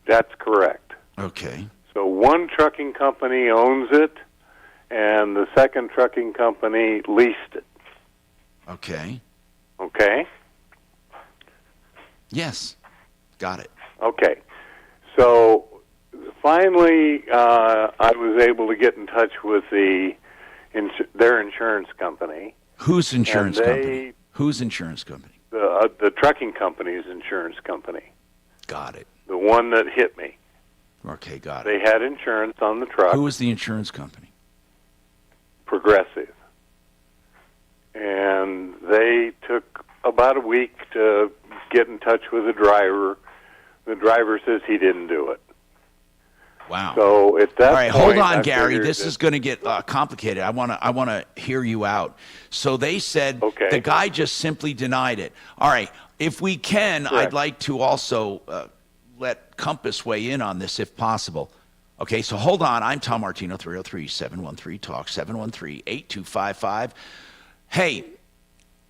That's correct. Okay. So one trucking company owns it, and the second trucking company leased it. Okay. Okay? Yes. Got it. Okay. So finally, I was able to get in touch with their insurance company. Whose insurance company? Whose insurance company? The trucking company's insurance company. Got it. The one that hit me. Okay, got it. They had insurance on the truck. Who was the insurance company? Progressive. And they took about a week to get in touch with the driver. The driver says he didn't do it. Wow. So at that All right, point, hold on, I Gary. figured This that- is going to get complicated. I want to hear you out. So they said the guy just simply denied it. All right. If we can, I'd like to also let Compass weigh in on this if possible. Okay, so hold on. I'm Tom Martino, 303-713-TALK, 713-8255. Hey,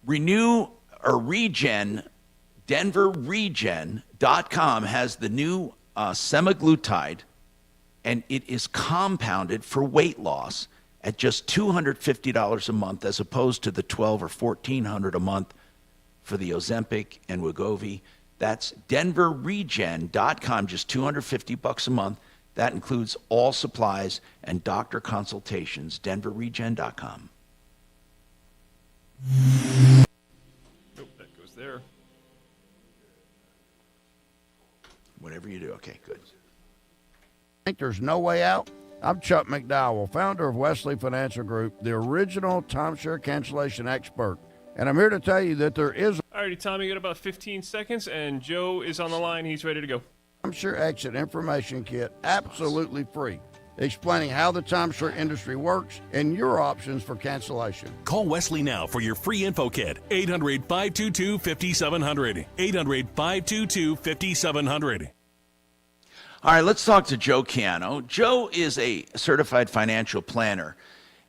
Renew or Regen, DenverRegen.com has the new semaglutide, and it is compounded for weight loss at just $250 a month as opposed to the $1,200 or $1,400 a month for the Ozempic and Wegovy. That's DenverRegen.com, just $250 a month. That includes all supplies and doctor consultations. DenverRegen.com. Nope, that goes there. Whatever you do. Okay, good. Think there's no way out? I'm Chuck McDowell, founder of Wesley Financial Group, the original timeshare cancellation expert. And I'm here to tell you that there is Alrighty, Tom, you got about 15 seconds, and Joe is on the line. He's ready to go. timeshare exit information kit absolutely free, explaining how the timeshare industry works and your options for cancellation. Call Wesley now for your free info kit. 800-522-5700. 800-522-5700. All right, let's talk to Joe Ciano. Joe is a certified financial planner,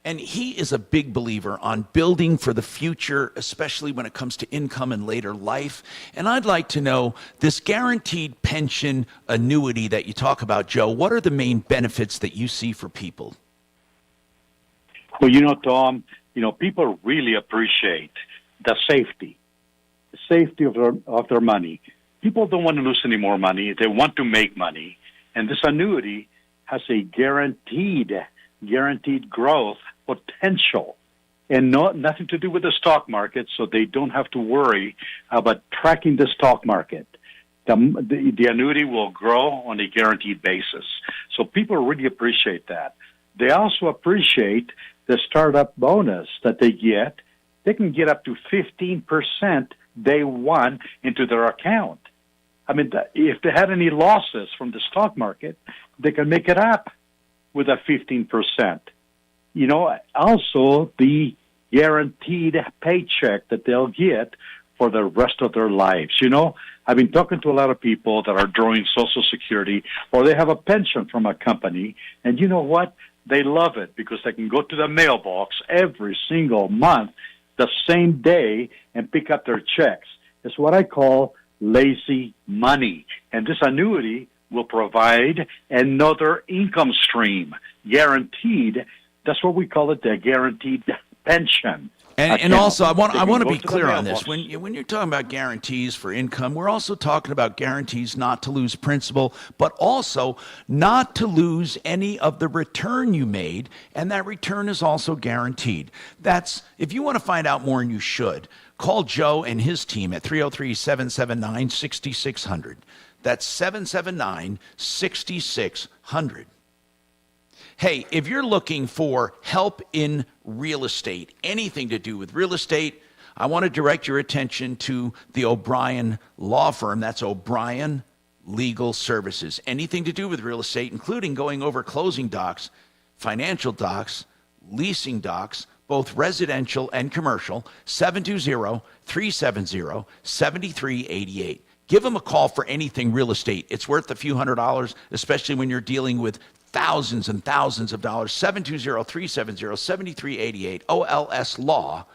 and he is a big believer on building for the future, especially when it comes to income in later life. And I'd like to know this guaranteed pension annuity that you talk about, Joe. What are the main benefits that you see for people? Well, Tom, people really appreciate the safety of their money. People don't want to lose any more money. They want to make money. And this annuity has a guaranteed growth potential and nothing to do with the stock market, so they don't have to worry about tracking the stock market. The annuity will grow on a guaranteed basis. So people really appreciate that. They also appreciate the startup bonus that they get. They can get up to 15% day one into their account. I mean, if they had any losses from the stock market, they can make it up with a 15%. Also the guaranteed paycheck that they'll get for the rest of their lives. I've been talking to a lot of people that are drawing Social Security or they have a pension from a company, and you know what? They love it because they can go to the mailbox every single month the same day and pick up their checks. It's what I call lazy money. And this annuity will provide another income stream, guaranteed. That's what we call it, the guaranteed pension. And also, I want to be clear on this. When you're talking about guarantees for income, we're also talking about guarantees not to lose principal, but also not to lose any of the return you made, and that return is also guaranteed. That's, if you want to find out more, and you should, call Joe and his team at 303-779-6600. That's 779-6600. Hey, if you're looking for help in real estate, anything to do with real estate, I want to direct your attention to the O'Brien Law Firm. That's O'Brien Legal Services. Anything to do with real estate, including going over closing docs, financial docs, leasing docs, both residential and commercial, 720-370-7388. Give them a call for anything real estate. It's worth a few $100s, especially when you're dealing with thousands and thousands of dollars. 720-370-7388, olslaw.com.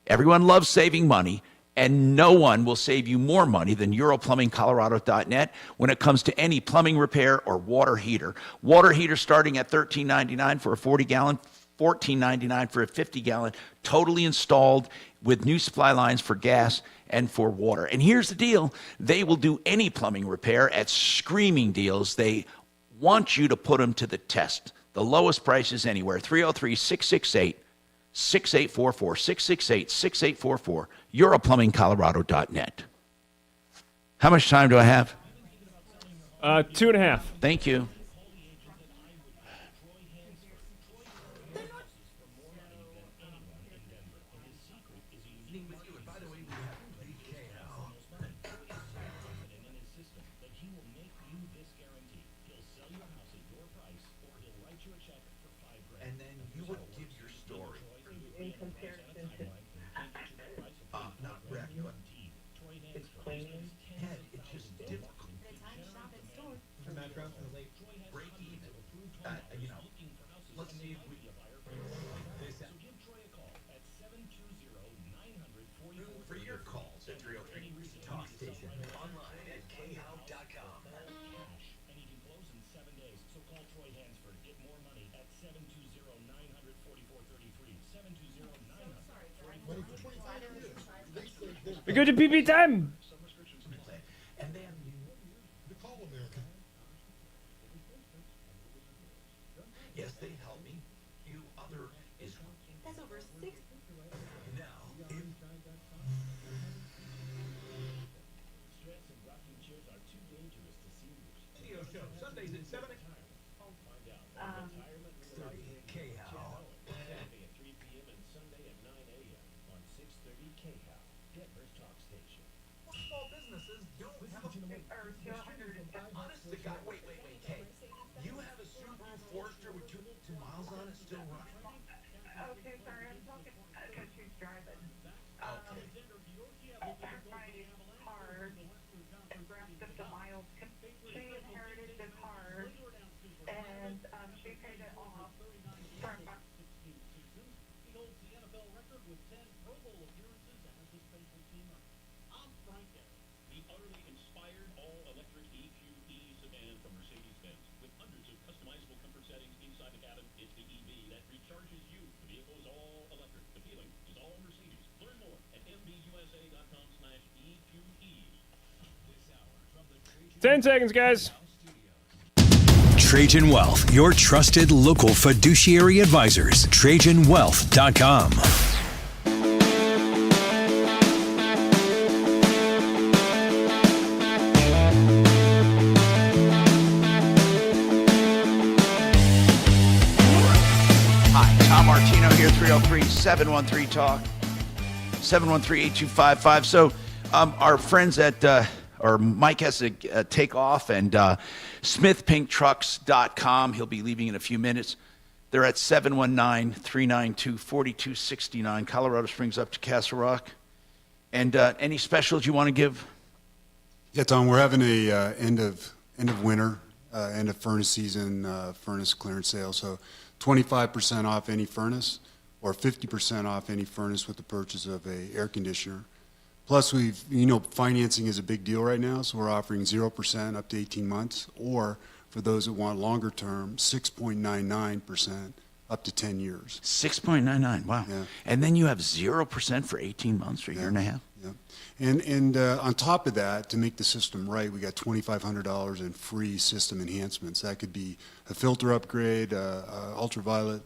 Everyone loves saving money, and no one will save you more money than EuroPlumbingColorado.net when it comes to any plumbing repair or water heater. Water heater starting at $13.99 for a 40-gallon, $14.99 for a 50-gallon, totally installed with new supply lines for gas and for water. And here's the deal. They will do any plumbing repair at screaming deals. They want you to put them to the test. The lowest prices anywhere. 303-668-6844. 668-6844. EuroPlumbingColorado.net. How much time do I have? 2.5. Thank you. And then you would give your story. In comparison to Not wreck, but it's clean. head, it's just difficult. Metro, Break even. Let's see if we. Room for your calls at 303 Talk Station. Online at khow.com. We go to PP time. And then yes, they help me. You other is That's over 6. now in video show Sundays at 7 KHOW. Small businesses don't have a honest to God. Wait. Hey, you have a Subaru Forester with 2 miles on it still running? Okay, sorry, I'm talking because she's driving. Okay. My car wrapped up the miles. She inherited the car, and she paid it off from Ten seconds, guys. Trajan Wealth, your trusted local fiduciary advisors. TrajanWealth.com. Hi, Tom Martino here, 303-713-TALK, 713-8255. So our friends at, or Mike has to take off, and smithpinktrucks.com. He'll be leaving in a few minutes. They're at 719-392-4269, Colorado Springs up to Castle Rock. And any specials you want to give? Yeah, Tom, we're having a end of winter, end of furnace season, furnace clearance sale. So 25% off any furnace, or 50% off any furnace with the purchase of a air conditioner. Plus, financing is a big deal right now, so we're offering 0% up to 18 months, or for those that want longer term, 6.99% up to 10 years. 6.99, wow. Yeah. And then you have 0% for 18 months or a year and a half? Yeah. And on top of that, to make the system right, we got $2,500 in free system enhancements. That could be a filter upgrade, ultraviolet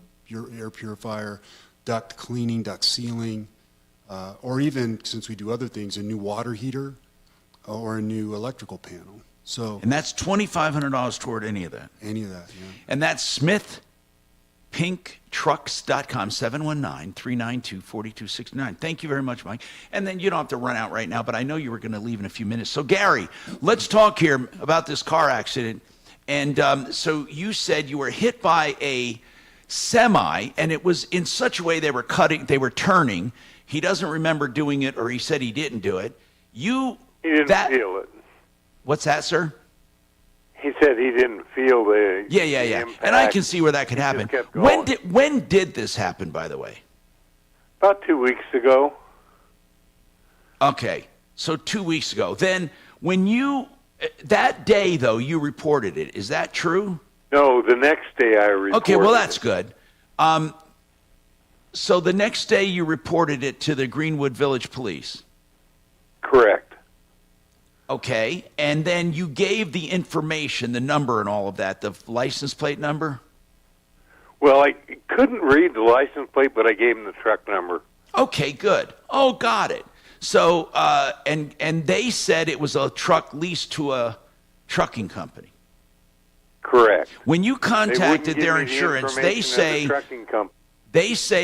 air purifier, duct cleaning, duct sealing, or even, since we do other things, a new water heater or a new electrical panel. So, and that's $2,500 toward any of that? Any of that, yeah. And that's smithpinktrucks.com, 719-392-4269. Thank you very much, Mike. And then you don't have to run out right now, but I know you were going to leave in a few minutes. So, Gary, let's talk here about this car accident. And so you said you were hit by a semi, and it was in such a way they were turning. He doesn't remember doing it, or he said he didn't do it. He didn't feel it. What's that, sir? He said he didn't feel the impact. And I can see where that could happen. When did this happen, by the way? About 2 weeks ago. Okay, so 2 weeks ago. Then when that day, though, you reported it. Is that true? No, the next day I reported it. Okay, well, that's good. So the next day you reported it to the Greenwood Village Police? Correct. Okay, and then you gave the information, the number and all of that, the license plate number? Well, I couldn't read the license plate, but I gave him the truck number. Okay, good. Oh, got it. So, and they said it was a truck leased to a trucking company? Correct. When you contacted their insurance, they say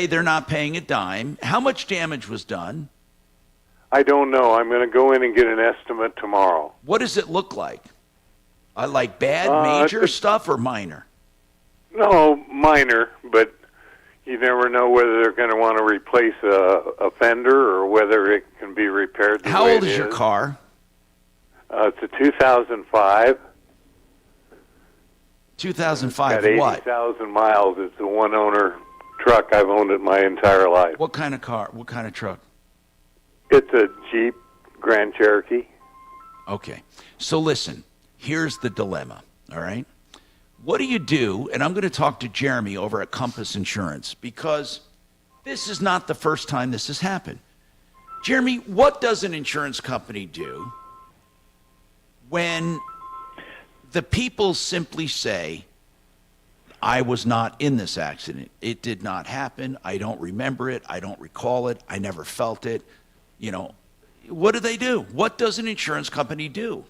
they're not paying a dime. How much damage was done? I don't know. I'm going to go in and get an estimate tomorrow. What does it look like? Like bad, major stuff or minor? No, minor, but you never know whether they're going to want to replace a fender or whether it can be repaired. How old is your car? It's a 2005. 2005 got what? 80,000 miles. It's a one-owner truck. I've owned it my entire life. What kind of car? What kind of truck? It's a Jeep Grand Cherokee. Okay. So listen, here's the dilemma, all right? What do you do? And I'm going to talk to Jeremy over at Compass Insurance because this is not the first time this has happened. Jeremy, what does an insurance company do when the people simply say, I was not in this accident. It did not happen. I don't remember it. I don't recall it. I never felt it. You know, what do? What does an insurance company do?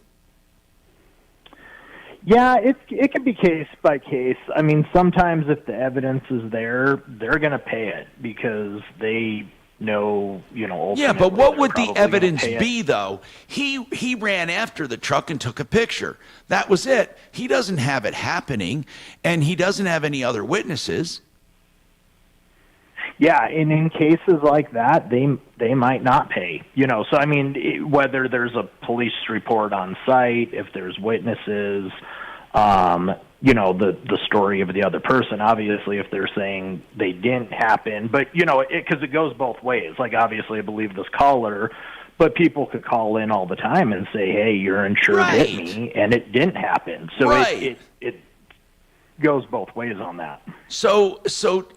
Yeah, it can be case by case. I mean, sometimes if the evidence is there, they're going to pay it because they know, Yeah, but what would the evidence be, though? He ran after the truck and took a picture. That was it. He doesn't have it happening, and he doesn't have any other witnesses. Yeah, and in cases like that, they might not pay. So I mean, whether there's a police report on site, if there's witnesses, the story of the other person. Obviously, if they're saying they didn't happen, but because it goes both ways. Like obviously, I believe this caller, but people could call in all the time and say, "Hey, your insured hit me, and it didn't happen." So it goes both ways on that. So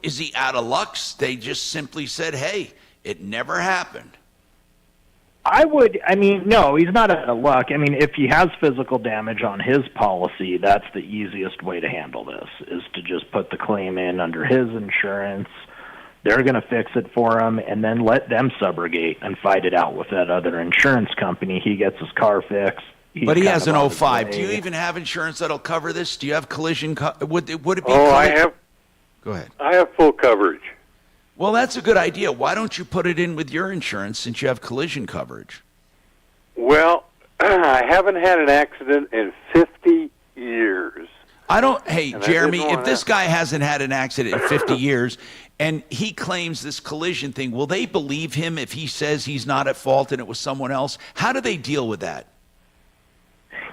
is he out of luck? They just simply said, hey, it never happened. No, he's not out of luck. I mean, if he has physical damage on his policy, that's the easiest way to handle this, is to just put the claim in under his insurance. They're going to fix it for him, and then let them subrogate and fight it out with that other insurance company. He gets his car fixed. But he has an 05. Do you even have insurance that'll cover this? Do you have collision? Would it be? I have. Go ahead. I have full coverage. Well, that's a good idea. Why don't you put it in with your insurance since you have collision coverage? Well, I haven't had an accident in 50 years. Hey, Jeremy, if this guy hasn't had an accident in 50 years and he claims this collision thing, will they believe him if he says he's not at fault and it was someone else? How do they deal with that?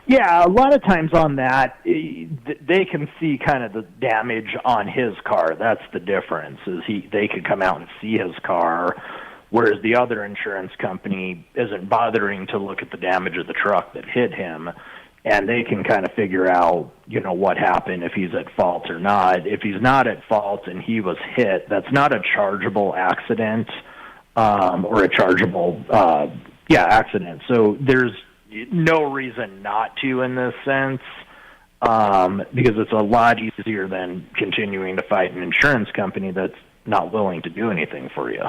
Yeah, a lot of times on that, they can see kind of the damage on his car. That's the difference, is they could come out and see his car, whereas the other insurance company isn't bothering to look at the damage of the truck that hit him, and they can kind of figure out, what happened, if he's at fault or not. If he's not at fault and he was hit, that's not a chargeable accident or a chargeable, accident. So there's no reason not to in this sense, because it's a lot easier than continuing to fight an insurance company that's not willing to do anything for you.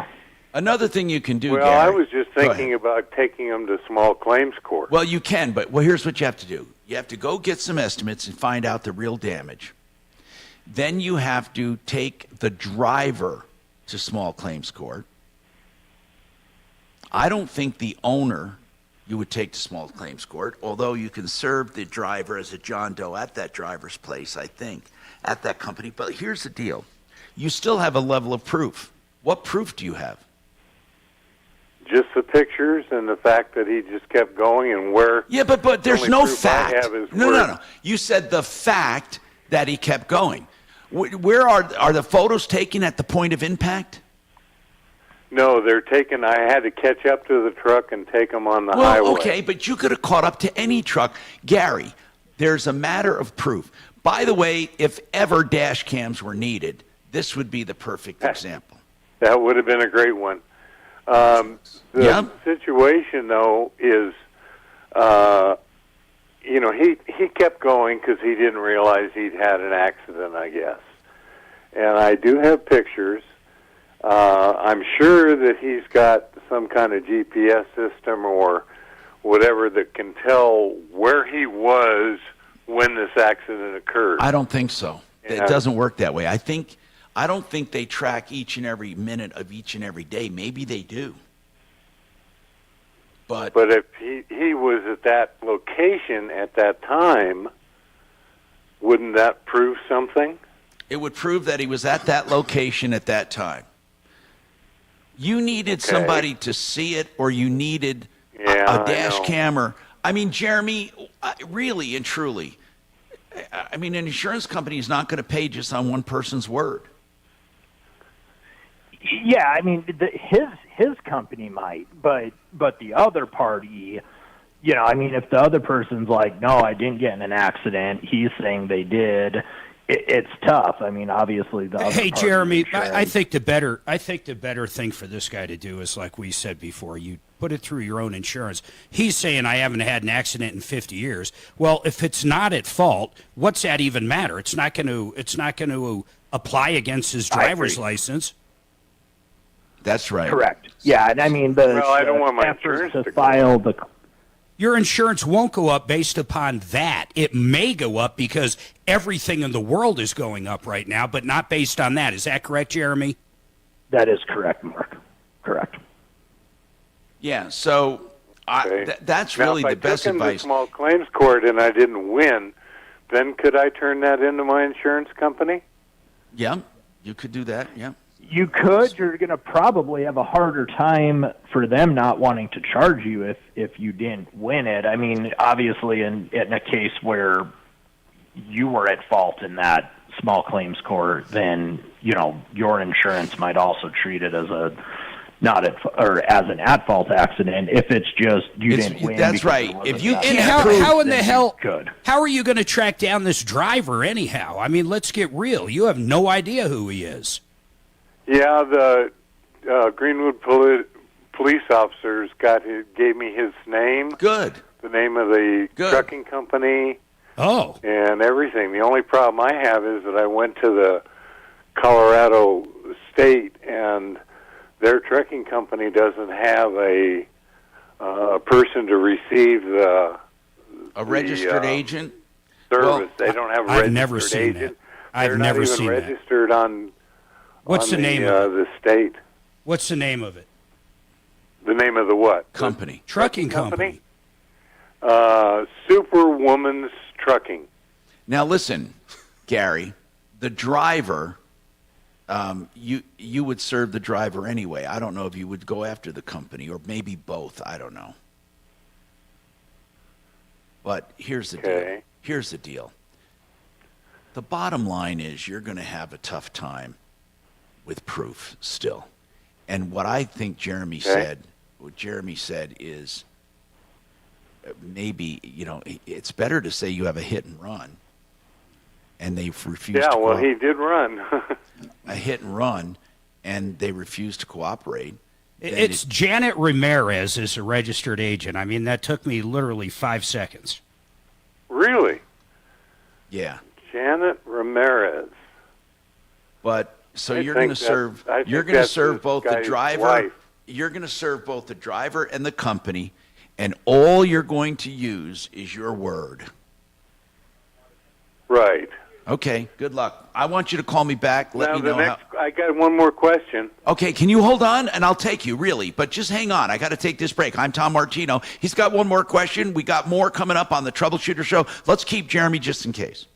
Another thing you can do, Well, Gary, I was just thinking about taking them to small claims court. Well, you can, but here's what you have to do. You have to go get some estimates and find out the real damage. Then you have to take the driver to small claims court. I don't think the owner you would take to small claims court, although you can serve the driver as a John Doe at that driver's place, I think, at that company. But here's the deal. You still have a level of proof. What proof do you have? Just the pictures and the fact that he just kept going and where... Yeah, but there's no fact. No. word. You said the fact that he kept going. Where are the photos taken at the point of impact? No, they're taken. I had to catch up to the truck and take them on the highway. Okay, but you could have caught up to any truck. Gary, there's a matter of proof. By the way, if ever dash cams were needed, this would be the perfect example. That would have been a great one. The situation, though, is, he kept going because he didn't realize he'd had an accident, I guess. And I do have pictures. I'm sure that he's got some kind of GPS system or whatever that can tell where he was when this accident occurred. I don't think so. It doesn't work that way. I don't think they track each and every minute of each and every day. Maybe they do. But if he was at that location at that time, wouldn't that prove something? It would prove that he was at that location at that time. You needed somebody to see it, or you needed a dash cam. I mean, Jeremy, really and truly, I mean, an insurance company is not going to pay just on one person's word. Yeah, I mean, his company might, but the other party, you know, I mean, if the other person's like, no, I didn't get in an accident, he's saying they did. It's tough. I mean, obviously, the other Hey, party Jeremy, insurance- I think the better thing for this guy to do is, like we said before, you put it through your own insurance. He's saying I haven't had an accident in 50 years. Well, if it's not at fault, what's that even matter? It's not going to apply against his driver's license. That's right. Correct. Yeah, and I mean, I don't want my efforts insurance to file the. Your insurance won't go up based upon that. It may go up because everything in the world is going up right now, but not based on that. Is that correct, Jeremy? That is correct, Mark. Correct. Yeah, so that's Now, really if the best I took him advice. to small claims court and I didn't win, then could I turn that into my insurance company? Yeah, you could do that, yeah. You could. You're going to probably have a harder time for them not wanting to charge you if you didn't win it. I mean, obviously, in a case where you were at fault in that small claims court, then your insurance might also treat it as a as an at-fault accident. If it's just you didn't win. That's right. If you can't how in the hell? Good. How are you going to track down this driver anyhow? I mean, let's get real. You have no idea who he is. Yeah, the Greenwood police officers gave me his name. Good. The name of the trucking company. Oh. And everything. The only problem I have is that I went to the Colorado State, and their trucking company doesn't have a person to receive a registered agent service. Well, they don't have a I've registered never seen agent. that. I've They're never not even seen that. registered on. What's the name of the state? What's the name of it? The name of the what? Company. Trucking company. Superwoman's Trucking. Now listen, Gary, the driver, you would serve the driver anyway. I don't know if you would go after the company or maybe both. I don't know. But here's the deal. Here's the deal. The bottom line is you're going to have a tough time with proof still. And what I think Jeremy said is maybe, it's better to say you have a hit and run and they've refused to well, he did run. a hit and run and they refused to cooperate. It's Janet Ramirez is a registered agent. I mean, that took me literally 5 seconds. Really? Yeah. Janet Ramirez. But so you're going to serve both the driver. Wife. You're going to serve both the driver and the company, and all you're going to use is your word. Right. Okay, good luck. I want you to call me back. Let me know I got one more question. Okay, can you hold on? And I'll take you, really. But just hang on. I got to take this break. I'm Tom Martino. He's got one more question. We got more coming up on the Troubleshooter Show. Let's keep Jeremy just in case.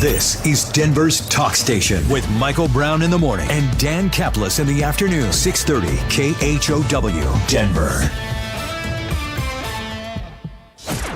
This is Denver's Talk Station with Michael Brown in the morning and Dan Kaplis in the afternoon. 630 KHOW, Denver.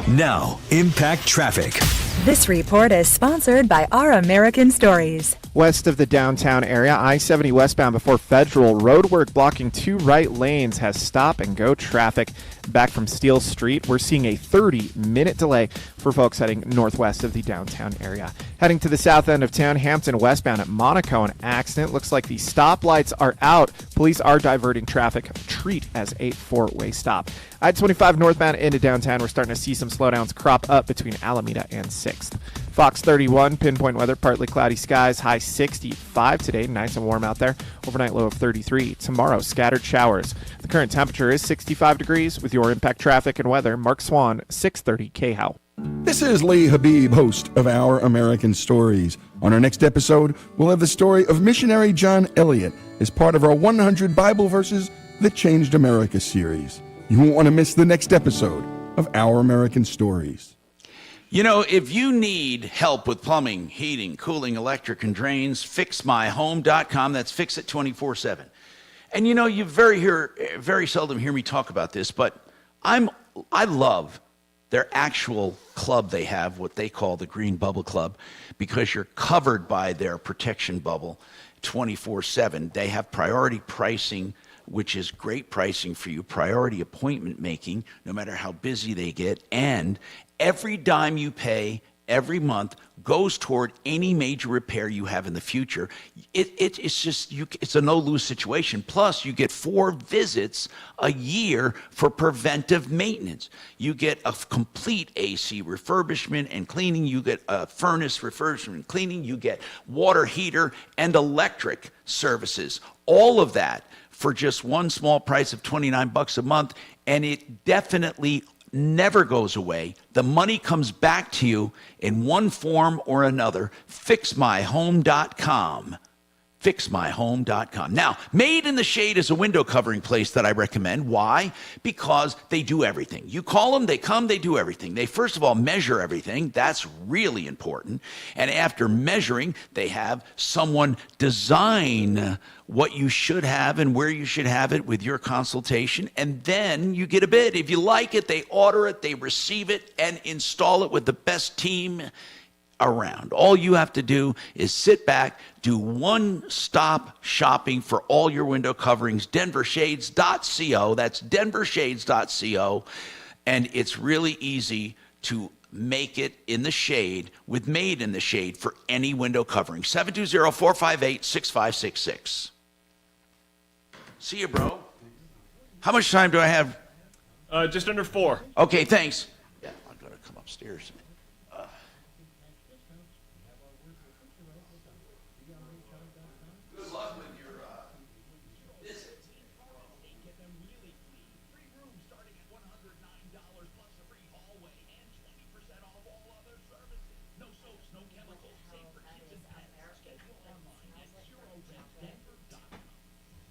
Now, Impact Traffic. This report is sponsored by Our American Stories. West of the downtown area, I-70 westbound before Federal, roadwork blocking 2 right lanes has stop-and-go traffic. Back from Steel Street, we're seeing a 30-minute delay for folks heading northwest of the downtown area. Heading to the south end of town, Hampton westbound at Monaco, an accident. Looks like the stoplights are out. Police are diverting traffic. Treat as a 4-way stop. I-25 northbound into downtown, we're starting to see some slowdowns crop up between Alameda and 6th. Fox 31, pinpoint weather, partly cloudy skies, high 65 today, nice and warm out there. Overnight low of 33. Tomorrow, scattered showers. The current temperature is 65 degrees. With your Impact Traffic and Weather, Mark Swan, 630 KHOW. This is Lee Habib, host of Our American Stories. On our next episode, we'll have the story of missionary John Eliot as part of our 100 Bible Verses That Changed America series. You won't want to miss the next episode of Our American Stories. You know, if you need help with plumbing, heating, cooling, electric, and drains, fixmyhome.com. That's Fix It 24/7. And you know, you very seldom hear me talk about this, but I love their actual club they have, what they call the Green Bubble Club, because you're covered by their protection bubble 24/7. They have priority pricing, which is great pricing for you, priority appointment making, no matter how busy they get, and every dime you pay every month goes toward any major repair you have in the future. It's a no-lose situation. Plus, you get 4 visits a year for preventive maintenance. You get a complete AC refurbishment and cleaning. You get a furnace refurbishment and cleaning. You get water heater and electric services. All of that for just one small price of $29 a month, and it definitely never goes away. The money comes back to you in one form or another. Fixmyhome.com. Fixmyhome.com. Now, Made in the Shade is a window covering place that I recommend. Why? Because they do everything. You call them, they come, they do everything. They first of all measure everything. That's really important. And after measuring, they have someone design what you should have and where you should have it with your consultation. And then you get a bid. If you like it, they order it, they receive it, and install it with the best team around. All you have to do is sit back, do one-stop shopping for all your window coverings. denvershades.co. That's denvershades.co. And it's really easy to make it in the shade with Made in the Shade for any window covering. 720-458-6566. See you, bro. How much time do I have? Just under 4. Okay, thanks. Yeah, I'm going to come upstairs. Good luck with your visit. Get them really clean. Free rooms starting at $109 plus a free hallway and 20% off all other services. No soaps, no chemicals, safe for kids and pets. Schedule online at ZeroRentDenver.com.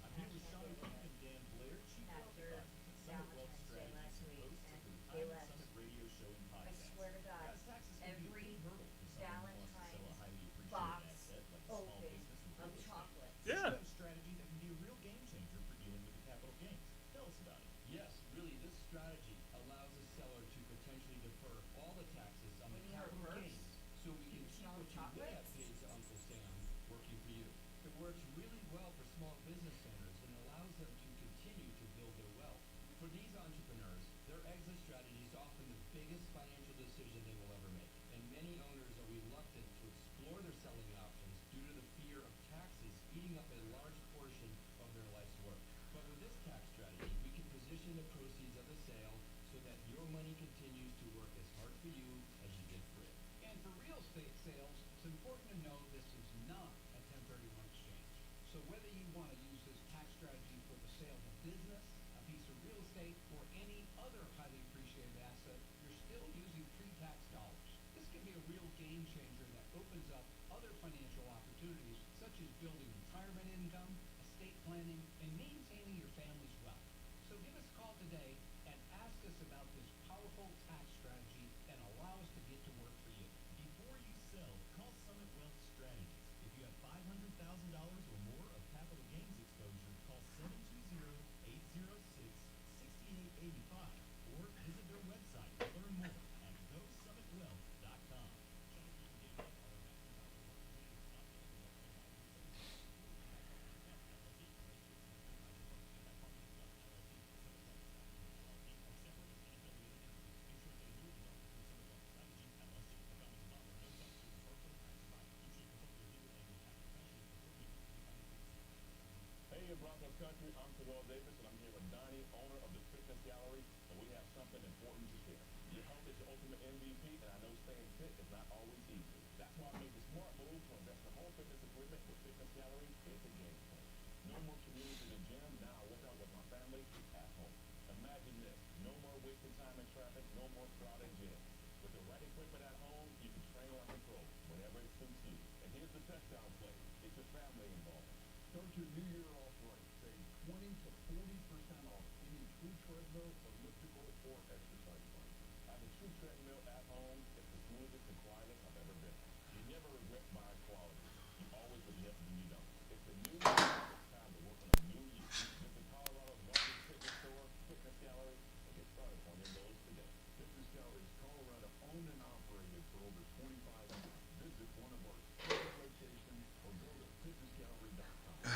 I'm here with Summit Wealth and Dan Blair, Chief Wealth Advisor at Summit Wealth Strategies, and host of the Retirement Summit radio show and podcast. I swear to God, Guys, taxes can be a every big hurdle for someone who wants to sell a highly appreciated box asset like a small open business with of real estate. chocolates. You have a strategy that can be a real game changer for dealing with the capital gains. Tell us about it. Yes, really, this strategy allows the seller to potentially defer all the taxes on the capital gains, so we can keep what you would have paid to Uncle Sam working for you. It works really well for small business owners and allows them to continue to build their wealth. For these entrepreneurs, their exit strategy is often the biggest financial decision they will ever make, and many owners are reluctant to explore their selling options due to the fear of taxes eating up a large portion of their life's work. But with this tax strategy, we can position the proceeds of the sale so that your money continues to work as hard for you as you did for it. And for real estate sales, it's important to know this is not a 1031 exchange. So whether you want to use this tax strategy for the sale of a business, a piece of real estate, or any other highly appreciated asset, you're still using pre-tax dollars. This can be a real game changer that opens up other financial opportunities, such as building retirement income, estate planning, and maintaining your family's wealth. So give us a call today and ask us about this powerful tax strategy and allow us to get to work for you. Before you sell, call Summit Wealth Strategies. If you have $500,000 or more of capital gains exposure, call 720-806-6885 or visit their website to learn more at GoSummitWealth.com. Hey, in Broncos Country, I'm Terrell Davis, and I'm here with Donnie, owner of the Fitness Gallery, and we have something important to share. Your health is your ultimate MVP, and I know staying fit is not always easy. That's why I made the smart move to invest in home fitness equipment with Fitness Gallery. It's a game changer. No more commuting to the gym. Now I work out with my family at home. Imagine this. No more wasting time in traffic. No more crowded gyms. With the right equipment at home, you can train like a pro, whenever it suits you. And here's the touchdown play. It's your family involved. Start your new year off right. Save 20 to 40% off any true treadmill, elliptical, or exercise bike. treadmill at home, it's the smoothest and quietest I've ever been. You never regret buying quality. You always look less than you don't. It's a new year. It's time to work on a new you. Visit Colorado's largest fitness store, Fitness Gallery, and get started on your goals today. Fitness Gallery is Colorado owned and operated for over 25 years. Visit one of our locations or go to fitnessgallery.com.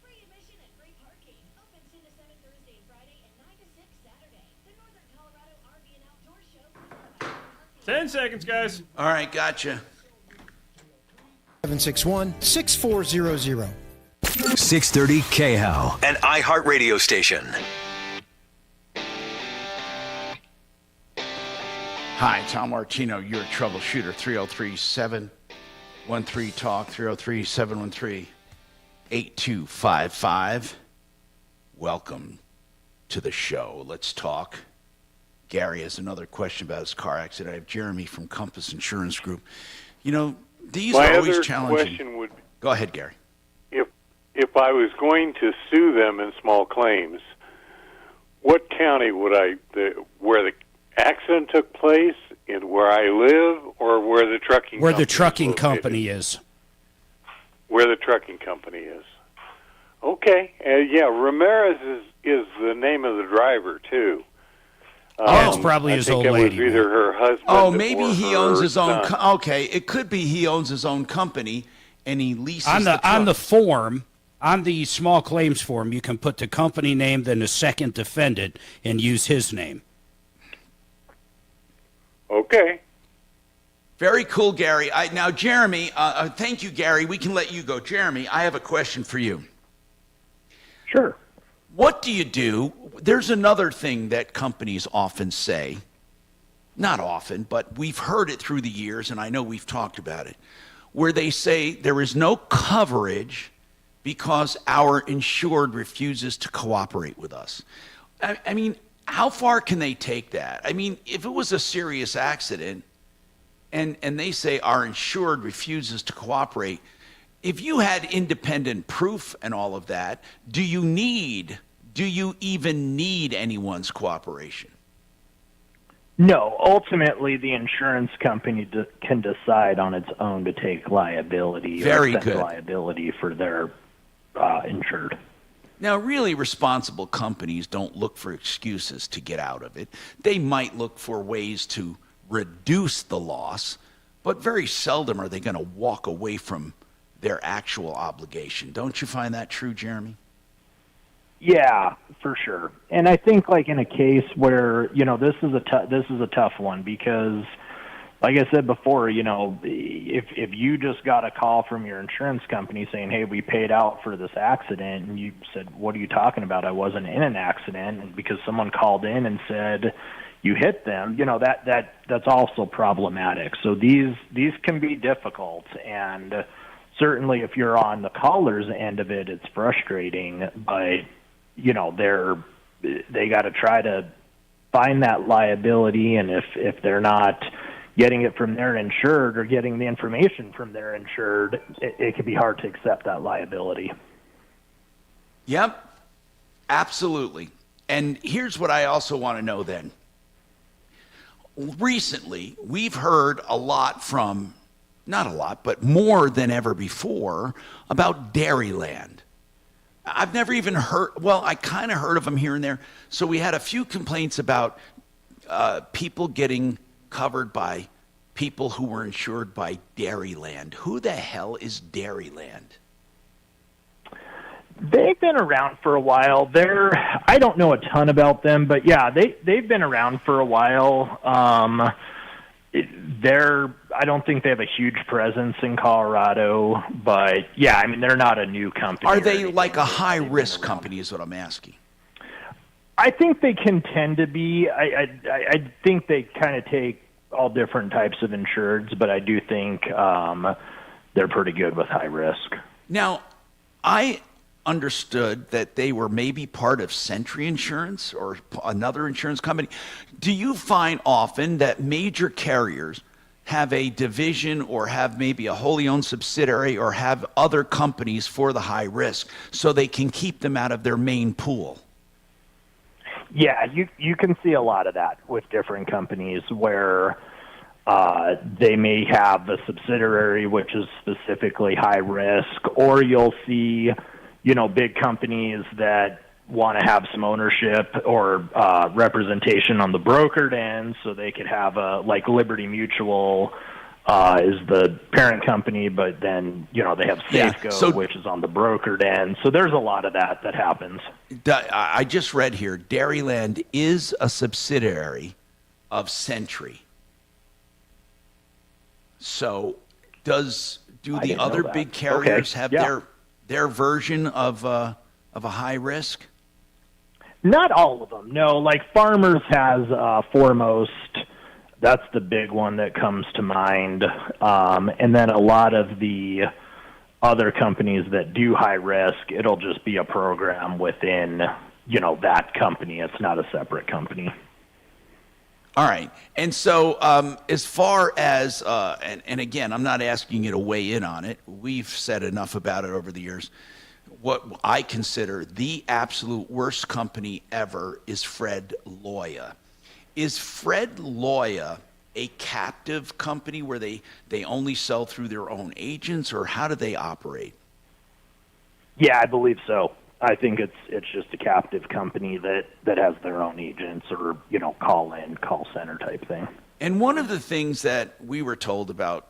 Free admission and free parking. Open 10 to 7 Thursday and Friday and 9 to 6 Saturday. The Northern Colorado RV and Outdoor Show. 10 seconds, guys. All right, gotcha. 761-6400. 630 KHOW, an iHeartRadio station. Hi, Tom Martino, your troubleshooter. 303-713-TALK, 303-713-8255. Welcome to the show. Let's talk. Gary has another question about his car accident. I have Jeremy from Compass Insurance Group. You know, these are always challenging. Question would, Go ahead, Gary. if I was going to sue them in small claims, what county would where the accident took place, in where I live, or where the trucking Where company the trucking is company is. Where the trucking company is. Okay. Yeah, Ramirez is the name of the driver, too. That's probably his old lady. It was either her husband. Oh, maybe or he owns her his own. son. Okay, it could be he owns his own company and he leases On the truck. form, on the small claims form, you can put the company name, then the second defendant, and use his name. Okay. Very cool, Gary. Now, Jeremy, thank you, Gary. We can let you go. Jeremy, I have a question for you. Sure. What do you do? There's another thing that companies often say. Not often, but we've heard it through the years, and I know we've talked about it, where they say there is no coverage because our insured refuses to cooperate with us. I mean, how far can they take that? I mean, if it was a serious accident and they say our insured refuses to cooperate, if you had independent proof and all of that, do you even need anyone's cooperation? No, ultimately the insurance company can decide on its own to take liability Very or send good. liability for their insured. Now, really responsible companies don't look for excuses to get out of it. They might look for ways to reduce the loss, but very seldom are they going to walk away from their actual obligation. Don't you find that true, Jeremy? Yeah, for sure. And I think like in a case where, this is a tough one because like I said before, if you just got a call from your insurance company saying, "Hey, we paid out for this accident," and you said, "What are you talking about? I wasn't in an accident," and because someone called in and said you hit them, that's also problematic. So these can be difficult, and certainly if you're on the caller's end of it, it's frustrating, but they got to try to find that liability, and if they're not getting it from their insured or getting the information from their insured, it can be hard to accept that liability. Yep, absolutely. And here's what I also want to know then. Recently, we've heard a lot from, not a lot, but more than ever before, about Dairyland. I've never even heard, well, I kind of heard of them here and there. So we had a few complaints about people getting covered by people who were insured by Dairyland. Who the hell is Dairyland? They've been around for a while. I don't know a ton about them, but yeah, they've been around for a while. I don't think they have a huge presence in Colorado, but yeah, I mean, they're not a new company. Are they like a high-risk company is what I'm asking? I think they can tend to be. I think they kind of take all different types of insureds, but I do think they're pretty good with high risk. Now, I understood that they were maybe part of Century Insurance or another insurance company. Do you find often that major carriers have a division or have maybe a wholly owned subsidiary or have other companies for the high risk so they can keep them out of their main pool? Yeah, you can see a lot of that with different companies where they may have a subsidiary which is specifically high risk, or you'll see, big companies that want to have some ownership or representation on the brokered end, so they could have like Liberty Mutual is the parent company, but then they have Safeco, which is on the brokered end. So there's a lot of that happens. I just read here, Dairyland is a subsidiary of Century. So do the other big carriers have their version of a high risk? Not all of them. No, like Farmers has Foremost. That's the big one that comes to mind. And then a lot of the other companies that do high risk, it'll just be a program within, that company. It's not a separate company. All right. And so as far as, and again, I'm not asking you to weigh in on it. We've said enough about it over the years. What I consider the absolute worst company ever is Fred Loya. Is Fred Loya a captive company where they only sell through their own agents, or how do they operate? Yeah, I believe so. I think it's just a captive company that has their own agents or, call center type thing. And one of the things that we were told about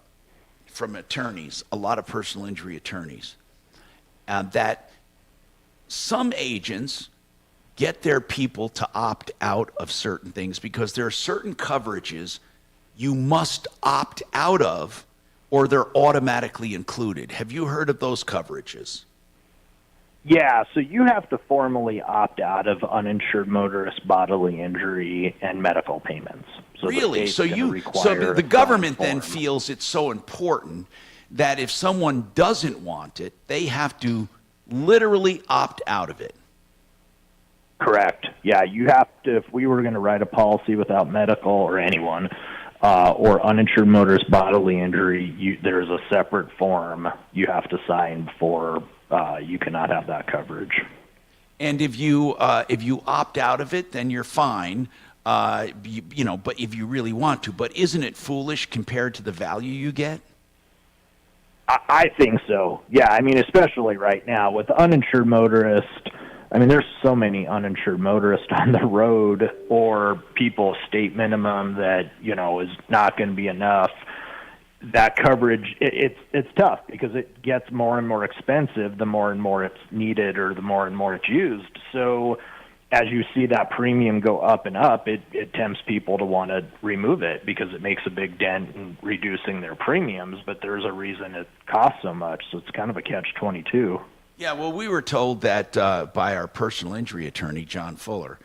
from attorneys, a lot of personal injury attorneys, that some agents get their people to opt out of certain things because there are certain coverages you must opt out of or they're automatically included. Have you heard of those coverages? Yeah, so you have to formally opt out of uninsured motorist bodily injury and medical payments. So really? So the government then feels it's so important that if someone doesn't want it, they have to literally opt out of it. Correct. Yeah, you have to, if we were going to write a policy without medical or anyone, or uninsured motorist bodily injury, there's a separate form you have to sign before you cannot have that coverage. And if you opt out of it, then you're fine. But if you really want to, but isn't it foolish compared to the value you get? I think so. Yeah, I mean, especially right now with uninsured motorist. I mean, there's so many uninsured motorists on the road, or people state minimum that is not going to be enough. That coverage, it's tough because it gets more and more expensive the more and more it's needed or the more and more it's used. So as you see that premium go up and up, it tempts people to want to remove it because it makes a big dent in reducing their premiums, but there's a reason it costs so much. So it's kind of a catch-22. Yeah, well, we were told that by our personal injury attorney, John Fuller.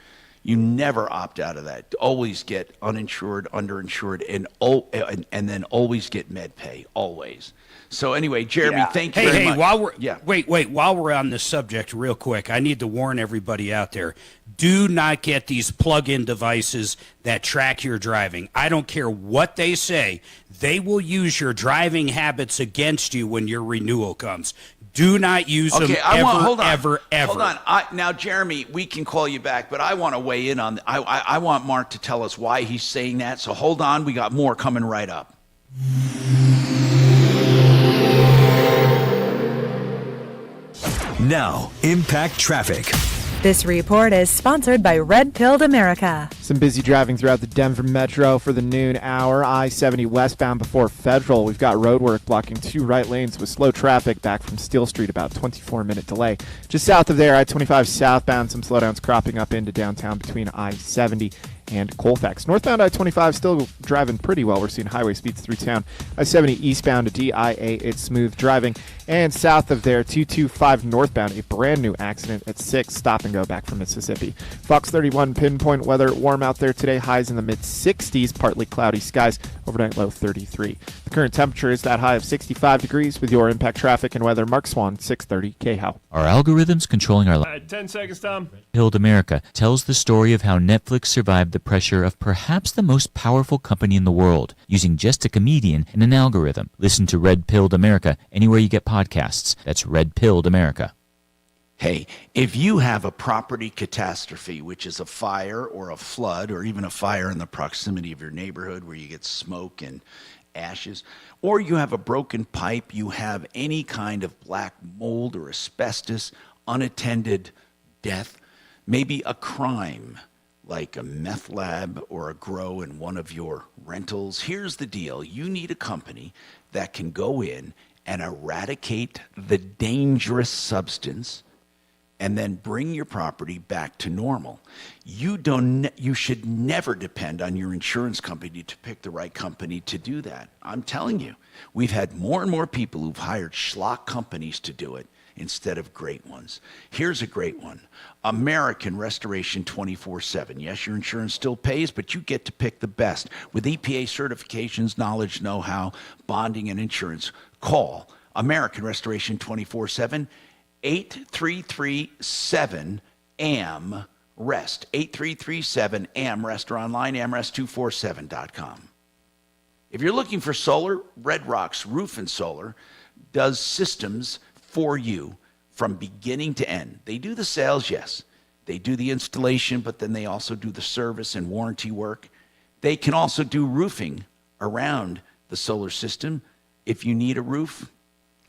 You never opt out of that. Always get uninsured, underinsured, and then always get med pay, always. So anyway, Jeremy, thank you very much. While we're on this subject real quick, I need to warn everybody out there. Do not get these plug-in devices that track your driving. I don't care what they say. They will use your driving habits against you when your renewal comes. Do not use them ever. Hold on. Now, Jeremy, we can call you back, but I want to weigh in on I want Mark to tell us why he's saying that. So hold on. We got more coming right up. Now, Impact Traffic. This report is sponsored by Red Pilled America. Some busy driving throughout the Denver Metro for the noon hour. I-70 westbound before Federal. We've got roadwork blocking 2 right lanes with slow traffic back from Steel Street, about 24-minute delay. Just south of there, I-25 southbound, some slowdowns cropping up into downtown between I-70 and Colfax. Northbound I-25 still driving pretty well. We're seeing highway speeds through town. I-70 eastbound to DIA, it's smooth driving. And south of there, 225 northbound, a brand new accident at 6, stop and go back from Mississippi. Fox 31 pinpoint weather, warm out there today, highs in the mid-60s, partly cloudy skies, overnight low 33. The current temperature is that high of 65 degrees. With your impact traffic and weather, Mark Swan, 630 KHOW. Are algorithms controlling our lives? 10 seconds, Tom. Pilled America tells the story of how Netflix survived the pressure of perhaps the most powerful company in the world, using just a comedian and an algorithm. Listen to Red Pilled America anywhere you get podcasts. That's Red Pilled America. Hey, if you have a property catastrophe, which is a fire or a flood or even a fire in the proximity of your neighborhood where you get smoke and ashes, or you have a broken pipe, you have any kind of black mold or asbestos, unattended death, maybe a crime like a meth lab or a grow in one of your rentals. Here's the deal. You need a company that can go in and eradicate the dangerous substance and then bring your property back to normal. You should never depend on your insurance company to pick the right company to do that. I'm telling you, we've had more and more people who've hired schlock companies to do it instead of great ones. Here's a great one. American Restoration 24/7. Yes, your insurance still pays, but you get to pick the best. With EPA certifications, knowledge, know-how, bonding, and insurance, call American Restoration 24/7, 8337-AM-REST. 8337-AM-REST, or online, amrest247.com. If you're looking for solar, Red Rocks Roof and Solar does systems for you from beginning to end. They do the sales, yes. They do the installation, but then they also do the service and warranty work. They can also do roofing around the solar system if you need a roof.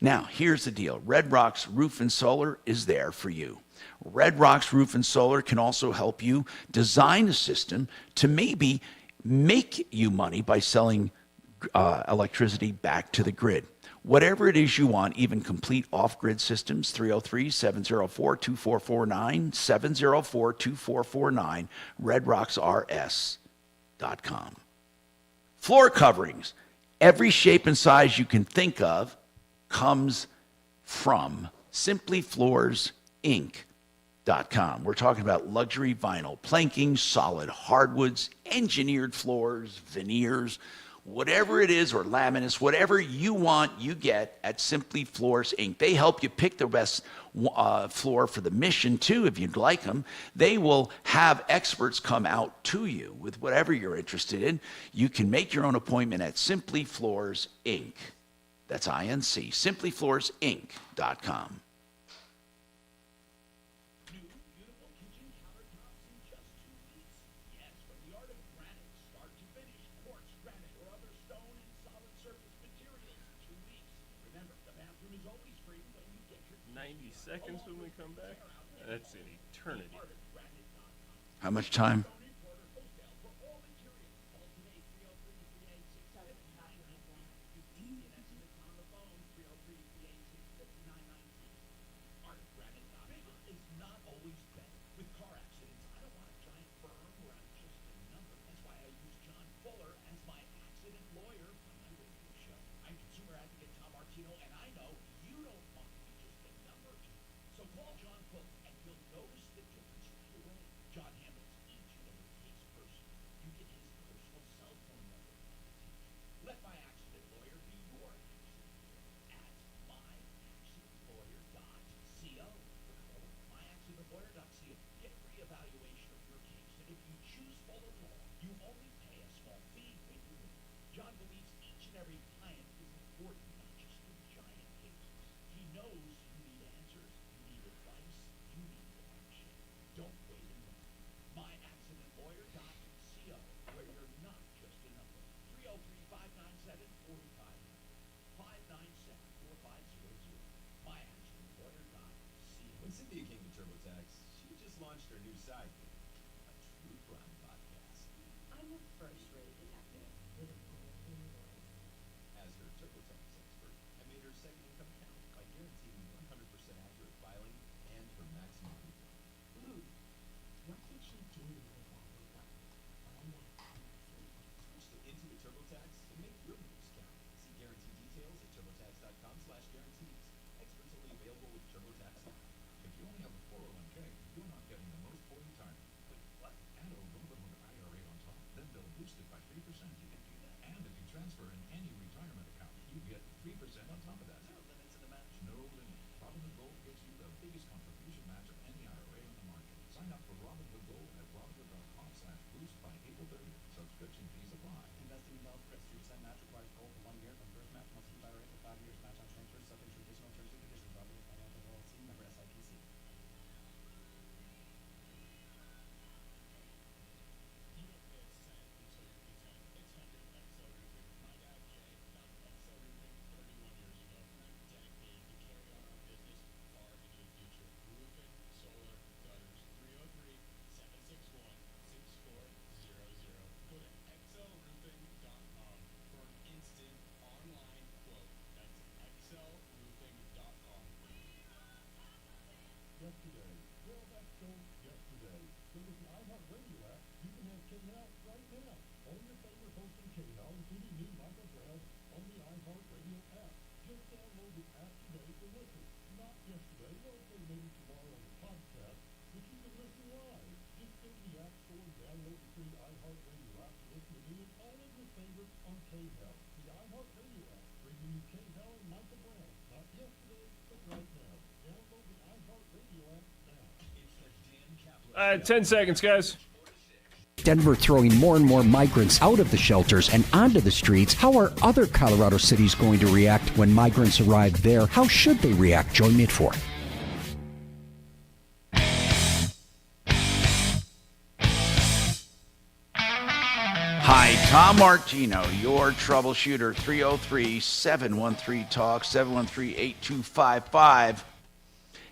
Now, here's the deal. Red Rocks Roof and Solar is there for you. Red Rocks Roof and Solar can also help you design a system to maybe make you money by selling electricity back to the grid. Whatever it is you want, even complete off-grid systems, 303-704-2449, 704-2449, redrocksrs.com. Floor coverings, every shape and size you can think of comes from simplyfloorsinc.com. We're talking about luxury vinyl planking, solid hardwoods, engineered floors, veneers, whatever it is, or laminates, whatever you want, you get at Simply Floors Inc. They help you pick the best floor for the mission, too, if you'd like them. They will have experts come out to you with whatever you're interested in. You can make your own appointment at Simply Floors Inc. That's INC, simplyfloorsinc.com. Seconds when we come back. That's an eternity. How much time? So call John Cook and you'll notice the difference right away. John handles each and every case personally. You get his personal cell phone number. Let my accident lawyer be your accident lawyer at myaccidentlawyer.co. myaccidentlawyer.co. Get reevaluation of your case, and if you choose Fuller Law, you only pay a small fee when you win. John believes each and every client is important, not just the giant cases. He knows you need answers. Advice, you need action. Don't wait and learn. myaccidentlawyer.co, where you're not just a number. 303-597-4500. 597-4500. myaccidentlawyer.co. When Cynthia came to TurboTax, she just launched her new sidekick, a true crime podcast. I'm a first-rate detective with a golden voice. As her TurboTax expert, I made her second income count by guaranteeing 100% accurate filing and her maximum refund. What did she do with all the money? Find out honestly. Switch to Intuit TurboTax and make your moves count. See guarantee details at turbotax.com/guarantees. K-Hal right now. On your favorite hosting K-Hal, including me, Michael Brown, on the iHeartRadio app. Just download the app today to listen. Not yesterday, okay, maybe tomorrow on the podcast, but you can listen live. Just go to the App Store and download the free iHeartRadio app to listen to me and all of your favorites on K-Hal. The iHeartRadio app, bringing you K-Hal and Michael Brown. Not yesterday, but right now. Download the iHeartRadio app now. It's the Dan Kaplan. 10 seconds, guys. Denver throwing more and more migrants out of the shelters and onto the streets. How are other Colorado cities going to react when migrants arrive there? How should they react? Join me at 4. Hi, Tom Martino, your troubleshooter, 303-713-TALK, 713-8255.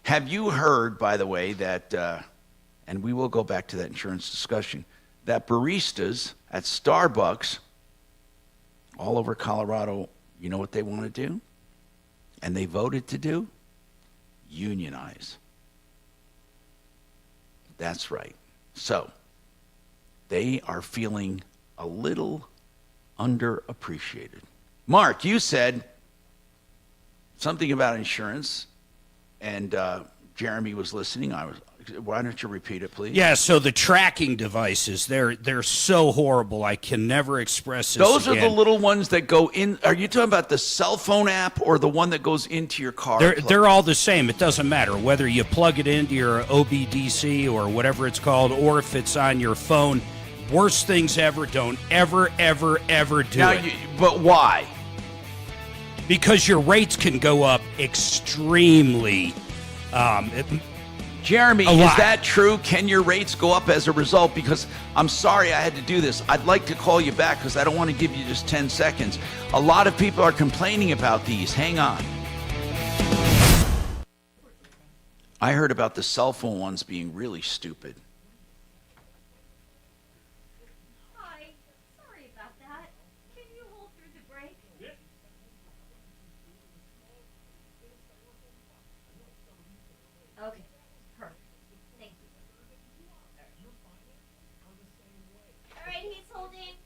Have you heard, by the way, that, and we will go back to that insurance discussion, that baristas at Starbucks all over Colorado, you know what they want to do? And they voted to do? Unionize. That's right. So, they are feeling a little underappreciated. Mark, you said something about insurance, and Jeremy was listening. Why don't you repeat it, please? Yeah, so the tracking devices, they're so horrible. I can never express this Those again. are the little ones that go in. Are you talking about the cell phone app or the one that goes into your car? They're all the same. It doesn't matter whether you plug it into your OBDC or whatever it's called, or if it's on your phone. Worst things ever. Don't ever do it. But why? Because your rates can go up extremely. Jeremy, is that true? Can your rates go up as a result? Because I'm sorry I had to do this. I'd like to call you back because I don't want to give you just 10 seconds. A lot of people are complaining about these. Hang on. I heard about the cell phone ones being really stupid. Hi, sorry about that. Can you hold through the break? Okay, perfect. Thank you. All right, he's holding.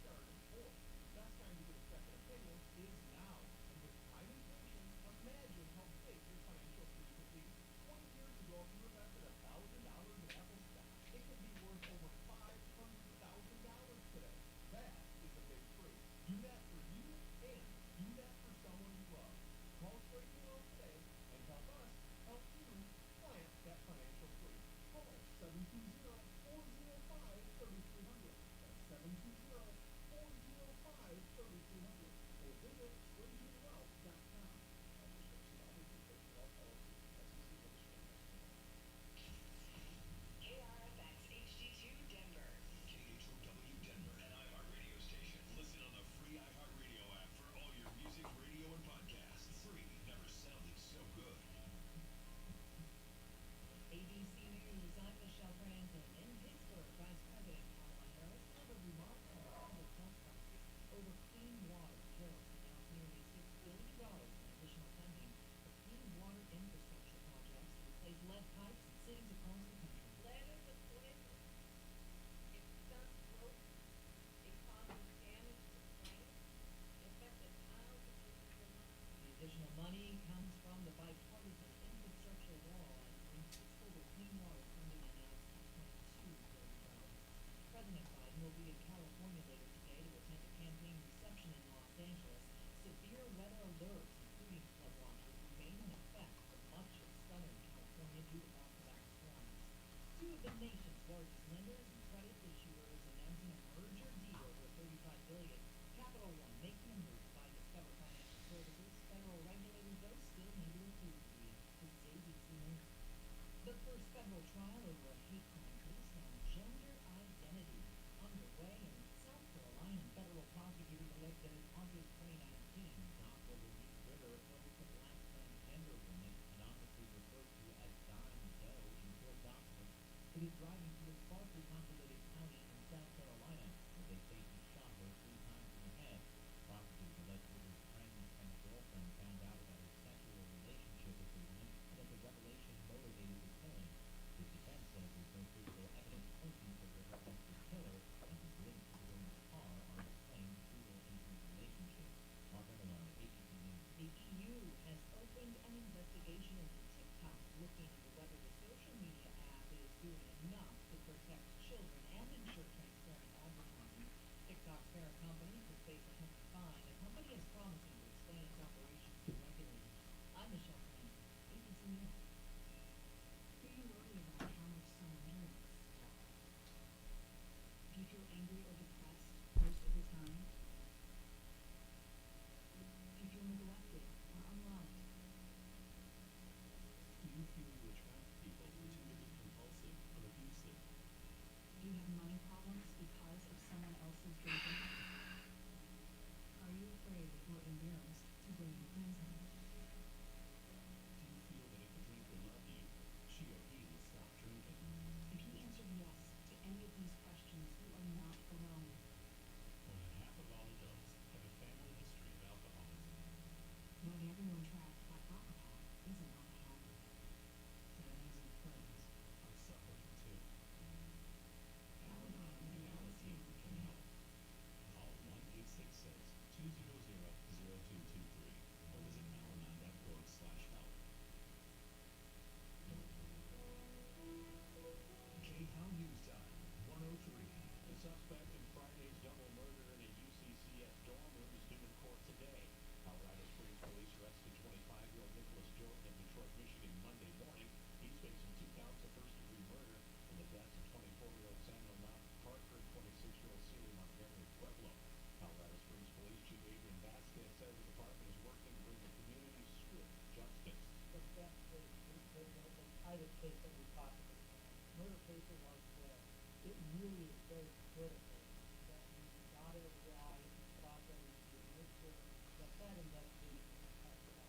case that we possibly can. Murder cases like this, it really is very critical that we dot every I and cross every T and make sure that that investigation is carried out.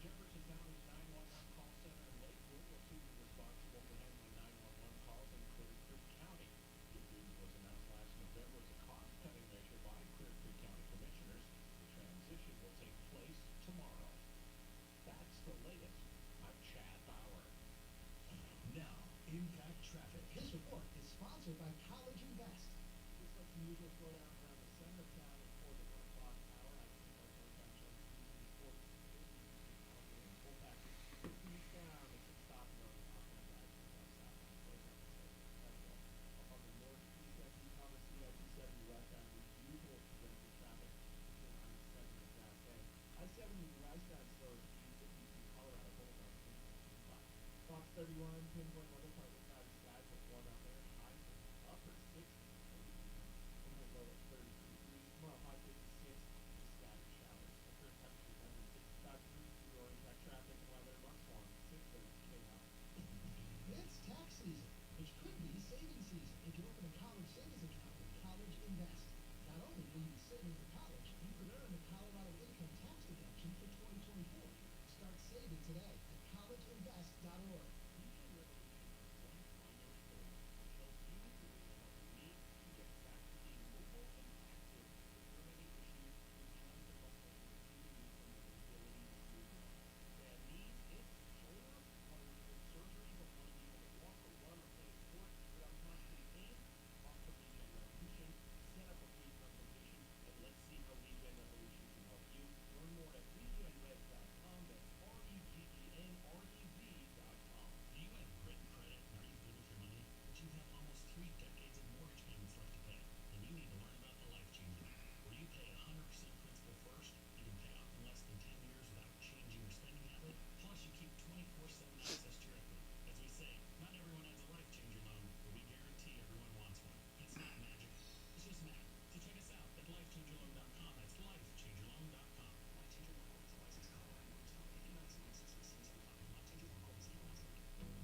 Jefferson County's 911 call center in Lakewood will soon be responsible for handling 911 calls in Clear Creek County. The agreement was announced last November as a cost-cutting measure by Clear Creek County commissioners. The transition will take place tomorrow. That's the latest. I'm Chad Bauer. Now, Impact Traffic. This report is sponsored by College Invest. Looks like some usual slowdown around the center of town before the 1 o'clock hour. I think our northbound shows eastbound full package. Eastbound, it's a stop and going northbound direction southbound. Close out the station. Central. Up on the northeast as you come and see I-270 westbound, the usual congested traffic between I-7 and Gas A. I-70 westbound slows E50 to Colorado Boulevard. Fox 31, pinpoint weather partly cloudy skies with warm out there. Highs in upper 60s. Overnight low at 33 degrees. Tomorrow high 56. Just scattered showers. The current temperature is under 65 degrees. For your impact traffic and weather. Mark Swan, 630 KHOUS. It's tax season, which could be saving season if you open a college savings account with College Invest. Not only will you be saving for college, you could earn the Colorado income tax deduction for 2024. Start saving today at collegeinvest.org.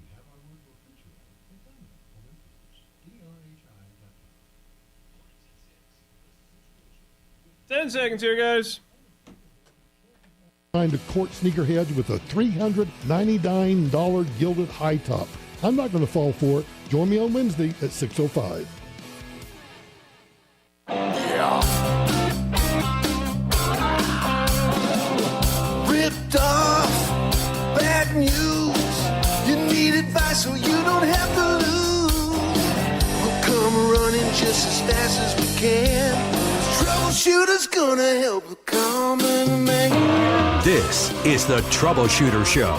We have our word refrigerator and Domino Home Improvers. DRHI.com. 10 seconds here, guys. Trying to court sneakerheads with a $399 gilded high top. I'm not going to fall for it. Join me on Wednesday at 6:05. Ripped off, bad news. You need advice so you don't have to lose. We'll come running just as fast as we can. Troubleshooter's gonna help the common man. This is the Troubleshooter Show.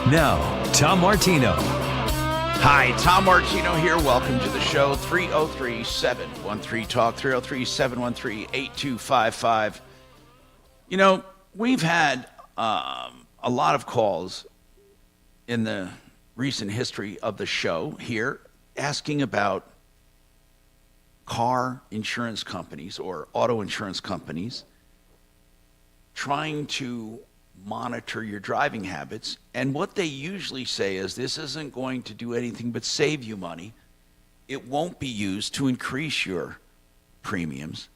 Now, Tom Martino. Hi, Tom Martino here. Welcome to the show. 303-713-TALK, 303-713-8255. You know, we've had a lot of calls in the recent history of the show here asking about car insurance companies or auto insurance companies trying to monitor your driving habits. And what they usually say is this isn't going to do anything but save you money. It won't be used to increase your premiums.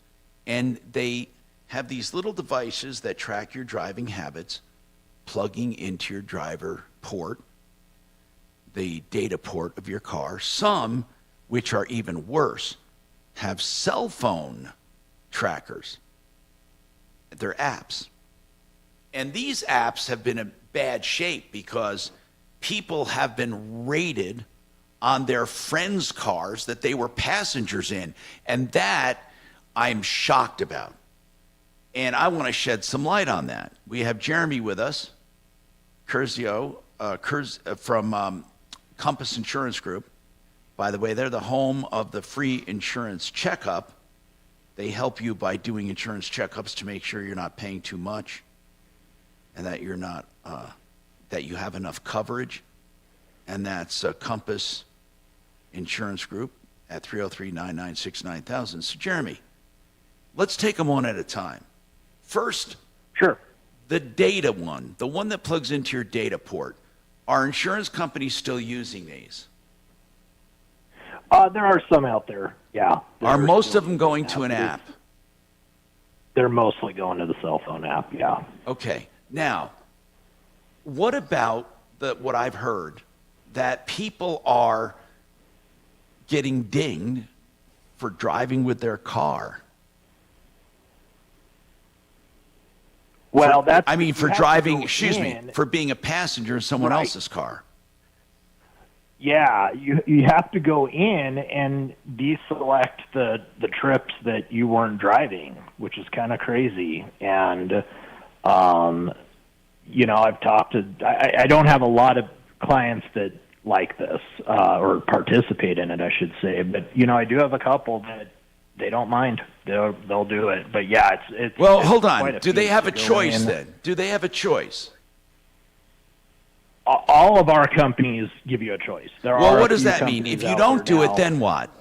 And they have these little devices that track your driving habits, plugging into your driver port, the data port of your car. Some, which are even worse, have cell phone trackers. They're apps. And these apps have been in bad shape because people have been raided on their friends' cars that they were passengers in. And that I'm shocked about. And I want to shed some light on that. We have Jeremy with us, Curzio, from Compass Insurance Group. By the way, they're the home of the free insurance checkup. They help you by doing insurance checkups to make sure you're not paying too much and that you're not, that you have enough coverage. And that's Compass Insurance Group at 303-996-9000. So, Jeremy, let's take them one at a time. First, sure. the data one, the one that plugs into your data port, are insurance companies still using these? There are some out there, yeah. Are most of them going to an app? They're mostly going to the cell phone app, yeah. Okay. Now, what about what I've heard, that people are getting dinged for driving with their car? Well, for driving, for being a passenger in someone else's car. Yeah, you have to go in and deselect the trips that you weren't driving, which is kind of crazy. And, I've talked to, I don't have a lot of clients that like this, or participate in it, I should say. But, I do have a couple that they don't mind. They'll do it. But yeah, it's well, it's hold quite on. a Do they feat have to a go choice in. then? Do they have a choice? All of our companies give you a choice. Well, what does that mean? If you don't do it, then what?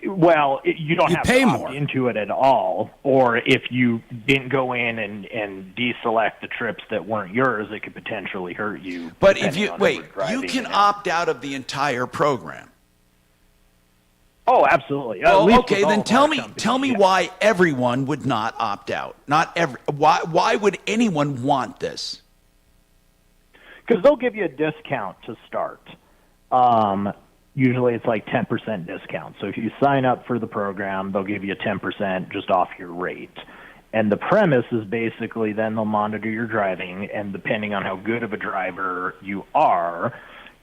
Well, you don't have pay to more. opt into it at all. Or if you didn't go in and deselect the trips that weren't yours, it could potentially hurt you. But if depending you on wait, who was driving you can it. opt out of the entire program. Oh, absolutely. At Well, least okay, with all then of tell our me companies, yeah. why everyone would not opt out. Why would anyone want this? Because they'll give you a discount to start. Usually it's like 10% discount. So if you sign up for the program, they'll give you 10% just off your rate. And the premise is basically then they'll monitor your driving, and depending on how good of a driver you are,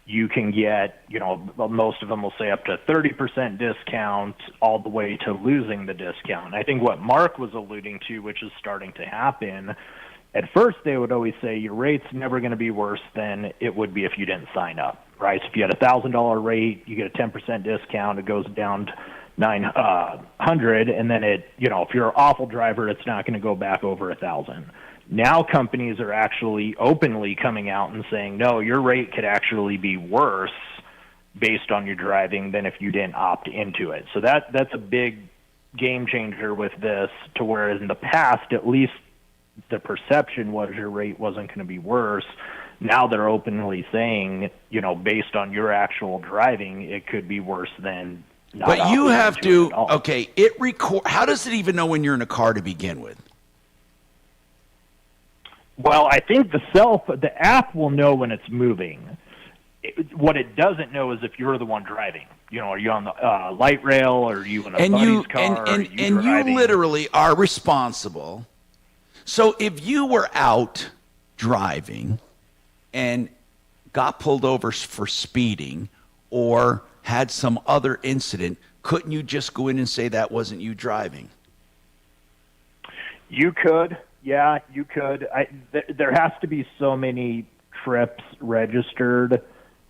you can get, most of them will say up to 30% discount all the way to losing the discount. I think what Mark was alluding to, which is starting to happen, at first they would always say your rate's never going to be worse than it would be if you didn't sign up, right? So if you had a $1,000 rate, you get a 10% discount, it goes down to $900, and then if you're an awful driver, it's not going to go back over $1,000. Now companies are actually openly coming out and saying, no, your rate could actually be worse based on your driving than if you didn't opt into it. So that's a big game changer with this, to where in the past, at least the perception was your rate wasn't going to be worse. Now they're openly saying, based on your actual driving, it could be worse than not. But you opting have into it to, at all. okay, how does it even know when you're in a car to begin with? Well, I think the app will know when it's moving. What it doesn't know is if you're the one driving. Are you on the light rail, or are you in a buddy's car? And you literally are responsible. So if you were out driving and got pulled over for speeding or had some other incident, couldn't you just go in and say that wasn't you driving? You could. Yeah, you could. There has to be so many trips registered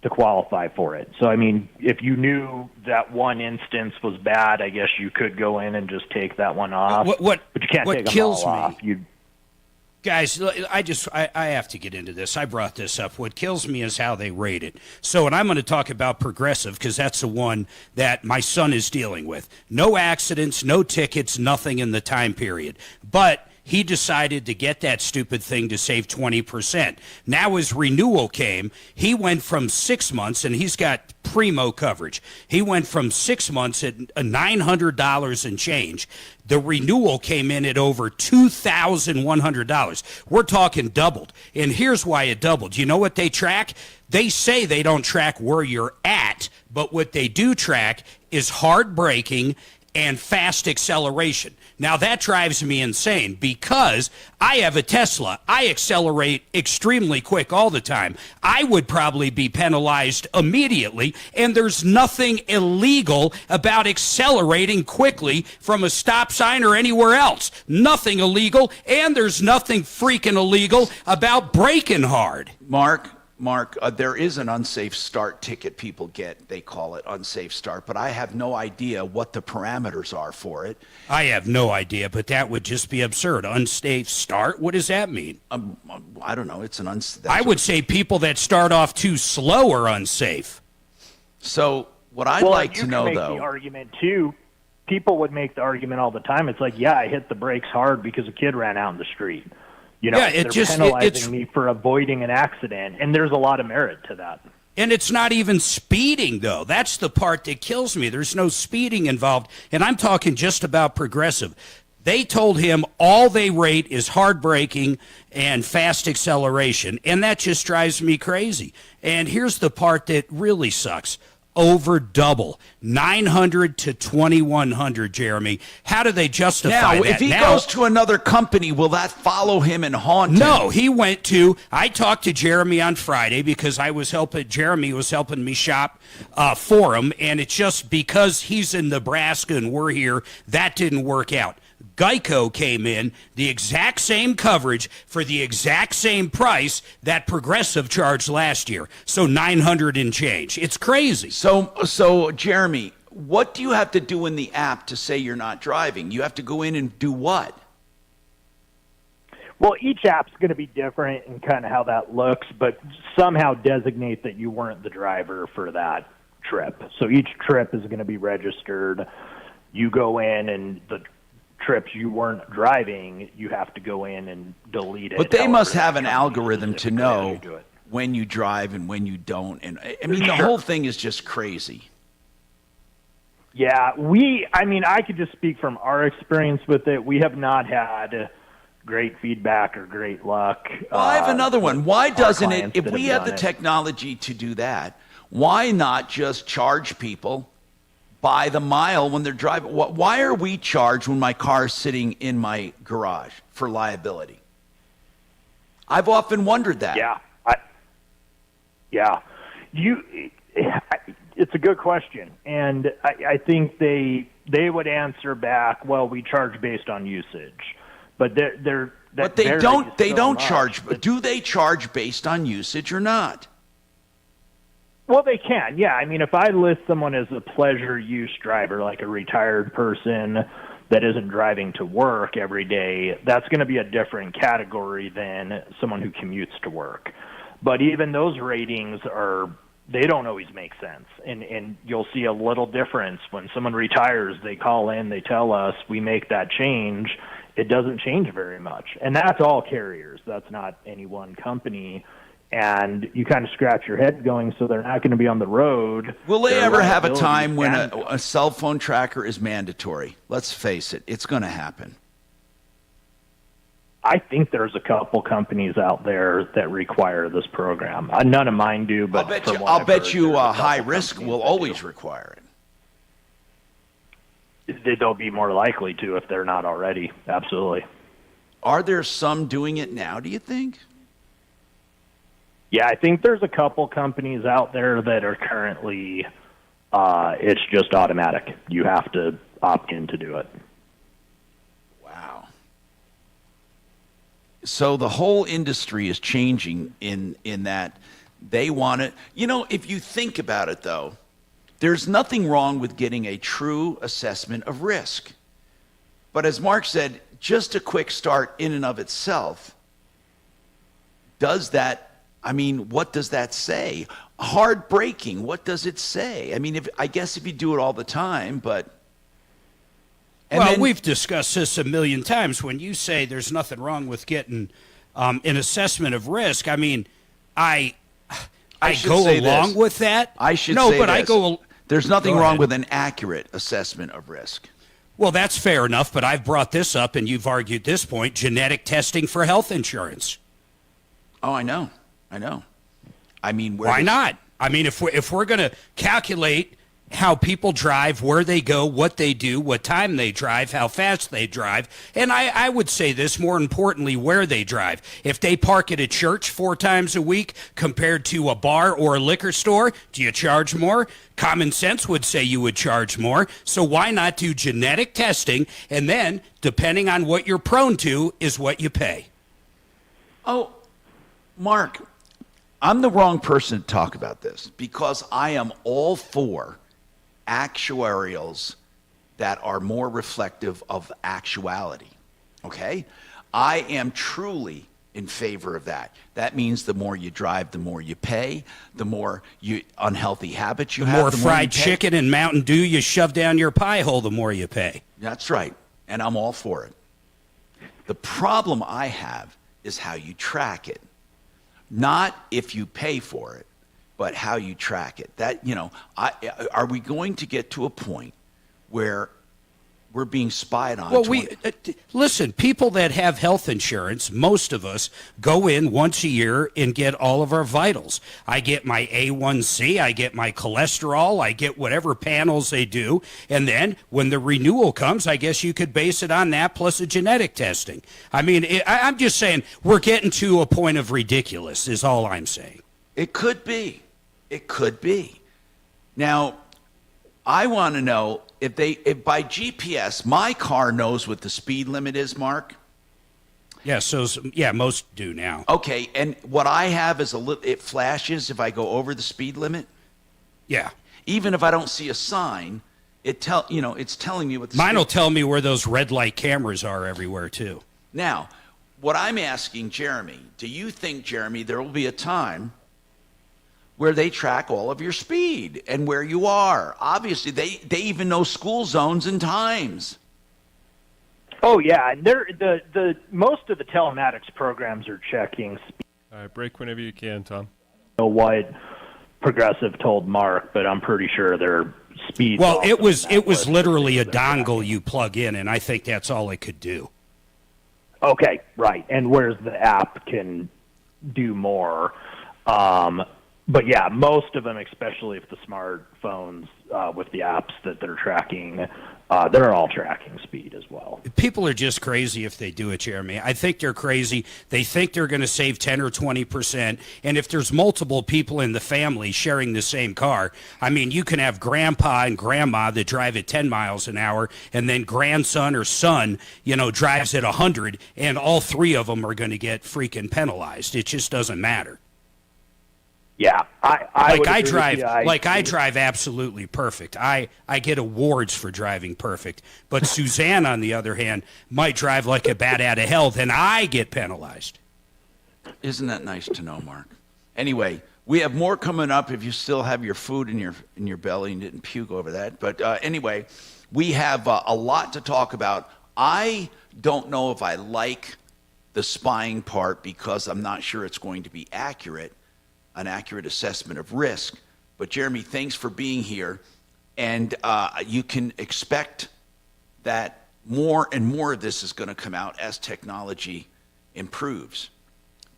to qualify for it. So, if you knew that one instance was bad, I guess you could go in and just take that one off. But you can't take them all off. Guys, I have to get into this. I brought this up. What kills me is how they rate it. So, and I'm going to talk about Progressive because that's the one that my son is dealing with. No accidents, no tickets, nothing in the time period. But he decided to get that stupid thing to save 20%. Now his renewal came. He went from 6 months, and he's got primo coverage. He went from 6 months at $900 and change. The renewal came in at over $2,100. We're talking doubled. And here's why it doubled. You know what they track? They say they don't track where you're at, but what they do track is hard braking and fast acceleration. Now, that drives me insane because I have a Tesla. I accelerate extremely quick all the time. I would probably be penalized immediately, and there's nothing illegal about accelerating quickly from a stop sign or anywhere else. Nothing illegal, and there's nothing freaking illegal about braking hard. Mark, there is an unsafe start ticket people get. They call it unsafe start, but I have no idea what the parameters are for it. I have no idea, but that would just be absurd. Unsafe start? What does that mean? I don't know. It's an unsafe. I would say people that start off too slow are unsafe. So what I'd like to know, you can though. make the argument too. people would make the argument all the time. It's like, yeah, I hit the brakes hard because a kid ran out in the street. You know, Yeah, they're penalizing me for avoiding an accident, and there's a lot of merit to that. And it's not even speeding, though. That's the part that kills me. There's no speeding involved. And I'm talking just about Progressive. They told him all they rate is hard braking and fast acceleration. And that just drives me crazy. And here's the part that really sucks. Over double. 900 to 2,100, Jeremy. How do they justify now, that? If he goes to another company, will that follow him and haunt him? No, he went to, I talked to Jeremy on Friday because Jeremy was helping me shop for him, and it's just because he's in Nebraska and we're here, that didn't work out. Geico came in, the exact same coverage for the exact same price that Progressive charged last year. So 900 and change. It's crazy. So Jeremy, what do you have to do in the app to say you're not driving? You have to go in and do what? Well, each app's going to be different in kind of how that looks, but somehow designate that you weren't the driver for that trip. So each trip is going to be registered. You go in, and the trips you weren't driving, you have to go in and delete it. But they must have an algorithm to know when you drive and when you don't. And I mean, the whole thing is just crazy. Yeah, I could just speak from our experience with it. We have not had great feedback or great luck. Well, I have another one. Why doesn't it, if we have the technology to do that, why not just charge people by the mile when they're driving? Why are we charged when my car is sitting in my garage for liability? I've often wondered that. It's a good question, and I think they would answer back, well, we charge based on usage, but they don't charge. Do they charge based on usage or not? Well, they can, yeah. I mean, if I list someone as a pleasure use driver, like a retired person that isn't driving to work every day, that's going to be a different category than someone who commutes to work. But even those ratings they don't always make sense. And you'll see a little difference. When someone retires, they call in, they tell us, we make that change. It doesn't change very much. And that's all carriers. That's not any one company. And you kind of scratch your head going, so they're not going to be on the road. Will they ever have a time when a cell phone tracker is mandatory? Let's face it, it's going to happen. I think there's a couple companies out there that require this program. None of mine do, but I'll bet you high risk will always require it. They'll be more likely to if they're not already. Absolutely. Are there some doing it now, do you think? Yeah, I think there's a couple companies out there that are currently, it's just automatic. You have to opt in to do it. Wow. So the whole industry is changing in that they want it. You know, if you think about it, though, there's nothing wrong with getting a true assessment of risk. But as Mark said, just a quick start in and of itself, what does that say? Hard braking, what does it say? I mean, I guess if you do it all the time, but... we've discussed this a million times. When you say there's nothing wrong with getting an assessment of risk, I mean, I go along with that. There's nothing wrong with an accurate assessment of risk. Well, that's fair enough, but I've brought this up, and you've argued this point, genetic testing for health insurance. Oh, I know. I mean, why not? I mean, if we're going to calculate how people drive, where they go, what they do, what time they drive, how fast they drive, and I would say this, more importantly, where they drive. If they park at a church 4 times a week compared to a bar or a liquor store, do you charge more? Common sense would say you would charge more. So why not do genetic testing, and then, depending on what you're prone to, is what you pay? Oh, Mark, I'm the wrong person to talk about this because I am all for actuarials that are more reflective of actuality, okay? I am truly in favor of that. That means the more you drive, the more you pay, the more unhealthy habits you The have. more the fried you pay. chicken and Mountain Dew you shove down your pie hole, the more you pay. That's right, and I'm all for it. The problem I have is how you track it. Not if you pay for it, but how you track it. That, are we going to get to a point where we're being spied on? Well, listen, people that have health insurance, most of us go in once a year and get all of our vitals. I get my A1C, I get my cholesterol, I get whatever panels they do. And then when the renewal comes, I guess you could base it on that plus a genetic testing. I mean, I'm just saying we're getting to a point of ridiculous is all I'm saying. It could be. It could be. Now, I want to know if by GPS, my car knows what the speed limit is, Mark. Yeah, most do now. Okay, and what I have is it flashes if I go over the speed limit. Yeah. Even if I don't see a sign, it's telling me what the Mine will tell me where those red light cameras are everywhere too. Now, what I'm asking Jeremy, do you think, Jeremy, there will be a time where they track all of your speed and where you are? Obviously, they even know school zones and times. Oh yeah, and the most of the telematics programs are checking speed. All right, break whenever you can, Tom. I don't know what Progressive told Mark, but I'm pretty sure their speed. Well, it was literally a dongle you plug in, and I think that's all it could do. Okay, right, and whereas the app can do more. But yeah, most of them, especially if the smartphones with the apps that they're tracking, they're all tracking speed as well. People are just crazy if they do it, Jeremy. I think they're crazy. They think they're going to save 10 or 20%. And if there's multiple people in the family sharing the same car, I mean, you can have grandpa and grandma that drive at 10 miles an hour, and then grandson or son, drives at 100, and all three of them are going to get freaking penalized. It just doesn't matter. Yeah, I drive absolutely perfect. I get awards for driving perfect. But Suzanne, on the other hand, might drive like a bat out of hell, then I get penalized. Isn't that nice to know, Mark? Anyway, we have more coming up if you still have your food in your belly and didn't puke over that. But anyway, we have a lot to talk about. I don't know if I like the spying part because I'm not sure it's going to be an accurate assessment of risk. But Jeremy, thanks for being here. And you can expect that more and more of this is going to come out as technology improves.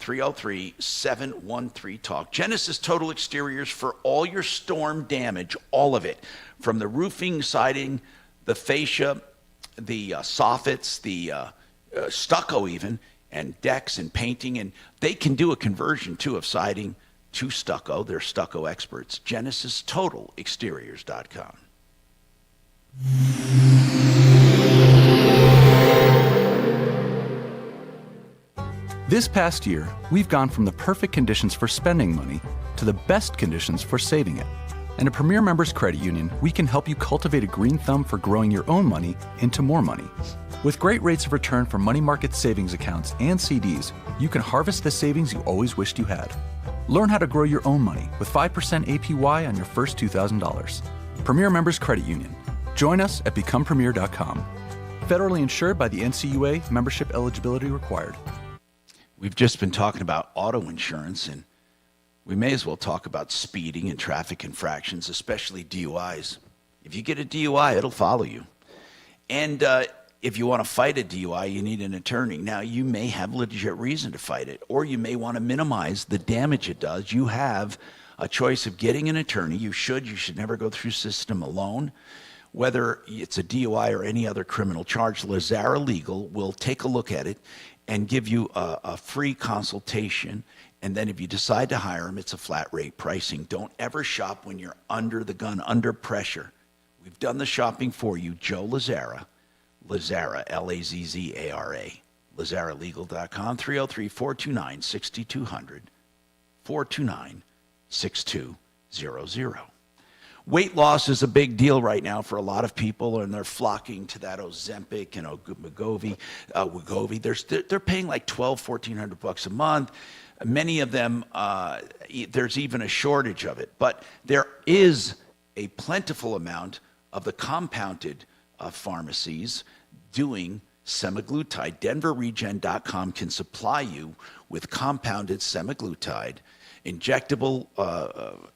303-713-TALK. Genesis Total Exteriors for all your storm damage, all of it. From the roofing, siding, the fascia, the soffits, the stucco even, and decks and painting. And they can do a conversion, too, of siding to stucco. They're stucco experts. GenesisTotalExteriors.com. This past year, we've gone from the perfect conditions for spending money to the best conditions for saving it. And at Premier Members Credit Union, we can help you cultivate a green thumb for growing your own money into more money. With great rates of return for money market savings accounts and CDs, you can harvest the savings you always wished you had. Learn how to grow your own money with 5% APY on your first $2,000. Premier Members Credit Union. Join us at becomepremier.com. Federally insured by the NCUA, membership eligibility required. We've just been talking about auto insurance, and we may as well talk about speeding and traffic infractions, especially DUIs. If you get a DUI, it'll follow you. And if you want to fight a DUI, you need an attorney. Now, you may have legit reason to fight it, or you may want to minimize the damage it does. You have a choice of getting an attorney. You should never go through system alone. Whether it's a DUI or any other criminal charge, Lazara Legal will take a look at it and give you a free consultation. And then if you decide to hire them, it's a flat rate pricing. Don't ever shop when you're under the gun, under pressure. We've done the shopping for you. Joe Lazara. Lazara, L-A-Z-Z-A-R-A, LazaraLegal.com, 303-429-6200, 429-6200. weight loss is a big deal right now for a lot of people, and they're flocking to that Ozempic and Wegovy. They're paying like $1,200-$1,400 a month. Many of them, there's even a shortage of it. But there is a plentiful amount of the compounded pharmacies doing semaglutide. DenverRegen.com can supply you with compounded semaglutide, injectable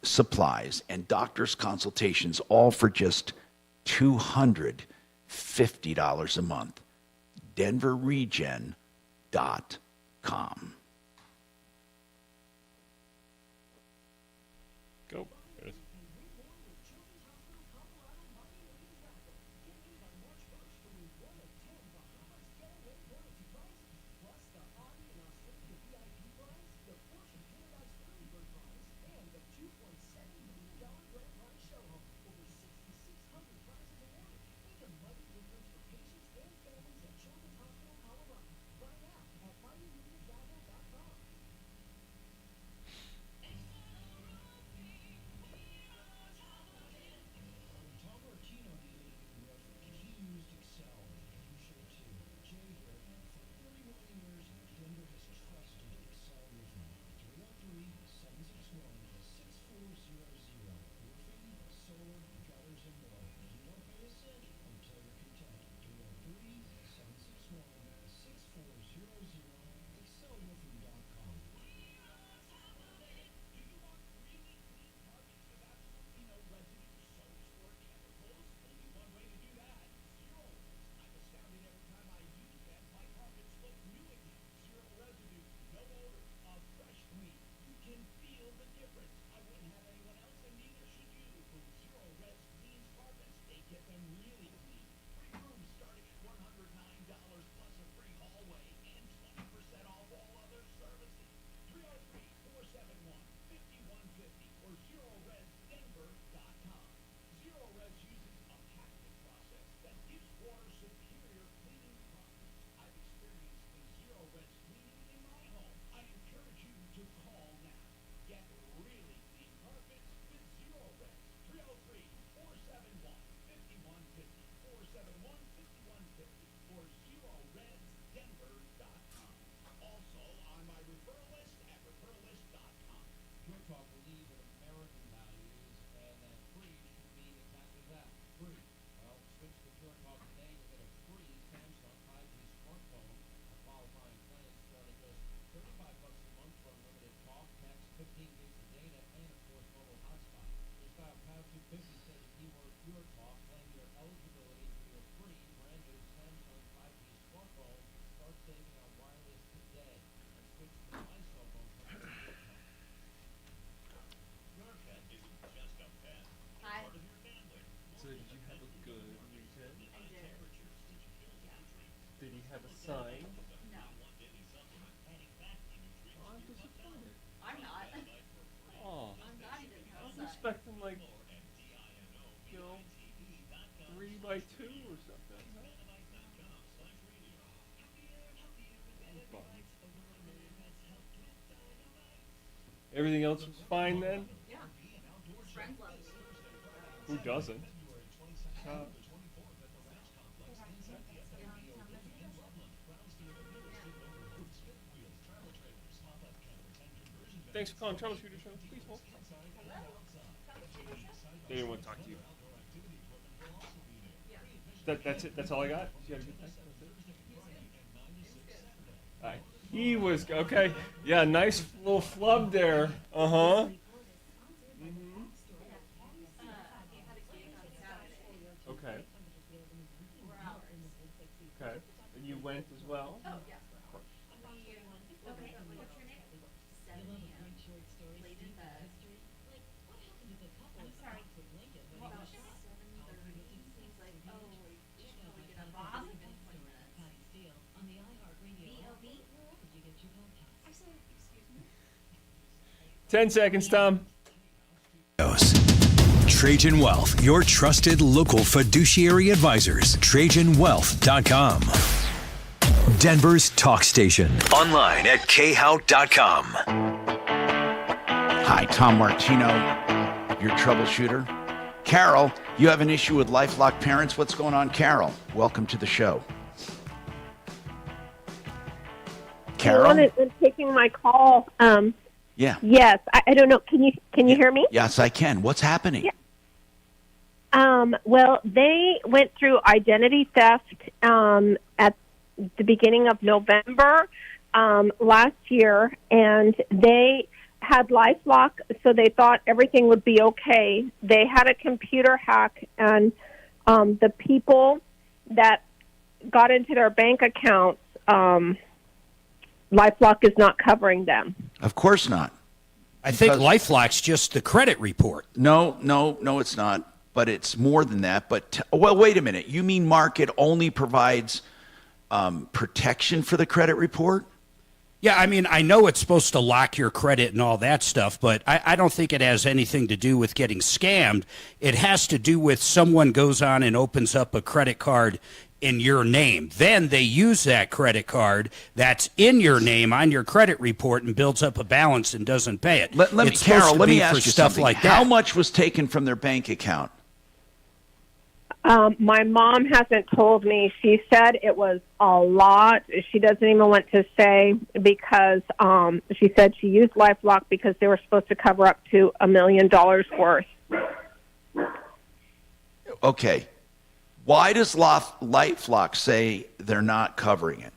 supplies, and doctor's consultations, all for just $250 a month. DenverRegen.com. Go. Tom Martino needed a new roof. He used Excel. You should too. Jay here. For 31 years, Denver has trusted Excel Roofing. 303-761-6400. Roofing, solar, gutters, and more. You don't pay a cent until you're content. 303-761-6400. ExcelRoofing.com. So did you have a good weekend? I did. Did he have a sign? No. Oh, I'm disappointed. I'm not. Oh. I'm not even I was outside. expecting like, 3x2 or something. No? I'm bummed. Everything else was fine then? Yeah. Friends love me. Who doesn't? Thanks for calling Troubleshooter Show. Please hold. They didn't want to talk to you. That's it? That's all I got? You had a good night? That's it? He was, okay. Yeah, nice little flub there. Uh-huh. Okay. Okay. And you went as well? Oh, yeah. Okay, what's your name? 7 p.m. Played in bed. I'm sorry. Well, 7:30. Seems like, oh, we should probably get up. It's been 20 minutes. B.O.B.? Actually, excuse me. 10 seconds, Tom. Trajan Wealth, your trusted local fiduciary advisors. TrajanWealth.com. Denver's talk station. Online at khout.com. Hi, Tom Martino, your troubleshooter. Carol, you have an issue with LifeLock parents. What's going on, Carol? Welcome to the show. Carol? I wanted taking my call. Yeah. Yes, I don't know. Can you hear me? Yes, I can. What's happening? Yeah. Well, they went through identity theft at the beginning of November last year, and they had LifeLock, so they thought everything would be okay. They had a computer hack, and the people that got into their bank accounts, LifeLock is not covering them. Of course not. I think LifeLock's just the credit report. No, it's not. But it's more than that. But, well, wait a minute. You mean, Mark, it only provides protection for the credit report? Yeah, I mean, I know it's supposed to lock your credit and all that stuff, but I don't think it has anything to do with getting scammed. It has to do with someone goes on and opens up a credit card in your name. Then they use that credit card that's in your name on your credit report and builds up a balance and doesn't pay it. Carol, let me ask you stuff something. like that. How much was taken from their bank account? My mom hasn't told me. She said it was a lot. She doesn't even want to say because she said she used LifeLock because they were supposed to cover up to $1 million worth. Okay. Why does LifeLock say they're not covering it?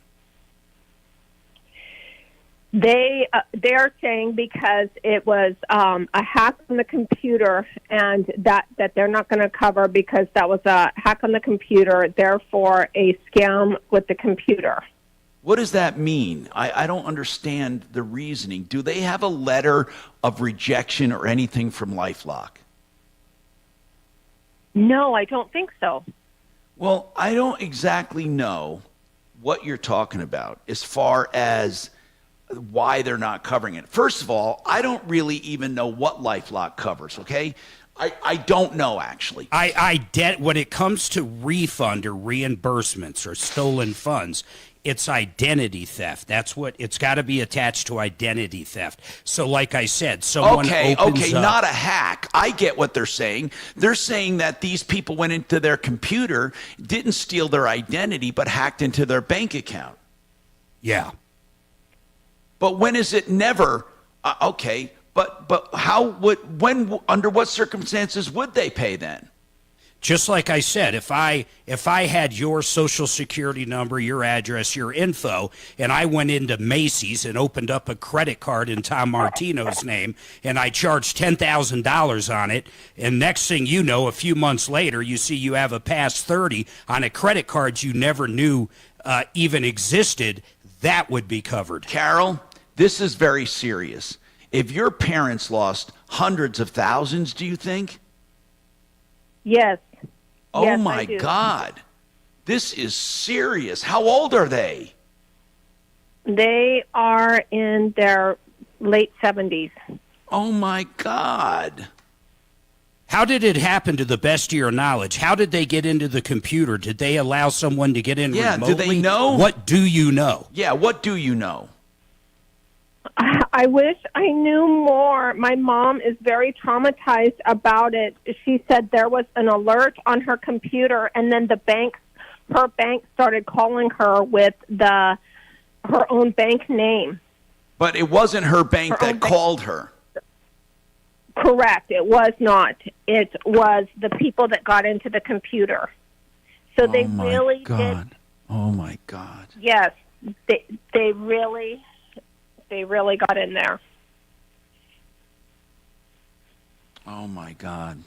They're saying because it was a hack on the computer, and that they're not going to cover because that was a hack on the computer, therefore a scam with the computer. What does that mean? I don't understand the reasoning. Do they have a letter of rejection or anything from LifeLock? No, I don't think so. Well, I don't exactly know what you're talking about as far as why they're not covering it. First of all, I don't really even know what LifeLock covers, okay? I don't know, actually. When it comes to refund or reimbursements or stolen funds, it's identity theft. That's what it's got to be attached to identity theft. So like I said, someone opens up, not a hack. I get what they're saying. They're saying that these people went into their computer, didn't steal their identity, but hacked into their bank account. Yeah. But when is it never? Okay, but under what circumstances would they pay then? Just like I said, if I had your social security number, your address, your info, and I went into Macy's and opened up a credit card in Tom Martino's name, and I charged $10,000 on it, and next thing you know, a few months later, you see you have a past 30 on a credit card you never knew even existed, that would be covered. Carol, this is very serious. If your parents lost hundreds of thousands, do you think? Yes. Oh, yes, my God. This is serious. How old are they? They are in their late 70s. Oh, my God. How did it happen to the best of your knowledge? How did they get into the computer? Did they allow someone to get in remotely? Do they know? What do you know? Yeah, what do you know? I wish I knew more. My mom is very traumatized about it. She said there was an alert on her computer, and then her bank started calling her with her own bank name. But it wasn't her bank that called her. Correct. It was not. It was the people that got into the computer. So they really did. Oh, my God. Yes, they really got in there. Oh, my God.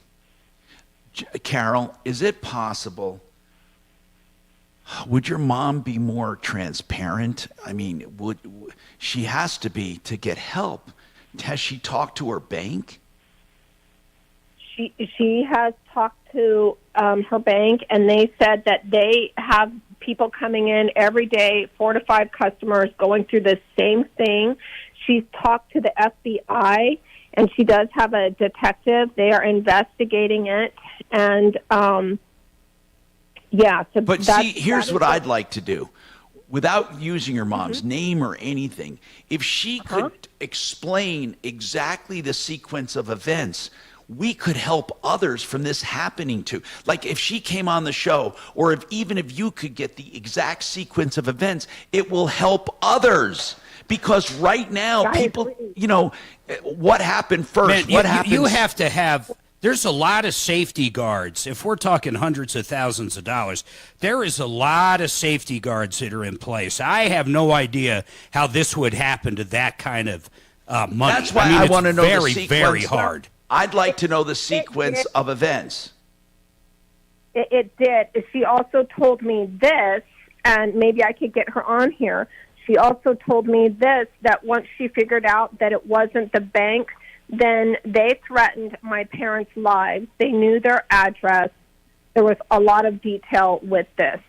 Carol, is it possible? Would your mom be more transparent? I mean, she has to be to get help. Has she talked to her bank? She has talked to her bank, and they said that they have people coming in every day, 4 to 5 customers going through the same thing. She's talked to the FBI, and she does have a detective. They are investigating it, and yeah. So but see, here's what I'd like to do. Without using your mom's name or anything, if she could explain exactly the sequence of events, we could help others from this happening to. Like if she came on the show, or even if you could get the exact sequence of events, it will help others. Because right now, people, what happened first? Man, you have to have. There's a lot of safety guards. If we're talking hundreds of thousands of dollars, there is a lot of safety guards that are in place. I have no idea how this would happen to that kind of money. That's why I want to know very, the sequence. very hard. I'd like to know the sequence of events. It did. She also told me this, and maybe I could get her on here. She also told me this, that once she figured out that it wasn't the bank, then they threatened my parents' lives. They knew their address. There was a lot of detail with this.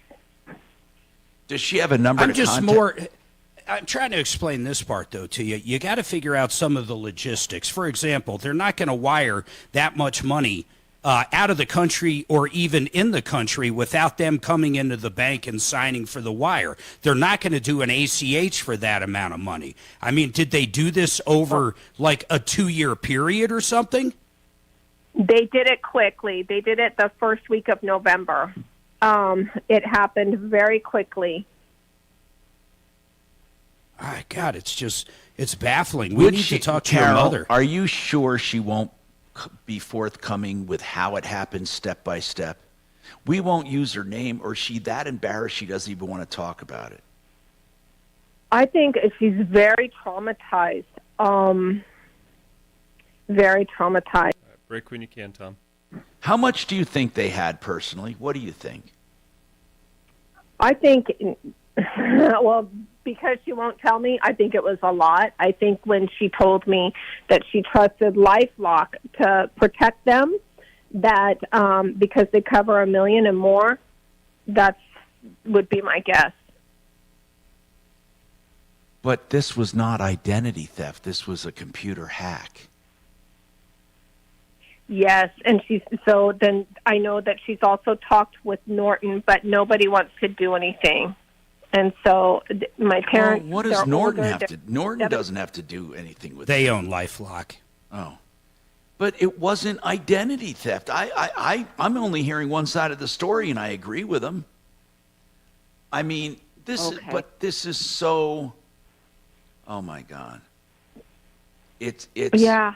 Does she have a number to contact? I'm trying to explain this part, though, to you. You got to figure out some of the logistics. For example, they're not going to wire that much money out of the country or even in the country without them coming into the bank and signing for the wire. They're not going to do an ACH for that amount of money. I mean, did they do this over like a 2-year period or something? They did it quickly. They did it the first week of November. It happened very quickly. God, it's baffling. We need to talk to your mother. Are you sure she won't be forthcoming with how it happened step by step? We won't use her name, or is she that embarrassed she doesn't even want to talk about it? I think she's very traumatized. Very traumatized. Break when you can, Tom. How much do you think they had personally? What do you think? I think, well, because she won't tell me, I think it was a lot. I think when she told me that she trusted LifeLock to protect them, that because they cover $1 million and more, that would be my guess. But this was not identity theft. This was a computer hack. Yes, and so then I know that she's also talked with Norton, but nobody wants to do anything. And so my parents... Well, what does Norton have to... Norton doesn't have to do anything with They own LifeLock. Oh. But it wasn't identity theft. I'm only hearing one side of the story, and I agree with him. I mean, this is so... Oh, my God. It's... Yeah.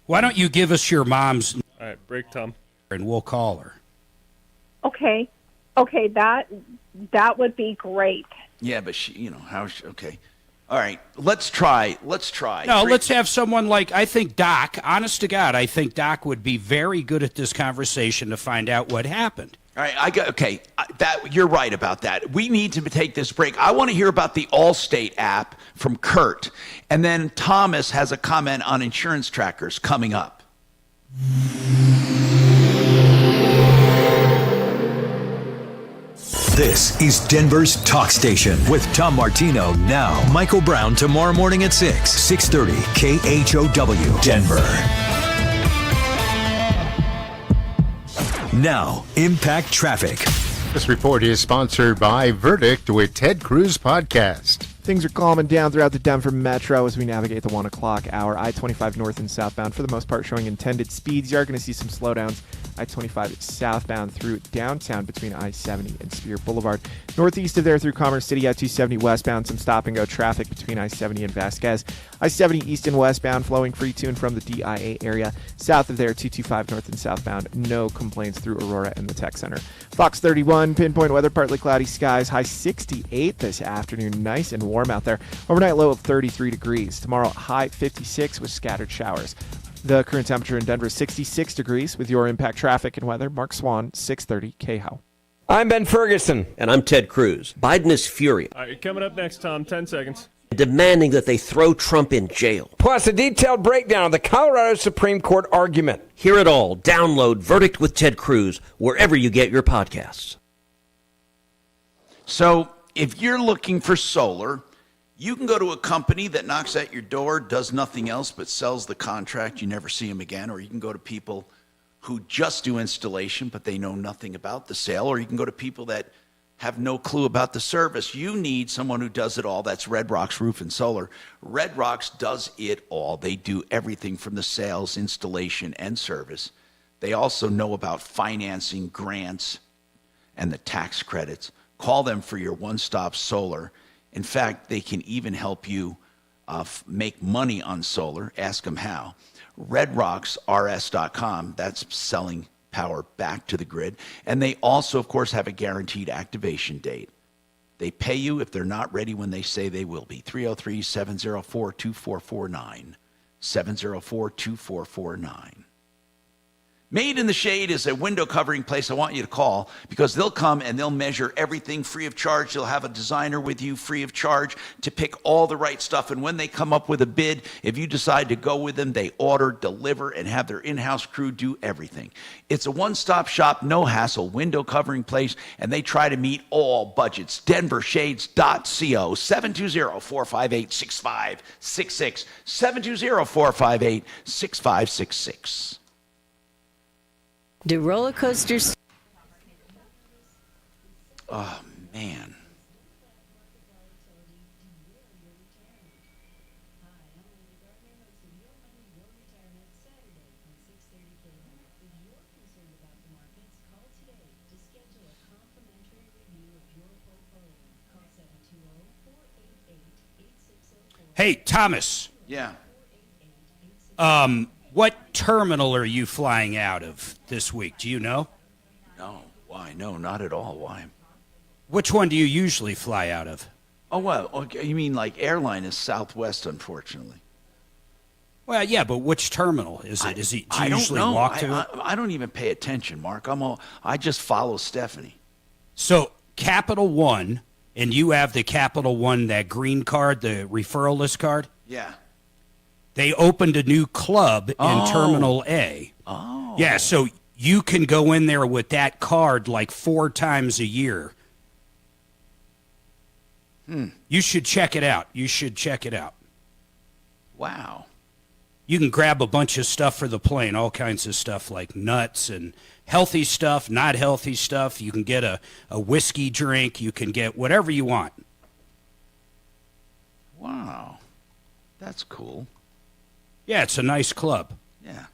Why don't you give us your mom's... All right, break, Tom. And we'll call her. Okay, that would be great. Yeah, but she, okay. All right, let's try. No, let's have someone like, I think Doc, honest to God, I think Doc would be very good at this conversation to find out what happened. All right, you're right about that. We need to take this break. I want to hear about the Allstate app from Kurt. And then Thomas has a comment on insurance trackers coming up. This is Denver's Talk Station with Tom Martino. Now, Michael Brown tomorrow morning at 6:30 KHOW, Denver. Now, Impact Traffic. This report is sponsored by Verdict with Ted Cruz Podcast. Things are calming down throughout the Denver metro as we navigate the 1 o'clock hour. I-25 north and southbound, for the most part, showing intended speeds. You are going to see some slowdowns. I-25 southbound through downtown between I-70 and Spear Boulevard. Northeast of there through Commerce City, I-270 westbound, some stop-and-go traffic between I-70 and Vasquez. I-70 east and westbound, flowing free to and from the DIA area. South of there, 225 north and southbound, no complaints through Aurora and the Tech Center. Fox 31, pinpoint weather, partly cloudy skies, high 68 this afternoon, nice and warm out there. Overnight low of 33 degrees. Tomorrow, high 56 with scattered showers. The current temperature in Denver is 66 degrees. With your Impact Traffic and weather, Mark Swan, 630 KHOW. I'm Ben Ferguson. And I'm Ted Cruz. Biden is furious. All right, coming up next, Tom, 10 seconds. Demanding that they throw Trump in jail. Plus, a detailed breakdown of the Colorado Supreme Court argument. Hear it all. Download Verdict with Ted Cruz wherever you get your podcasts. So, if you're looking for solar, you can go to a company that knocks at your door, does nothing else but sells the contract. You never see them again. Or you can go to people who just do installation, but they know nothing about the sale. Or you can go to people that have no clue about the service. You need someone who does it all. That's Red Rocks Roof and Solar. Red Rocks does it all. They do everything from the sales, installation, and service. They also know about financing, grants, and the tax credits. Call them for your one-stop solar. In fact, they can even help you make money on solar. Ask them how. RedRocksRS.com. That's selling power back to the grid. And they also, of course, have a guaranteed activation date. They pay you if they're not ready when they say they will be. 303-704-2449. 704-2449. Made in the Shade is a window covering place I want you to call, because they'll come and they'll measure everything free of charge. They'll have a designer with you free of charge to pick all the right stuff. And when they come up with a bid, if you decide to go with them, they order, deliver, and have their in-house crew do everything. It's a one-stop shop, no hassle, window covering place, and they try to meet all budgets. DenverShades.co, 720-458-6566, 720-458-6566. Do roller coasters? Oh, man. Hey, Thomas. Yeah. What terminal are you flying out of this week? Do you know? No. Why? No, not at all. Why? Which one do you usually fly out of? Oh, well, okay, you mean like airline is Southwest, unfortunately. Well, yeah, but which terminal is it? Do you I don't usually know. walk to it? I don't even pay attention, Mark. I just follow Stephanie. So Capital One, and you have the Capital One, that green card, the referral list card? Yeah. They opened a new club in Terminal A. Oh. Yeah, so you can go in there with that card like 4 times a year. You should check it out. Wow. You can grab a bunch of stuff for the plane, all kinds of stuff like nuts and healthy stuff, not healthy stuff. You can get a whiskey drink. You can get whatever you want. Wow. That's cool. Yeah, it's a nice club. Yeah.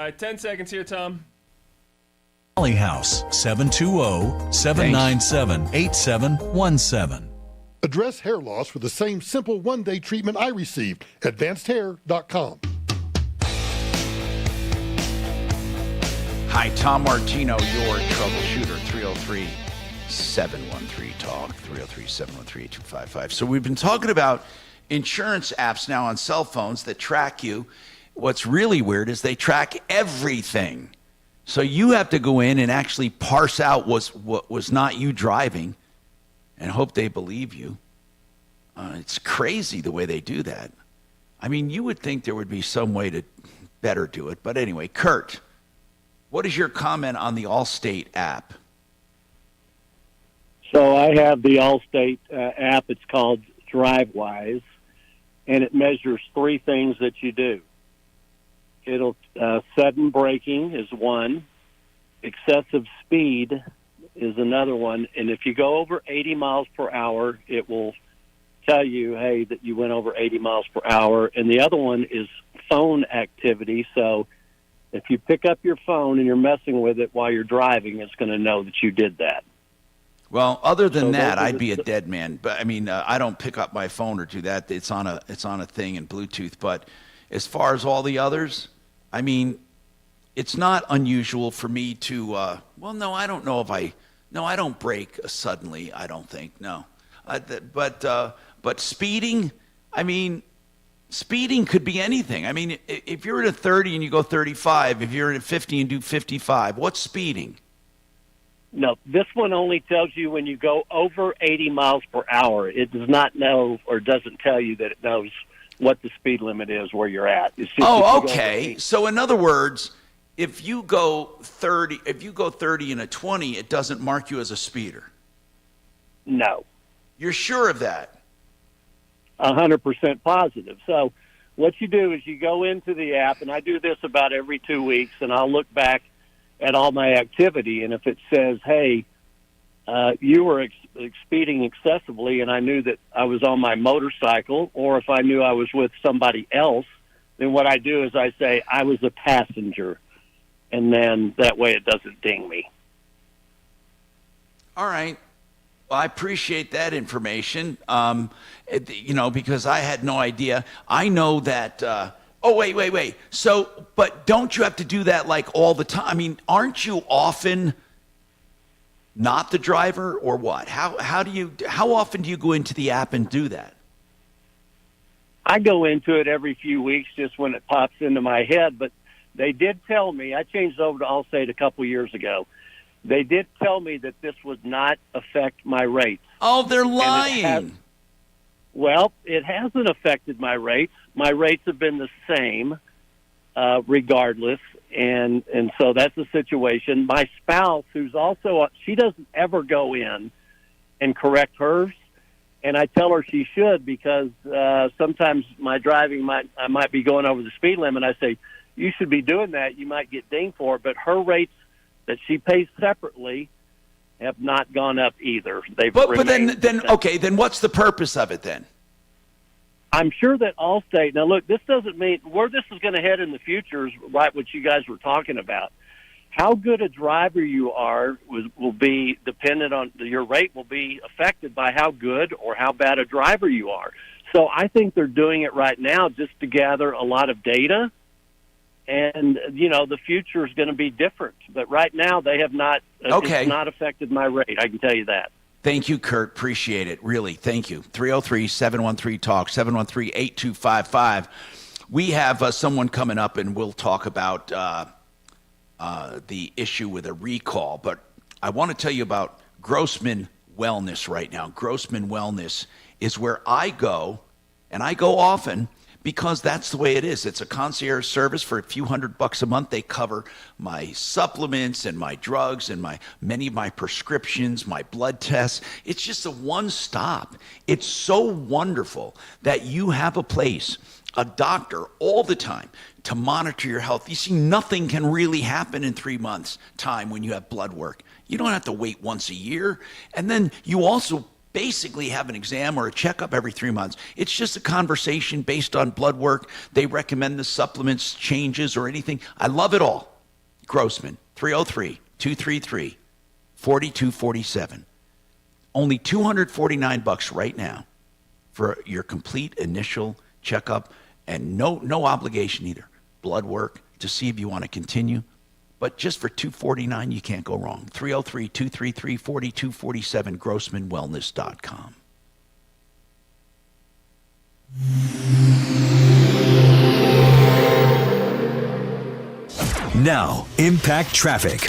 All right, 10 seconds here, Tom. Valley House, 720-797-8717. Address hair loss with the same simple one-day treatment I received. AdvancedHair.com. Hi, Tom Martino, your troubleshooter, 303-713-TALK, 303-713-8255. So we've been talking about insurance apps now on cell phones that track you. What's really weird is they track everything. So you have to go in and actually parse out what was not you driving and hope they believe you. It's crazy the way they do that. I mean, you would think there would be some way to better do it. But anyway, Kurt, what is your comment on the Allstate app? So I have the Allstate app. It's called DriveWise, and it measures three things that you do. It'll sudden braking is one, excessive speed is another one, and if you go over 80 miles per hour, it will tell you, hey, that you went over 80 miles per hour. And the other one is phone activity. So if you pick up your phone and you're messing with it while you're driving, it's going to know that you did that. Well, other than that, I'd be a dead man. But I mean, I don't pick up my phone or do that. It's on a thing in Bluetooth. But as far as all the others, I mean, it's not unusual for me to. Well, no, I don't know if I. No, I don't brake suddenly. I don't think. No, but speeding. I mean, speeding could be anything. I mean, if you're at a 30 and you go 35, if you're at a 50 and do 55, what's speeding? No, this one only tells you when you go over 80 miles per hour. It does not know or doesn't tell you that it knows what the speed limit is where you're at. It's just Okay. So in other words, if you go 30 in a 20, it doesn't mark you as a speeder. No. You're sure of that? 100% positive. So what you do is you go into the app, and I do this about every 2 weeks, and I'll look back at all my activity, and if it says, hey, you were speeding excessively, and I knew that I was on my motorcycle, or if I knew I was with somebody else, then what I do is I say I was a passenger, and then that way it doesn't ding me. All right. Well, I appreciate that information, because I had no idea. I know that... wait. So, but don't you have to do that like all the time? I mean, aren't you often not the driver or what? How often do you go into the app and do that? I go into it every few weeks just when it pops into my head, but they did tell me, I changed over to Allstate a couple years ago. They did tell me that this would not affect my rates. Oh, they're lying. It hasn't affected my rates. My rates have been the same, regardless, and so that's the situation. My spouse, who's also she doesn't ever go in and correct hers, and I tell her she should because sometimes my driving I might be going over the speed limit. I say you should be doing that. You might get dinged for it, but her rates that she pays separately have not gone up either. But then what's the purpose of it then? I'm sure that Allstate, now look, this doesn't mean where this is going to head in the future is right what you guys were talking about. How good a driver you are will be dependent on, your rate will be affected by how good or how bad a driver you are. So I think they're doing it right now just to gather a lot of data. And, the future is going to be different. But right now they have not, it's not affected my rate, I can tell you that. Thank you, Kurt. Appreciate it. Really, thank you. 303-713-TALK, 713-8255. We have someone coming up, and we'll talk about the issue with a recall. But I want to tell you about Grossman Wellness right now. Grossman Wellness is where I go, and I go often, because that's the way it is. It's a concierge service for a few $100 a month. They cover my supplements and my drugs and many of my prescriptions, my blood tests. It's just a one-stop. It's so wonderful that you have a place, a doctor all the time to monitor your health. You see, nothing can really happen in 3 months' time when you have blood work. You don't have to wait once a year. And then you also basically have an exam or a checkup every 3 months. It's just a conversation based on blood work. They recommend the supplements, changes, or anything. I love it all. Grossman, 303-233-4247. Only $249 right now for your complete initial checkup, and no obligation either. Blood work to see if you want to continue. But just for $249, you can't go wrong. 303-233-4247, grossmanwellness.com. Now, Impact Traffic.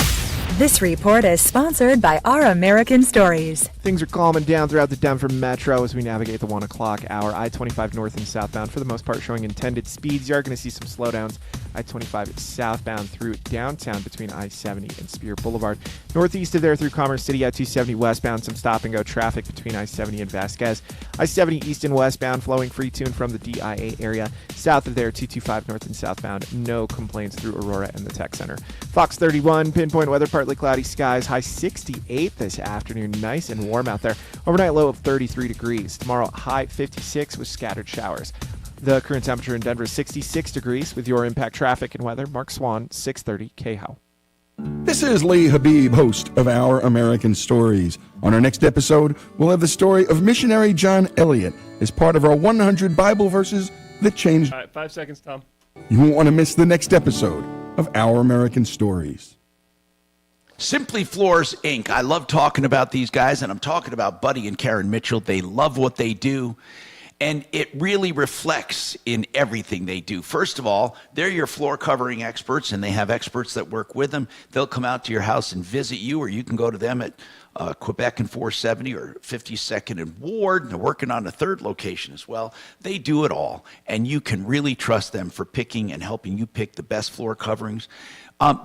This report is sponsored by Our American Stories. Things are calming down throughout the Denver metro as we navigate the 1 o'clock hour. I-25 north and southbound, for the most part, showing intended speeds. You are going to see some slowdowns. I-25 southbound through downtown between I-70 and Spear Boulevard. Northeast of there through Commerce City, I-270 westbound, some stop-and-go traffic between I-70 and Vasquez. I-70 east and westbound, flowing free to and from the DIA area. South of there, 225 north and southbound. No complaints through Aurora and the Tech Center. Fox 31, pinpoint weather, partly cloudy skies. High 68 this afternoon. Nice and warm out there. Overnight low of 33 degrees. Tomorrow, high 56 with scattered showers. The current temperature in Denver is 66 degrees. With your Impact Traffic and weather, Mark Swan, 630 KHOW. This is Lee Habib, host of Our American Stories. On our next episode, we'll have the story of missionary John Eliot as part of our 100 Bible verses that changed. All right, 5 seconds, Tom. You won't want to miss the next episode of Our American Stories. Simply Floors, Inc. I love talking about these guys, and I'm talking about Buddy and Karen Mitchell. They love what they do, and it really reflects in everything they do. First of all, they're your floor covering experts, and they have experts that work with them. They'll come out to your house and visit you, or you can go to them at Quebec and 470 or 52nd and Ward. They're working on a third location as well. They do it all, and you can really trust them for picking and helping you pick the best floor coverings.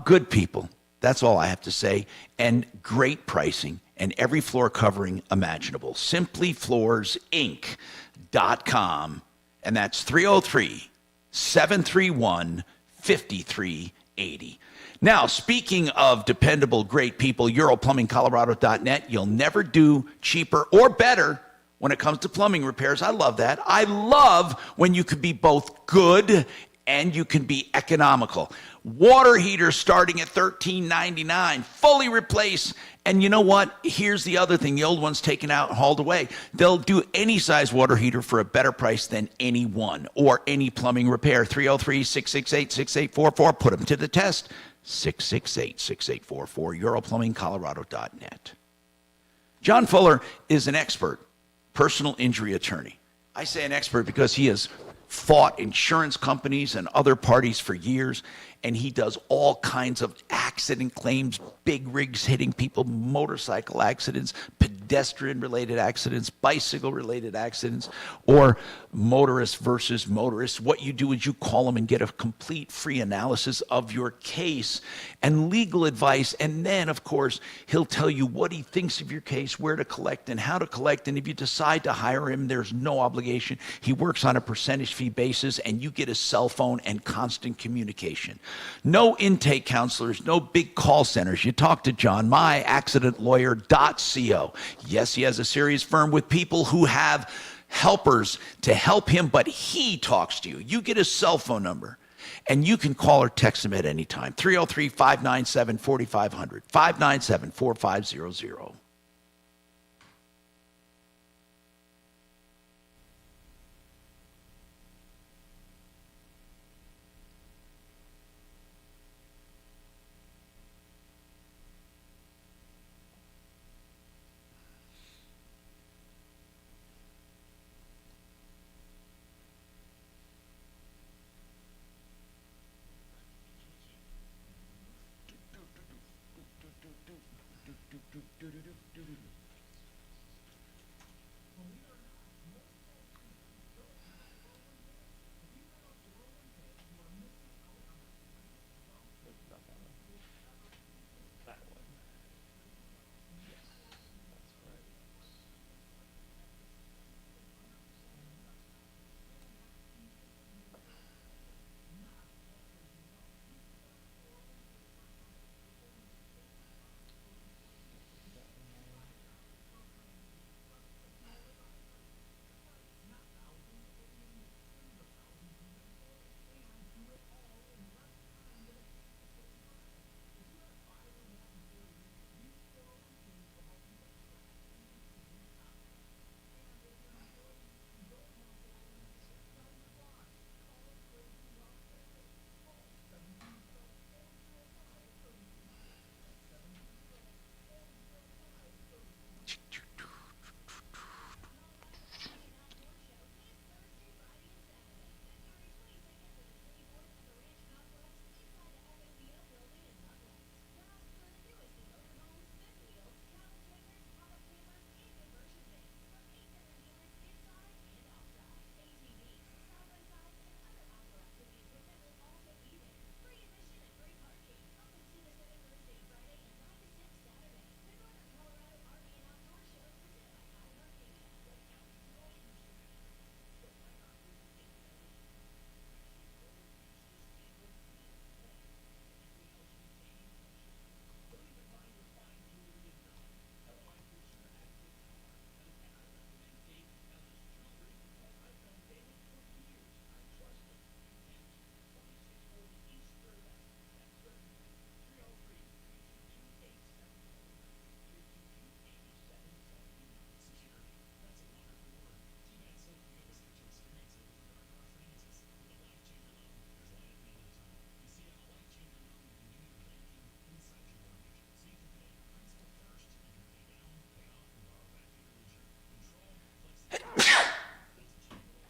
Good people. That's all I have to say. And great pricing and every floor covering imaginable. SimplyFloorsInc.com. And that's 303-731-5380. Now, speaking of dependable, great people, EuroPlumbingColorado.net. You'll never do cheaper or better when it comes to plumbing repairs. I love that. I love when you can be both good and you can be economical. Water heaters starting at $13.99, fully replace. And you know what? Here's the other thing. The old one's taken out and hauled away. They'll do any size water heater for a better price than anyone or any plumbing repair. 303-668-6844. Put them to the test. 668-6844. EuroPlumbingColorado.net. John Fuller is an expert personal injury attorney. I say an expert because he has fought insurance companies and other parties for years, and he does all kinds of accident claims, big rigs hitting people, motorcycle accidents, pedestrian-related accidents, bicycle-related accidents, or motorist versus motorist. What you do is you call him and get a complete free analysis of your case and legal advice, and then, of course, he'll tell you what he thinks of your case, where to collect and how to collect, and if you decide to hire him, there's no obligation. He works on a percentage fee basis, and you get a cell phone and constant communication. No intake counselors, no big call centers. You talk to John, myaccidentlawyer.co. Yes, he has a serious firm with people who have helpers to help him, but he talks to you. You get his cell phone number, and you can call or text him at any time. 303-597-4500, 597-4500.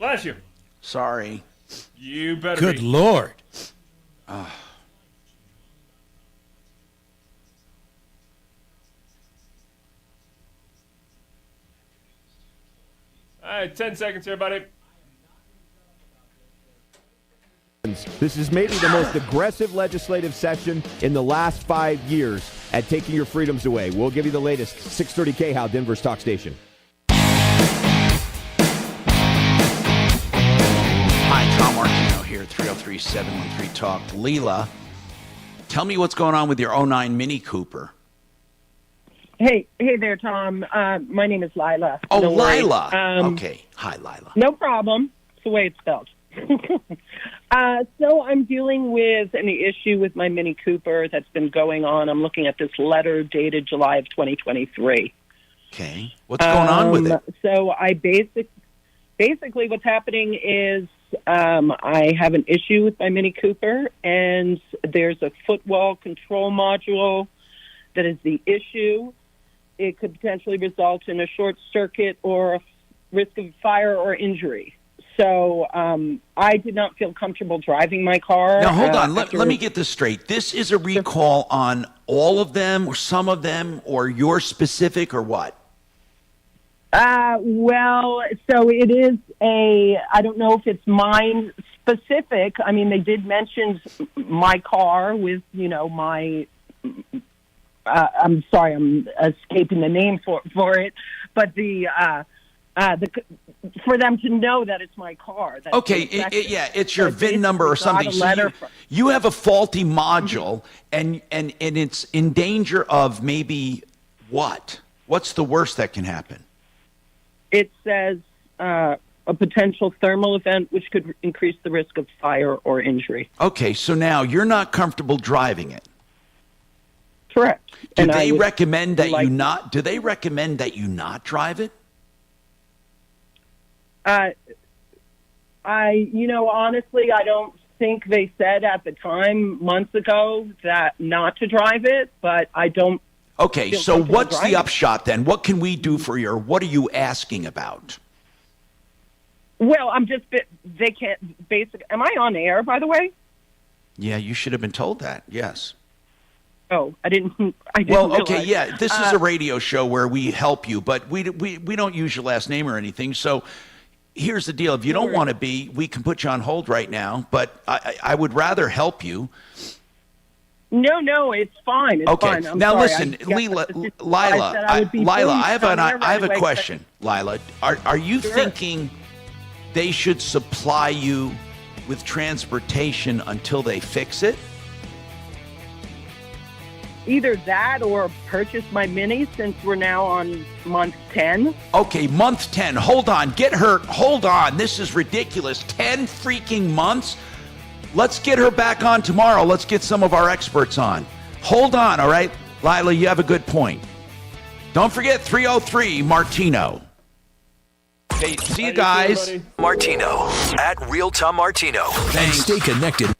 Bless you. Sorry. You better Good be. Lord. Uh, All right, 10 seconds here, buddy. This is maybe the most aggressive legislative session in the last 5 years at taking your freedoms away. We'll give you the latest. 630 KHOW, Denver's talk station. Hi, Tom Martino here, 303-713-TALK. Leela, tell me what's going on with your 09 Mini Cooper. Hey there, Tom. My name is Lila. Oh, No worries. Lila. Okay. Hi, Lila. No problem. It's the way it's spelled. So I'm dealing with an issue with my Mini Cooper that's been going on. I'm looking at this letter dated July of 2023. Okay. What's going on with it? So I basically what's happening is I have an issue with my Mini Cooper, and there's a footwall control module that is the issue. It could potentially result in a short circuit or a risk of fire or injury. So I did not feel comfortable driving my car. Now, hold on. Let me get this straight. This is a recall on all of them or some of them or your specific or what? Well, so it is I don't know if it's mine specific. I mean, they did mention my car with, my, I'm sorry, I'm escaping the name for it, but for them to know that it's my car. Okay, it's your VIN number or something. So you have a faulty module, and it's in danger of maybe what? What's the worst that can happen? It says a potential thermal event which could increase the risk of fire or injury. Okay, so now you're not comfortable driving it. Correct. Do they recommend that you not? Do they recommend that you not drive it? Honestly, I don't think they said at the time, months ago, that not to drive it, but I don't. Okay, so what's the upshot then? What can we do for you, or what are you asking about? Well, they can't, basically, am I on air, by the way? Yeah, you should have been told that, yes. Oh, I didn't Well, okay, realize. yeah, this is a radio show where we help you, but we don't use your last name or anything, so here's the deal. If you don't want to be, we can put you on hold right now, but I would rather help you. No, it's fine. It's okay. fine. I'm Now sorry. listen, Lila, I have a question. Lila, are you thinking they should supply you with transportation until they fix it? Either that or purchase my Mini since we're now on month 10. Okay, month 10. Hold on. Hold on. This is ridiculous. 10 freaking months? Let's get her back on tomorrow. Let's get some of our experts on. Hold on, all right? Lila, you have a good point. Don't forget 303 Martino. Okay, see you guys. Martino at Real Tom Martino. And stay connected.